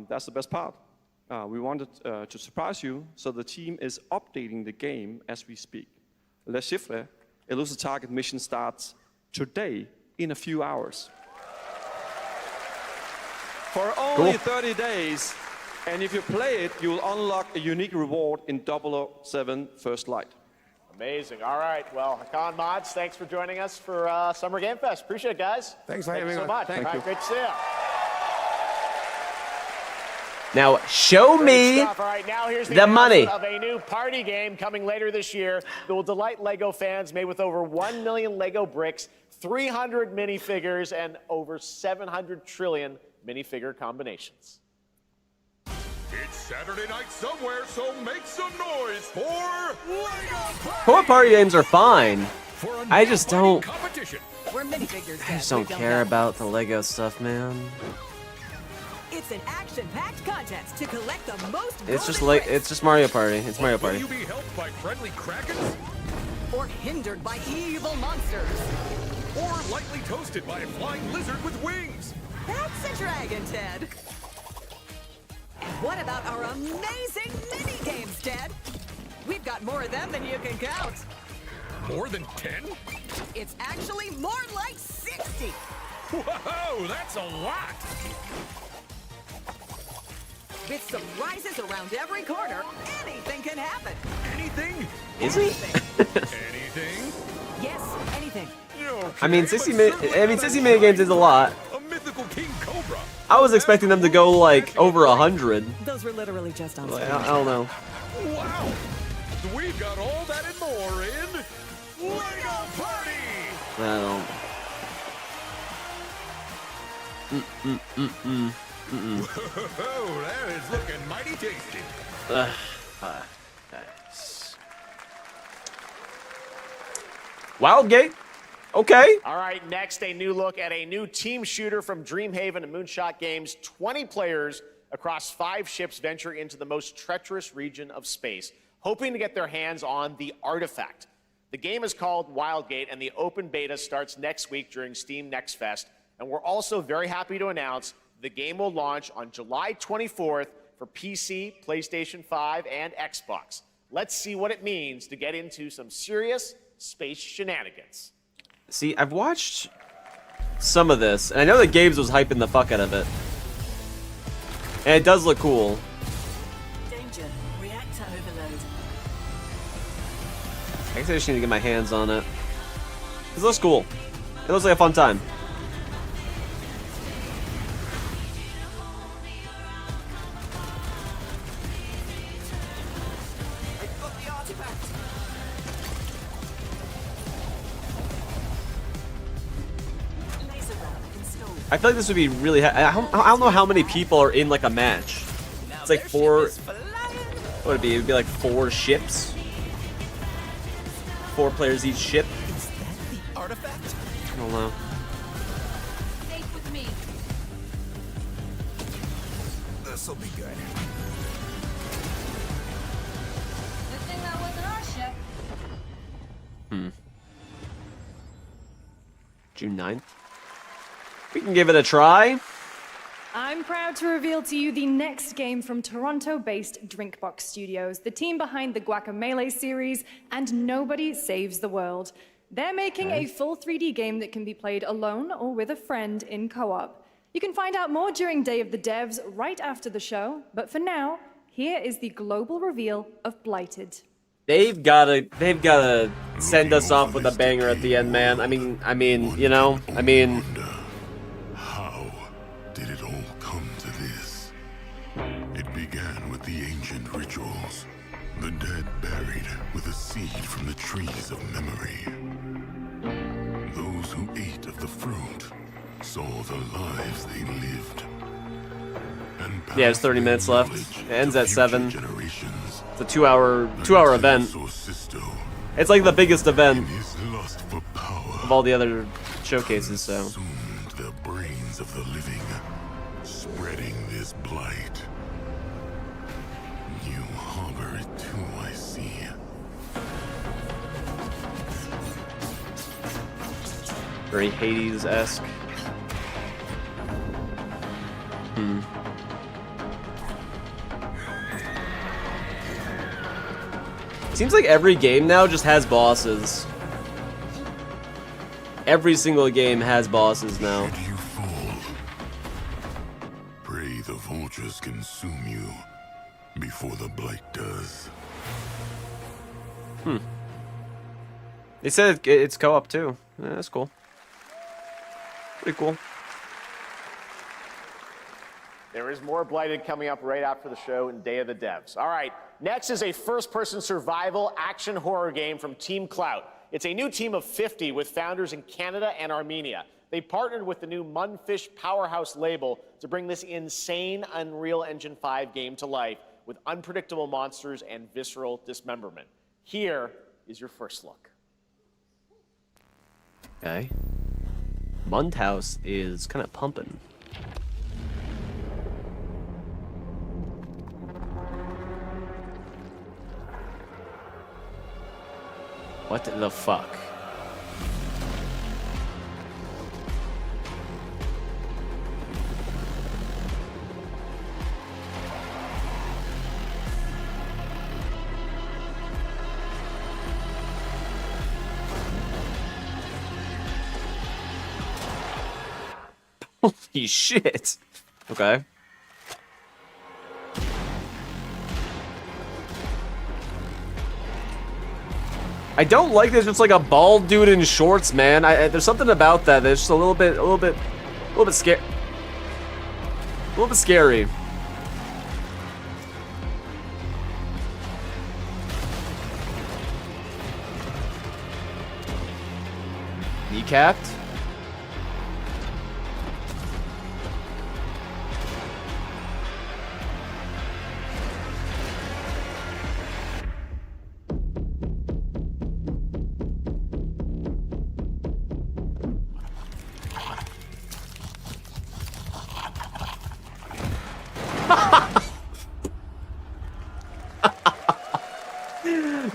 That's the best part. We wanted to surprise you, so the team is updating the game as we speak. Le Chiffre, Elusive Target mission starts today in a few hours. For only 30 days, and if you play it, you'll unlock a unique reward in 007 First Light. Amazing. All right. Well, Hakan Mods, thanks for joining us for Summer Game Fest. Appreciate it, guys. Thanks for having having us. So much. Thank you. Great to see you. Now, show me All right, now here's the money. Of a new party game coming later this year that will delight LEGO fans, made with over 1 million LEGO bricks, 300 minifigures, and over 700 trillion minifigure combinations. It's Saturday night somewhere, so make some noise for LEGO Co-op party games are fine. I just don't. We're minifigures. I just don't care about the Lego stuff, man. It's an action-packed contest to collect the most. It's just like Mario Party. It's Mario Party. Will you be helped by friendly krakens? Or hindered by evil monsters? Or lightly toasted by a flying lizard with wings? That's a dragon, Ted. And what about our amazing mini-games, Ted? We've got more of them than you can count. More than 10? It's actually more like 60. Whoa, that's a lot! With surprises around every corner, anything can happen. Anything? Is it? Anything? Yes, anything. Okay, I mean, 60 mini games is a lot. A mythical king cobra. I was expecting them to go like over 100. Those were literally just on screen. I don't know. Wow! We've got all that and more in LEGO Party! I don't. Whoa, that is looking mighty tasty. Wildgate? Okay. All right, next, a new look at a new team shooter from Dreamhaven and Moonshot Games. 20 players across 5 ships venture into the most treacherous region of space, hoping to get their hands on the artifact. The game is called Wildgate, and the open beta starts next week during Steam Next Fest. And we're also very happy to announce the game will launch on July 24th for PC, PlayStation 5, and Xbox. Let's see what it means to get into some serious space shenanigans. See, I've watched some of this, and I know that Gabe's was hyping the fuck out of it. And it does look cool. Danger. Reactor overload. I guess I just need to get my hands on it. It looks cool. It looks like a fun time. I feel like this would be really. I don't know how many people are in like a match. It's like 4. What would it be? It would be like 4 ships. 4 players each ship. Is that the artifact? I don't know. Safe with me. This'll be good. Good thing that wasn't our ship. June 9th. We can give it a try. I'm proud to reveal to you the next game from Toronto-based Drinkbox Studios, the team behind the Guacamelee series and Nobody Saves the World. They're making a full 3D game that can be played alone or with a friend in co-op. You can find out more during Day of the Devs right after the show, but for now, here is the global reveal of Blighted. They've gotta send us off with a banger at the end, man. I mean, you know, How did it all come to this? It began with the ancient rituals. The dead buried with a seed from the trees of memory. those who ate of the fruit saw the lives they lived. Yeah, there's 30 minutes left. It ends at 7. It's a 2-hour event. It's like the biggest event of all the other showcases, so. The brains of the living, spreading this blight. You harbor it too, I see. Very Hades-esque. Seems like every game now just has bosses. Every single game has bosses now. Should you fall, pray the vultures consume you before the blight does. They said it's co-op too. Yeah, that's cool. Pretty cool. There is more Blighted coming up right after the show and Day of the Devs. All right, next is a first-person survival action horror game from Team Clout. It's a new team of 50 with founders in Canada and Armenia. They partnered with the new Munfish Powerhouse label to bring this insane Unreal Engine 5 game to life with unpredictable monsters and visceral dismemberment. Here is your first look. Okay. Mundhouse is kind of pumping. What the fuck? Holy shit. Okay. I don't like this. It's like a bald dude in shorts, man. There's something about that that's just a little bit scary. A little bit scary. Kneecapped?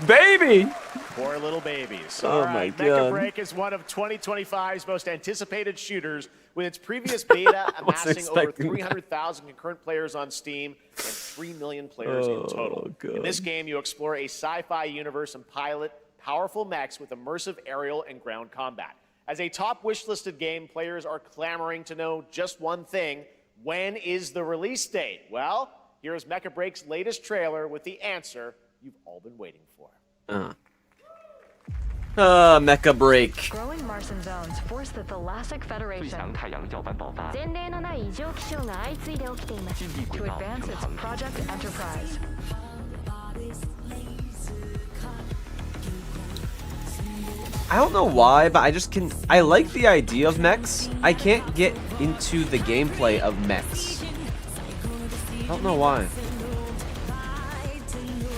Baby! Poor little babies. Oh All right, my Mecha God. Break is one of 2025's most anticipated shooters, with its previous beta amassing over expecting 300,000 concurrent players on Steam and 3 million players in total. God. In this game, you explore a sci-fi universe and pilot powerful mechs with immersive aerial and ground combat. As a top wishlisted game, players are clamoring to know just one thing: when is the release date? Well, here's Mecha Break's latest trailer with the answer you've all been waiting for. Mecha Break. Growing Martian zones force the Thalassic Federation to advance its Project Enterprise. I don't know why, but I like the idea of mechs. I can't get into the gameplay of mechs. I don't know why. I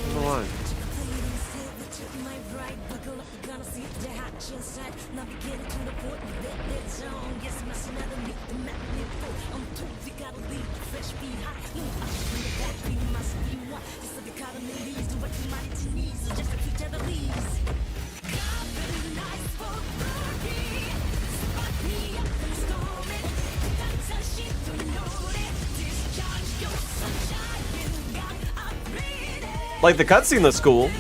don't know why. Like, the cutscene looks cool,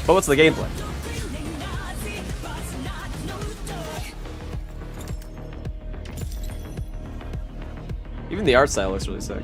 but what's the gameplay? Even the art style looks really sick.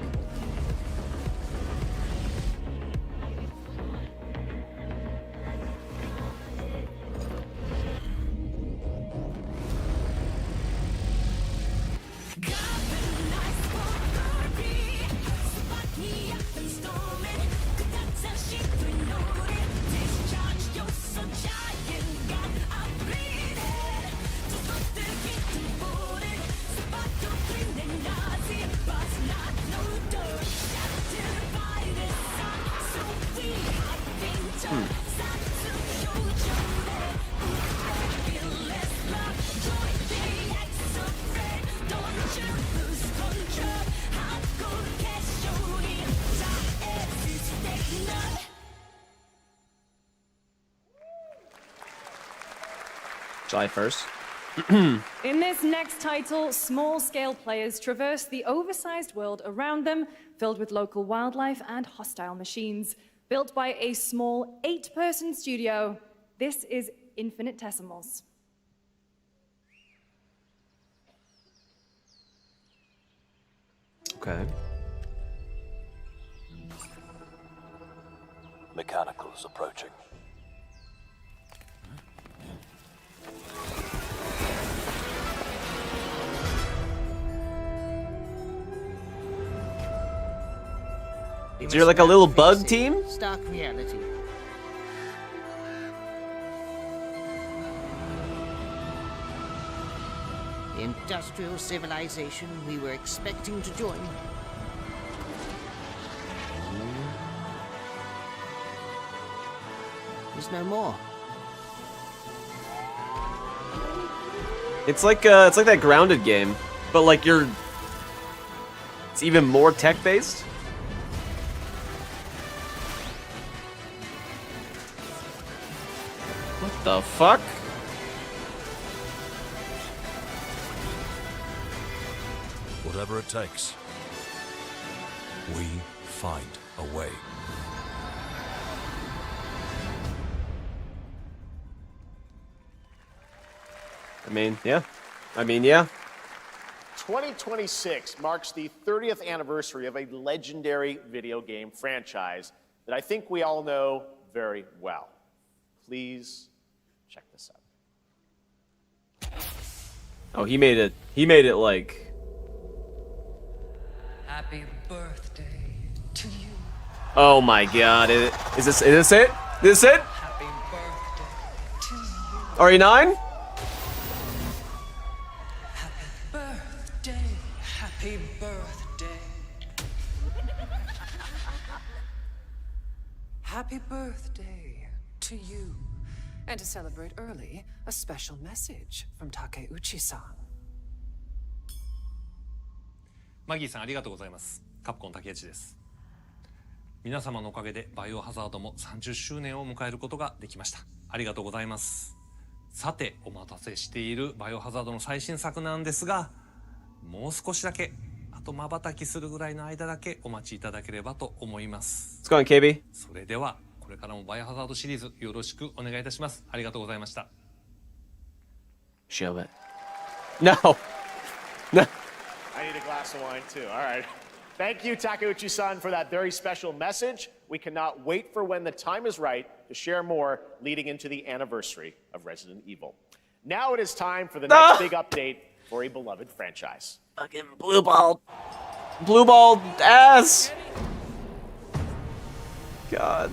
July 1st. In this next title, small-scale players traverse the oversized world around them, filled with local wildlife and hostile machines. Built by a small 8-person studio, this is Infinitesimals. Okay. Mechanical is approaching. So you're like a little bug team? Stark reality. The industrial civilization we were expecting to join is no more. It's like that Grounded game, but like it's even more tech-based. What the fuck? Whatever it takes, we find a way. I mean, yeah. 2026 marks the 30th anniversary of a legendary video game franchise that I think we all know very well. Please check this out. Oh, he made it like... Happy birthday to you. Oh my god, is this it? Is this it? Happy birthday to you. RE9? Happy birthday. Happy birthday to you. And to celebrate early, a special message from Takeuchi-san. マギーさんありがとうございます。カプコン竹内です。皆様のおかげでバイオハザードも30周年を迎えることができました。ありがとうございます。さて、お待たせしているバイオハザードの最新作なんですが、もう少しだけ、あと瞬きするぐらいの間だけお待ちいただければと思います。What's going on, KB? それでは、これからもバイオハザードシリーズよろしくお願いいたします。ありがとうございました。Show it. No. No. I need a glass of wine too. All right. Thank you, Takeuchi-san, for that very special message. We cannot wait for when the time is right to share more leading into the anniversary of Resident Evil. Now it is time for the next big update for a beloved franchise. Fucking blue-balled ass. God.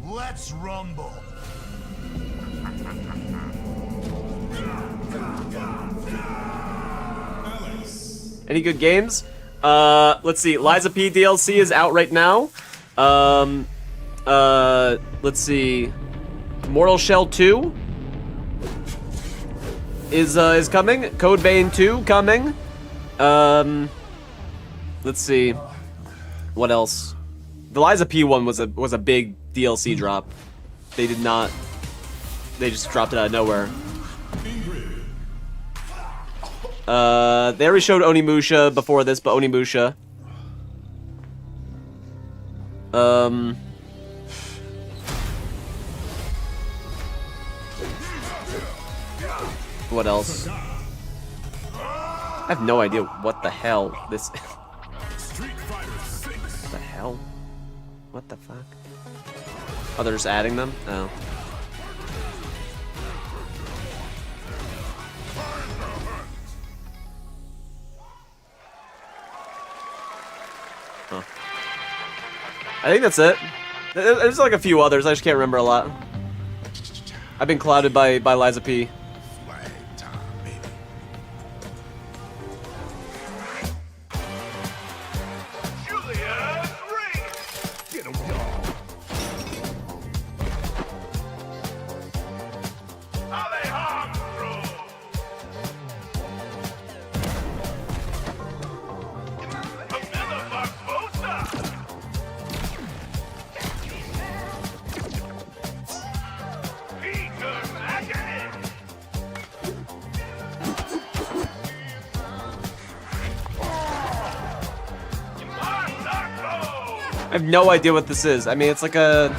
Let's rumble. Any good games? Let's see. Liza P DLC is out right now. Let's see. Mortal Shell 2 is coming. Code Vein 2 coming. Let's see. What else? The Liza P one was a big DLC drop. They did not. They just dropped it out of nowhere. They already showed Onimusha before this, but Onimusha. What else? I have no idea what the hell this is. What the hell? What the fuck? Oh, they're just adding them? Oh. Huh. I think that's it. There's like a few others, I just can't remember a lot. I've been clouded by Liza P. I have no idea what this is. I mean, it's like a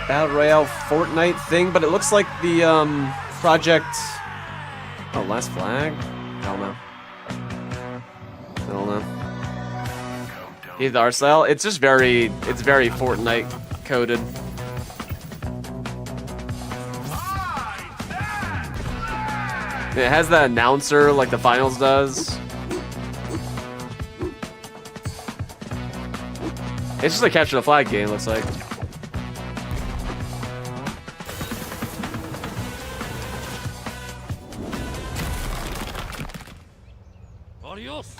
Battle Royale Fortnite thing, but it looks like the project. Oh, Last Flag? I don't know. Either the art style. It's just very Fortnite coded. It has that announcer like the finals does. It's just a capture the flag game, looks like. Adios.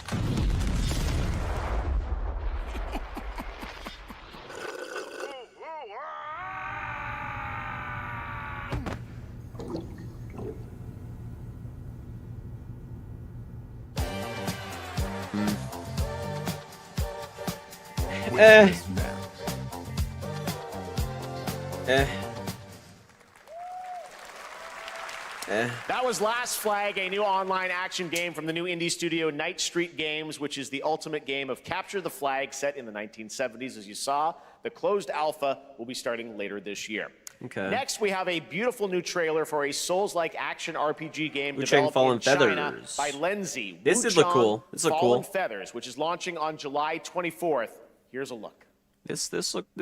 That was Last Flag, a new online action game from the new indie studio Night Street Games, which is the ultimate game of capture the flag set in the 1970s. As you saw, the closed alpha will be starting later this year. Okay. Next, we have a beautiful new trailer for a Souls-like action RPG game Wu-Chang developed Fallen in China Feathers. by Lenzi. This did look cool. This looked Fallen cool. Feathers, which is launching on July 24th. Here's a look. This looked,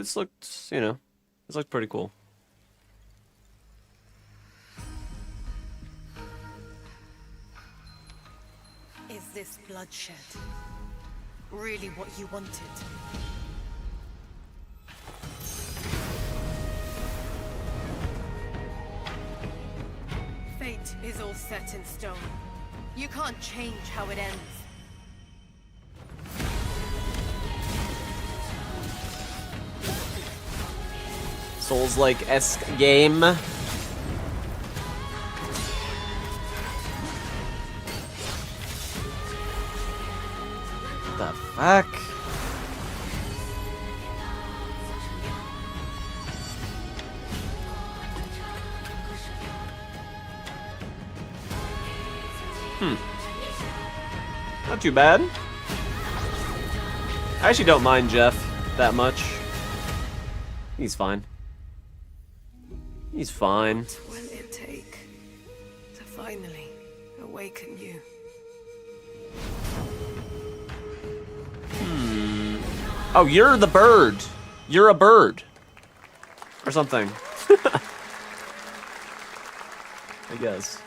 you know, this looked pretty cool. Is this bloodshed really what you wanted? Fate is all set in stone. You can't change how it ends. Souls-like-esque game. The fuck? Not too bad. I actually don't mind Jeff that much. He's fine. He's fine. What will it take to finally awaken you? Oh, you're the bird. You're a bird. Or something. I guess.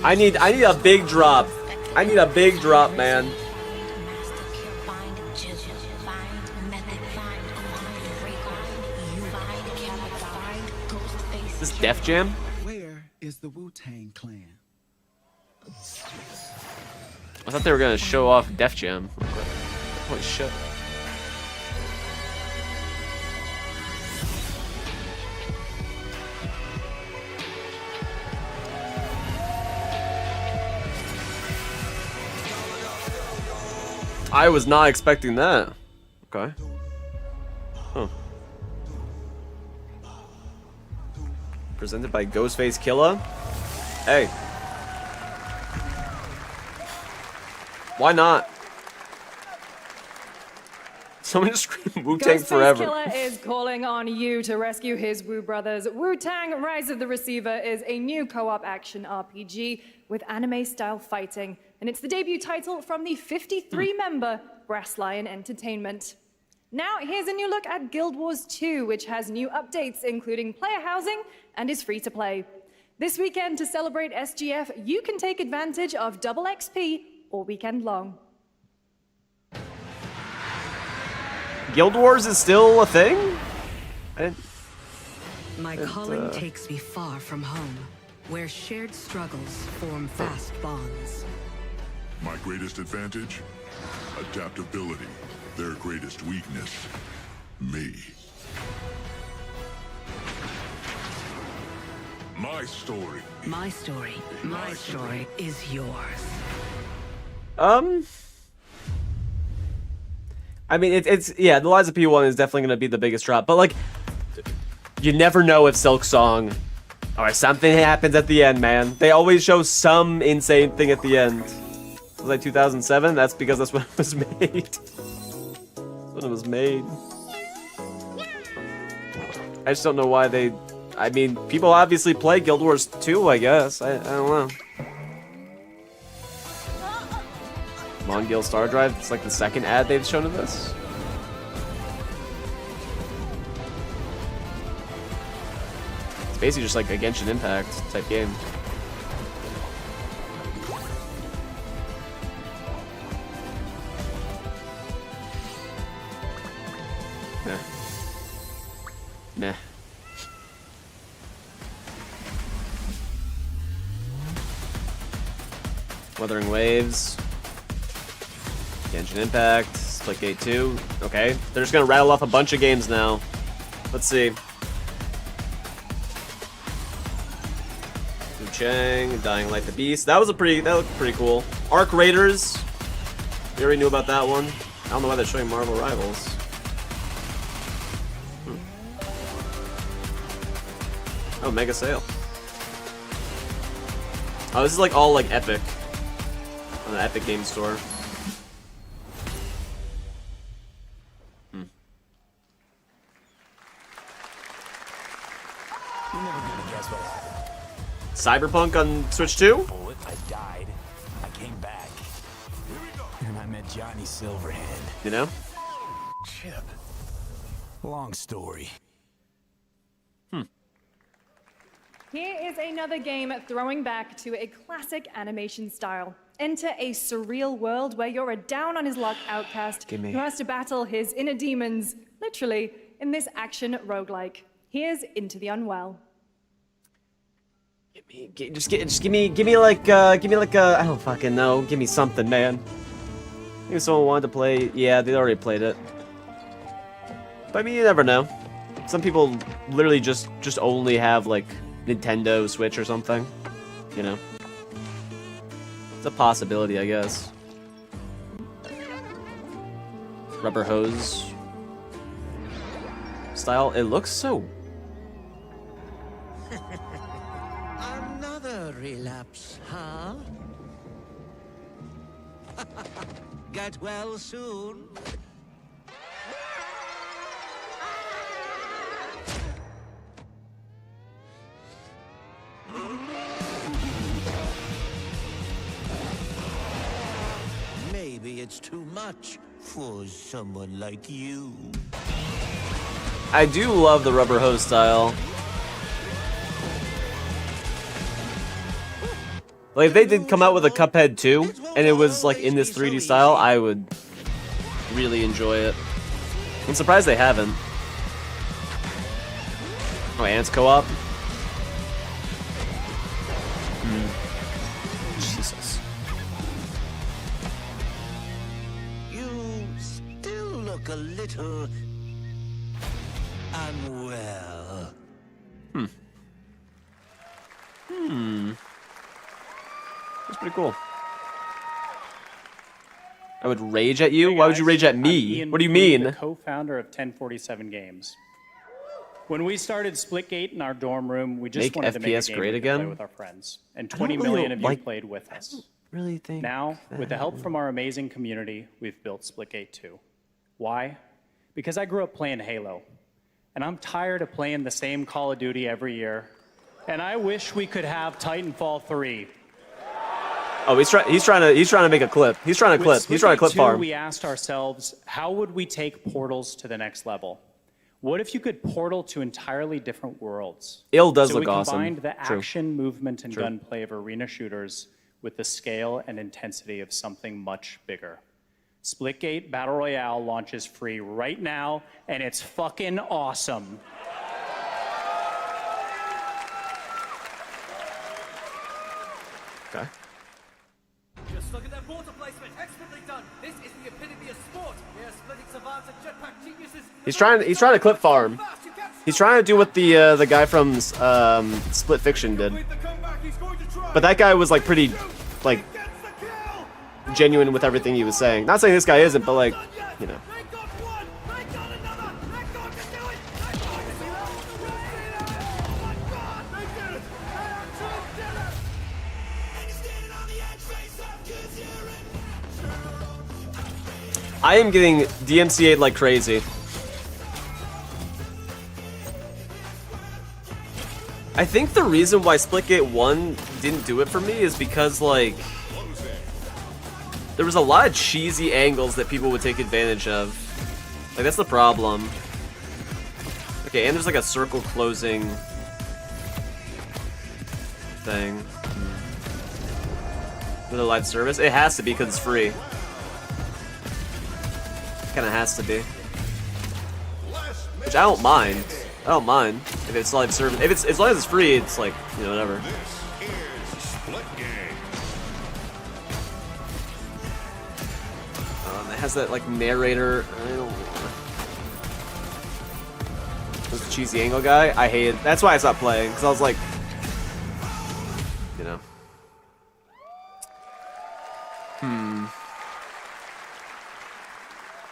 I need a big drop. I need a big drop, man. Is this Def Jam? Where is the Wu-Tang Clan? I thought they were gonna show off Def Jam. Holy shit. I was not expecting that. Okay. Huh. Presented by Ghostface Killa. Hey. Why not? Someone just scream Wu-Tang Ghostface forever. Killa is calling on you to rescue his Wu brothers. Wu-Tang Rise of the Receiver is a new co-op action RPG with anime-style fighting, and it's the debut title from the 53-member Brass Lion Entertainment. Now, here's a new look at Guild Wars 2, which has new updates, including player housing, and is free to play. This weekend, to celebrate SGF, you can take advantage of double XP all weekend long. Guild Wars is still a thing? My calling takes me far from home, where shared struggles form fast bonds. My greatest advantage? Adaptability. Their greatest weakness? Me. My story. My story. My story is yours. I mean, it's yeah, the Lies of P1 is definitely gonna be the biggest drop, but like, You never know if Silk Song or something happens at the end, man. They always show some insane thing at the end. It was like 2007? That's because that's when it was made. That's when it was made. I just don't know why they... I mean, people obviously play Guild Wars 2, I guess. I don't know. Mongil Star Drive, it's like the second ad they've shown of this. It's basically just like a Genshin Impact type game. Nah. Nah. Wuthering Waves. Genshin Impact. Splitgate 2. Okay. They're just gonna rattle off a bunch of games now. Let's see. Wu Chang, Dying Light the Beast. That looked pretty cool. Arc Raiders. We already knew about that one. I don't know why they're showing Marvel Rivals. Oh, Mega Sale. Oh, this is like all like Epic. On the Epic Game Store. You're never gonna guess what happened. Cyberpunk on Switch 2? I died. I came back. And I met Johnny Silverhand. You know? Chip. Long story. Here is another game throwing back to a classic animation style. Enter a surreal world where you're a down-on-his-luck outcast who has to battle his inner demons, literally, in this action roguelike. Here's Into the Unwell. Just give me like I don't fucking know. Give me something, man. Maybe someone wanted to play. Yeah, they already played it. But I mean, you never know. Some people literally just only have like Nintendo Switch or something. You know, it's a possibility, I guess. Rubber hose style. It looks so. Another relapse, huh? Get well soon. Maybe it's too much for someone like you. I do love the rubber hose style. Like, if they did come out with a Cuphead 2, and it was, like, in this 3D style, I would really enjoy it. I'm surprised they haven't. Oh, and it's co-op? Jesus. You still look a little unwell. That's pretty cool. I would rage at you? Why would you rage at me? What do you mean? The co-founder of 1047 Games. When we started Splitgate in our dorm room, we just wanted to make a game we could play with our friends. And 20 million of you played with us. Really think now, with the help from our amazing community, we've built Splitgate 2. Why? Because I grew up playing Halo. And I'm tired of playing the same Call of Duty every year. And I wish we could have Titanfall 3. Oh, he's trying to make a clip. He's trying to clip farm. We asked ourselves, how would we take portals to the next level? What if you could portal to entirely different worlds? Does look awesome. So we combined the action, movement, and gunplay of arena shooters with the scale and intensity of something much bigger. Splitgate Battle Royale launches free right now, and it's fucking awesome. Okay. Just look at that water placement. Expertly done. This is the epitome of sport. We are splitting savants and jetpack geniuses. He's trying to clip farm. He's trying to do what the guy from Split Fiction did. But that guy was like pretty like genuine with everything he was saying. Not saying this guy isn't, but like, you know. I am getting DMCA'd like crazy. I think the reason why Splitgate 1 didn't do it for me is because, like, there was a lot of cheesy angles that people would take advantage of. Like, that's the problem. Okay, and there's like a circle closing thing. With a live service? It has to be because it's free. Kinda has to be. Which I don't mind. I don't mind if it's live service. If it's as long as it's free, it's like, you know, whatever. It has that like narrator. I don't know. The cheesy angle guy. I hate it. That's why I stopped playing, because I was like, you know.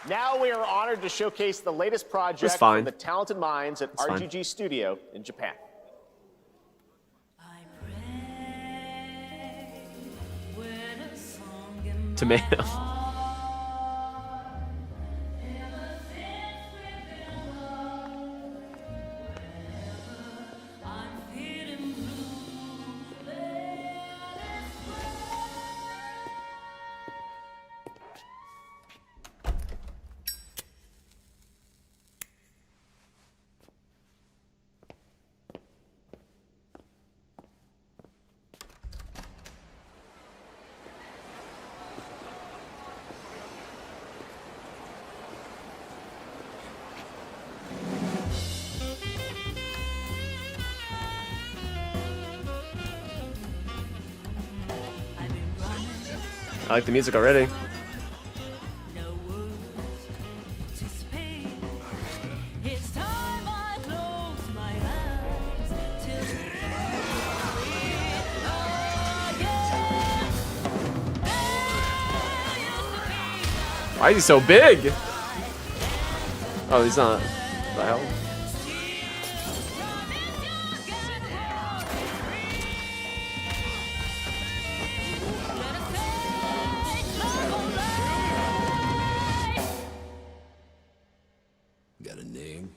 Now we are honored to showcase the latest project from the talented minds at RGG Studio in Japan. Tomato. I like the music already. Why is he so big? Oh, he's not. What the hell? Got a name?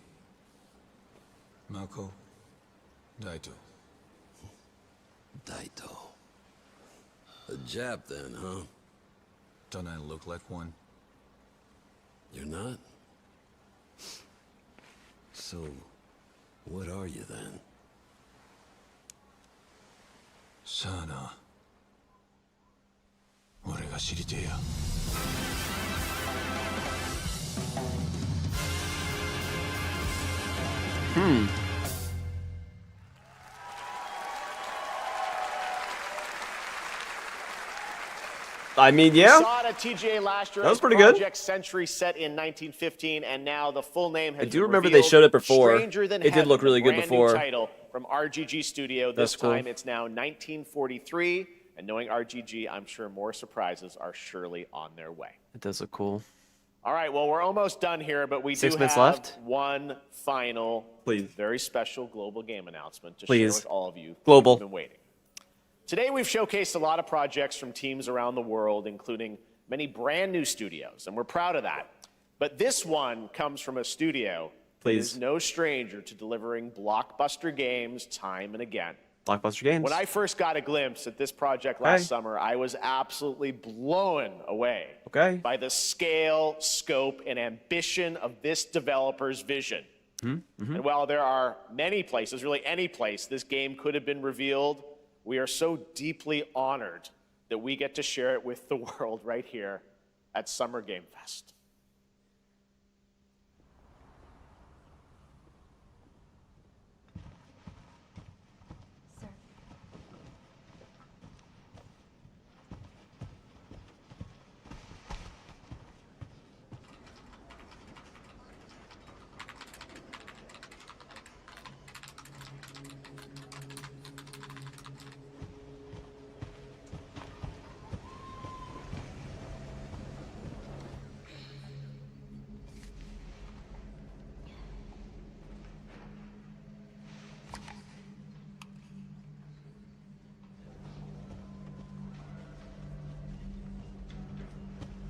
Mako. Daito. Daito. A Jap then, huh? Don't I look like one? You're not? So, what are you then? Sana. 俺が知りてえや。I mean, yeah. We saw it at TGA last year. That was pretty good. Project Century set in 1915, and now the full name has I do been remember they revealed. showed it before. Stranger Than It did Heaven, look really a good brand before. New title from RGG Studio. This That's cool. time it's now 1943, and knowing RGG, I'm sure more surprises are surely on their way. It does look cool. All right, well, we're almost done here, but we 6 do minutes have left? one final, Please. very special global game announcement to Please. share with all of you Global. who've been waiting. Today, we've showcased a lot of projects from teams around the world, including many brand new studios, and we're proud of that. But this one comes from a studio that Please. is no stranger to delivering blockbuster games time and again. Blockbuster games. When I first got a glimpse at this project last summer, I was absolutely blown away by the scale, scope, and ambition of this developer's vision. And while there are many places, really any place, this game could have been revealed, we are so deeply honored that we get to share it with the world right here at Summer Game Fest.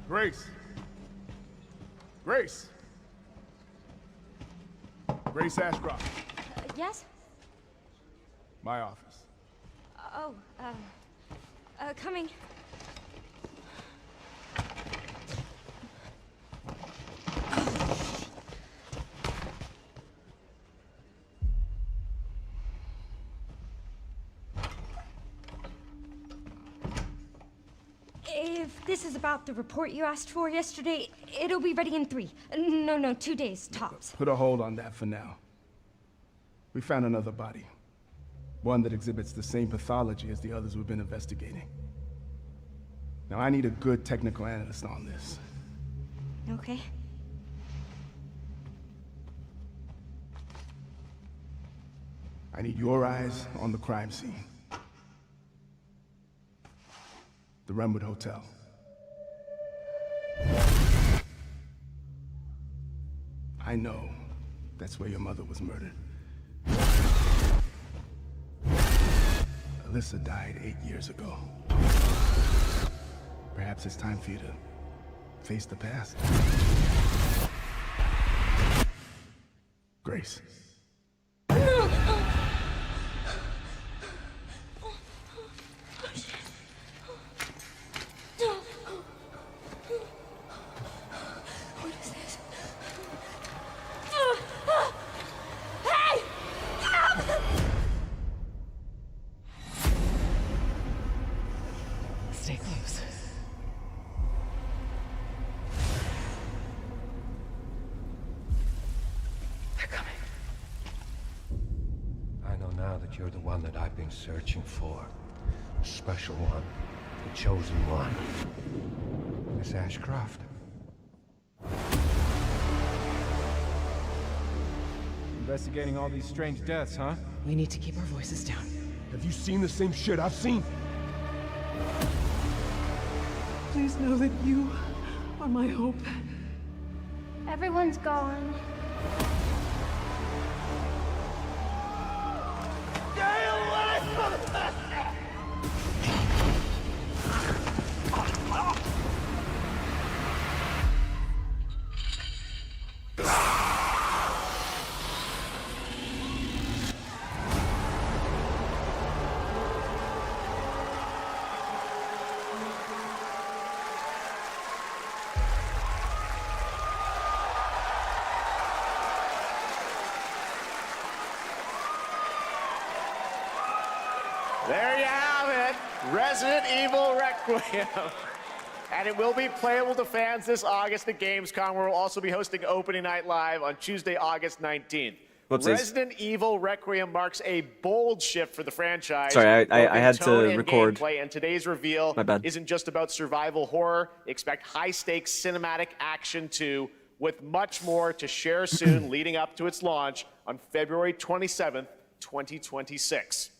Grace, Grace. Grace Ashcroft. Yes? My office. Oh, coming. If this is about the report you asked for yesterday, it'll be ready in 3. No, 2 days, tops. Put a hold on that for now. We found another body. One that exhibits the same pathology as the others we've been investigating. Now, I need a good technical analyst on this. Okay. I need your eyes on the crime scene. The Renwood Hotel. I know that's where your mother was murdered. Alyssa died 8 years ago. Perhaps it's time for you to face the past. Grace. Stay close. They're coming. I know now that you're the one that I've been searching for. The special one. The chosen one. Miss Ashcroft. Investigating all these strange deaths, huh? We need to keep our voices down. Have you seen the same shit I've seen? Please know that you are my hope. Everyone's gone. There you have it, Resident Evil Requiem. And it will be playable to fans this August at Gamescom, where we'll also be hosting Opening Night Live on Tuesday, August 19th. Whoopsies. Resident Evil Requiem marks a bold shift for the franchise. Sorry, I both in had tone to and record. gameplay, and today's reveal My bad. isn't just about survival horror. Expect high-stakes cinematic action too, with much more to share soon leading up to its launch on February 27th, 2026.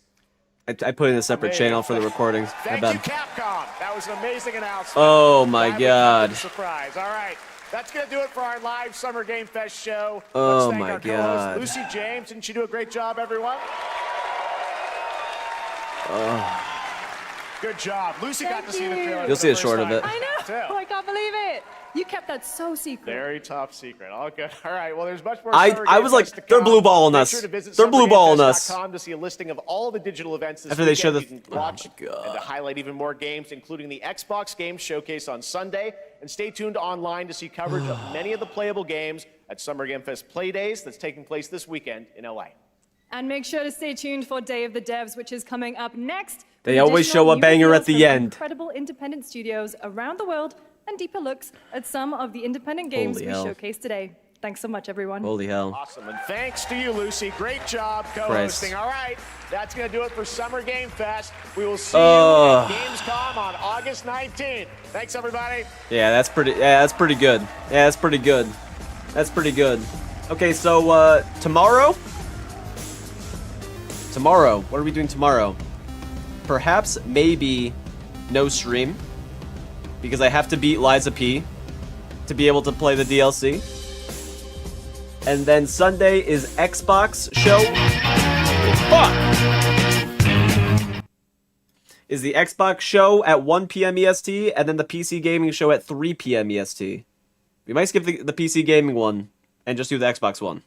I put in a separate channel for the recordings. My Thank you, bad. Capcom. That was an amazing announcement. Oh my Glad we god. covered the surprise. All right. That's going to do it for our live Summer Game Fest show. Oh Let's thank my our co-host, god. Lucy James. Didn't she do a great job, everyone? Good job. Lucy got to see the trailer. You'll see a short of it. I know. I can't believe it. You kept that so secret. Very top secret. All good. All right. Well, there's much more. I Summer was Game like, Fest to they're come. blue balling Make us. sure to visit They're blue balling us. summergamefest.com to see a listing of all the digital events this After they show weekend the- you can watch and to highlight even more games, including the Xbox Games Showcase on Sunday. And stay tuned online to see coverage of many of the playable games at Summer Game Fest Play Days that's taking place this weekend in LA. And make sure to stay tuned for Day of the Devs, which is coming up next. They with always additional show a new banger reveals at the from end. Incredible independent studios around the world and deeper looks at some of the independent games Holy we hell. showcased today. Thanks so much, everyone. Holy hell. Awesome. And thanks to you, Lucy. Great job co-hosting. All right. That's going to do it for Summer Game Fest. We will see you at Gamescom on August 19th. Thanks, everybody. Yeah, that's pretty good. Yeah, that's pretty good. That's pretty good. Okay, so tomorrow? Tomorrow. What are we doing tomorrow? Perhaps, maybe, no stream. Because I have to beat Liza P to be able to play the DLC. And then Sunday is Xbox show. Fuck! Is the Xbox show at 1 p.m. EST, and then the PC gaming show at 3 p.m. EST. We might skip the PC gaming one and just do the Xbox one.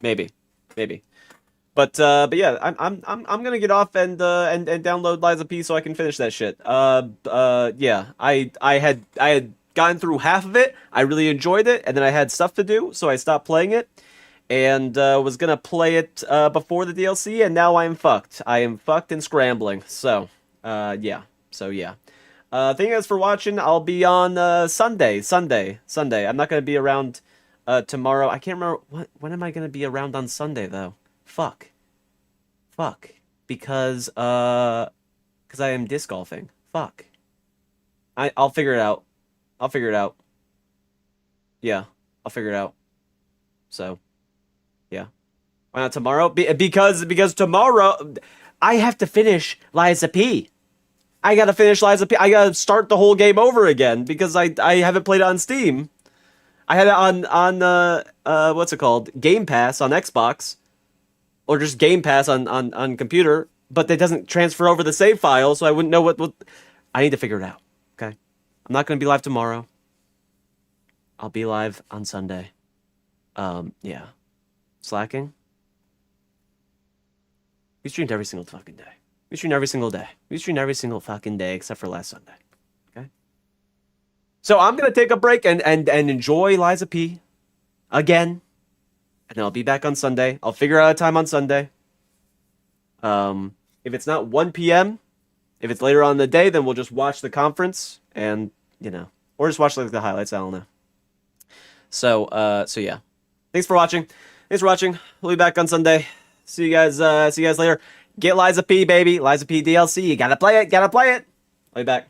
Maybe. But yeah, I'm gonna get off and download Lies of P so I can finish that shit. Yeah, I had gotten through half of it. I really enjoyed it, and then I had stuff to do, so I stopped playing it, and was gonna play it before the DLC, and now I am fucked. I am fucked and scrambling. So yeah. Thank you guys for watching. I'll be on Sunday. I'm not gonna be around tomorrow. I can't remember when am I gonna be around on Sunday though. Fuck. Because I am disc golfing. Fuck. I'll figure it out. Yeah, I'll figure it out. So, yeah. Why not tomorrow? Because tomorrow I have to finish Lies of P. I gotta finish Lies of P. I gotta start the whole game over again because I haven't played it on Steam. I had it on what's it called? Game Pass on Xbox. Or just Game Pass on computer, but it doesn't transfer over the save file, so I wouldn't know what... I need to figure it out, okay? I'm not going to be live tomorrow. I'll be live on Sunday. Yeah. Slacking? We streamed every single fucking day. We streamed every single day. We streamed every single fucking day except for last Sunday, okay? So I'm going to take a break and enjoy Lies of P again. And then I'll be back on Sunday. I'll figure out a time on Sunday. If it's not 1 p.m., if it's later on in the day, then we'll just watch the conference and, or just watch like the highlights. I don't know. So yeah. Thanks for watching. We'll be back on Sunday. See you guys later. Get Lies of P, baby. Lies of P DLC. You gotta play it. I'll be back.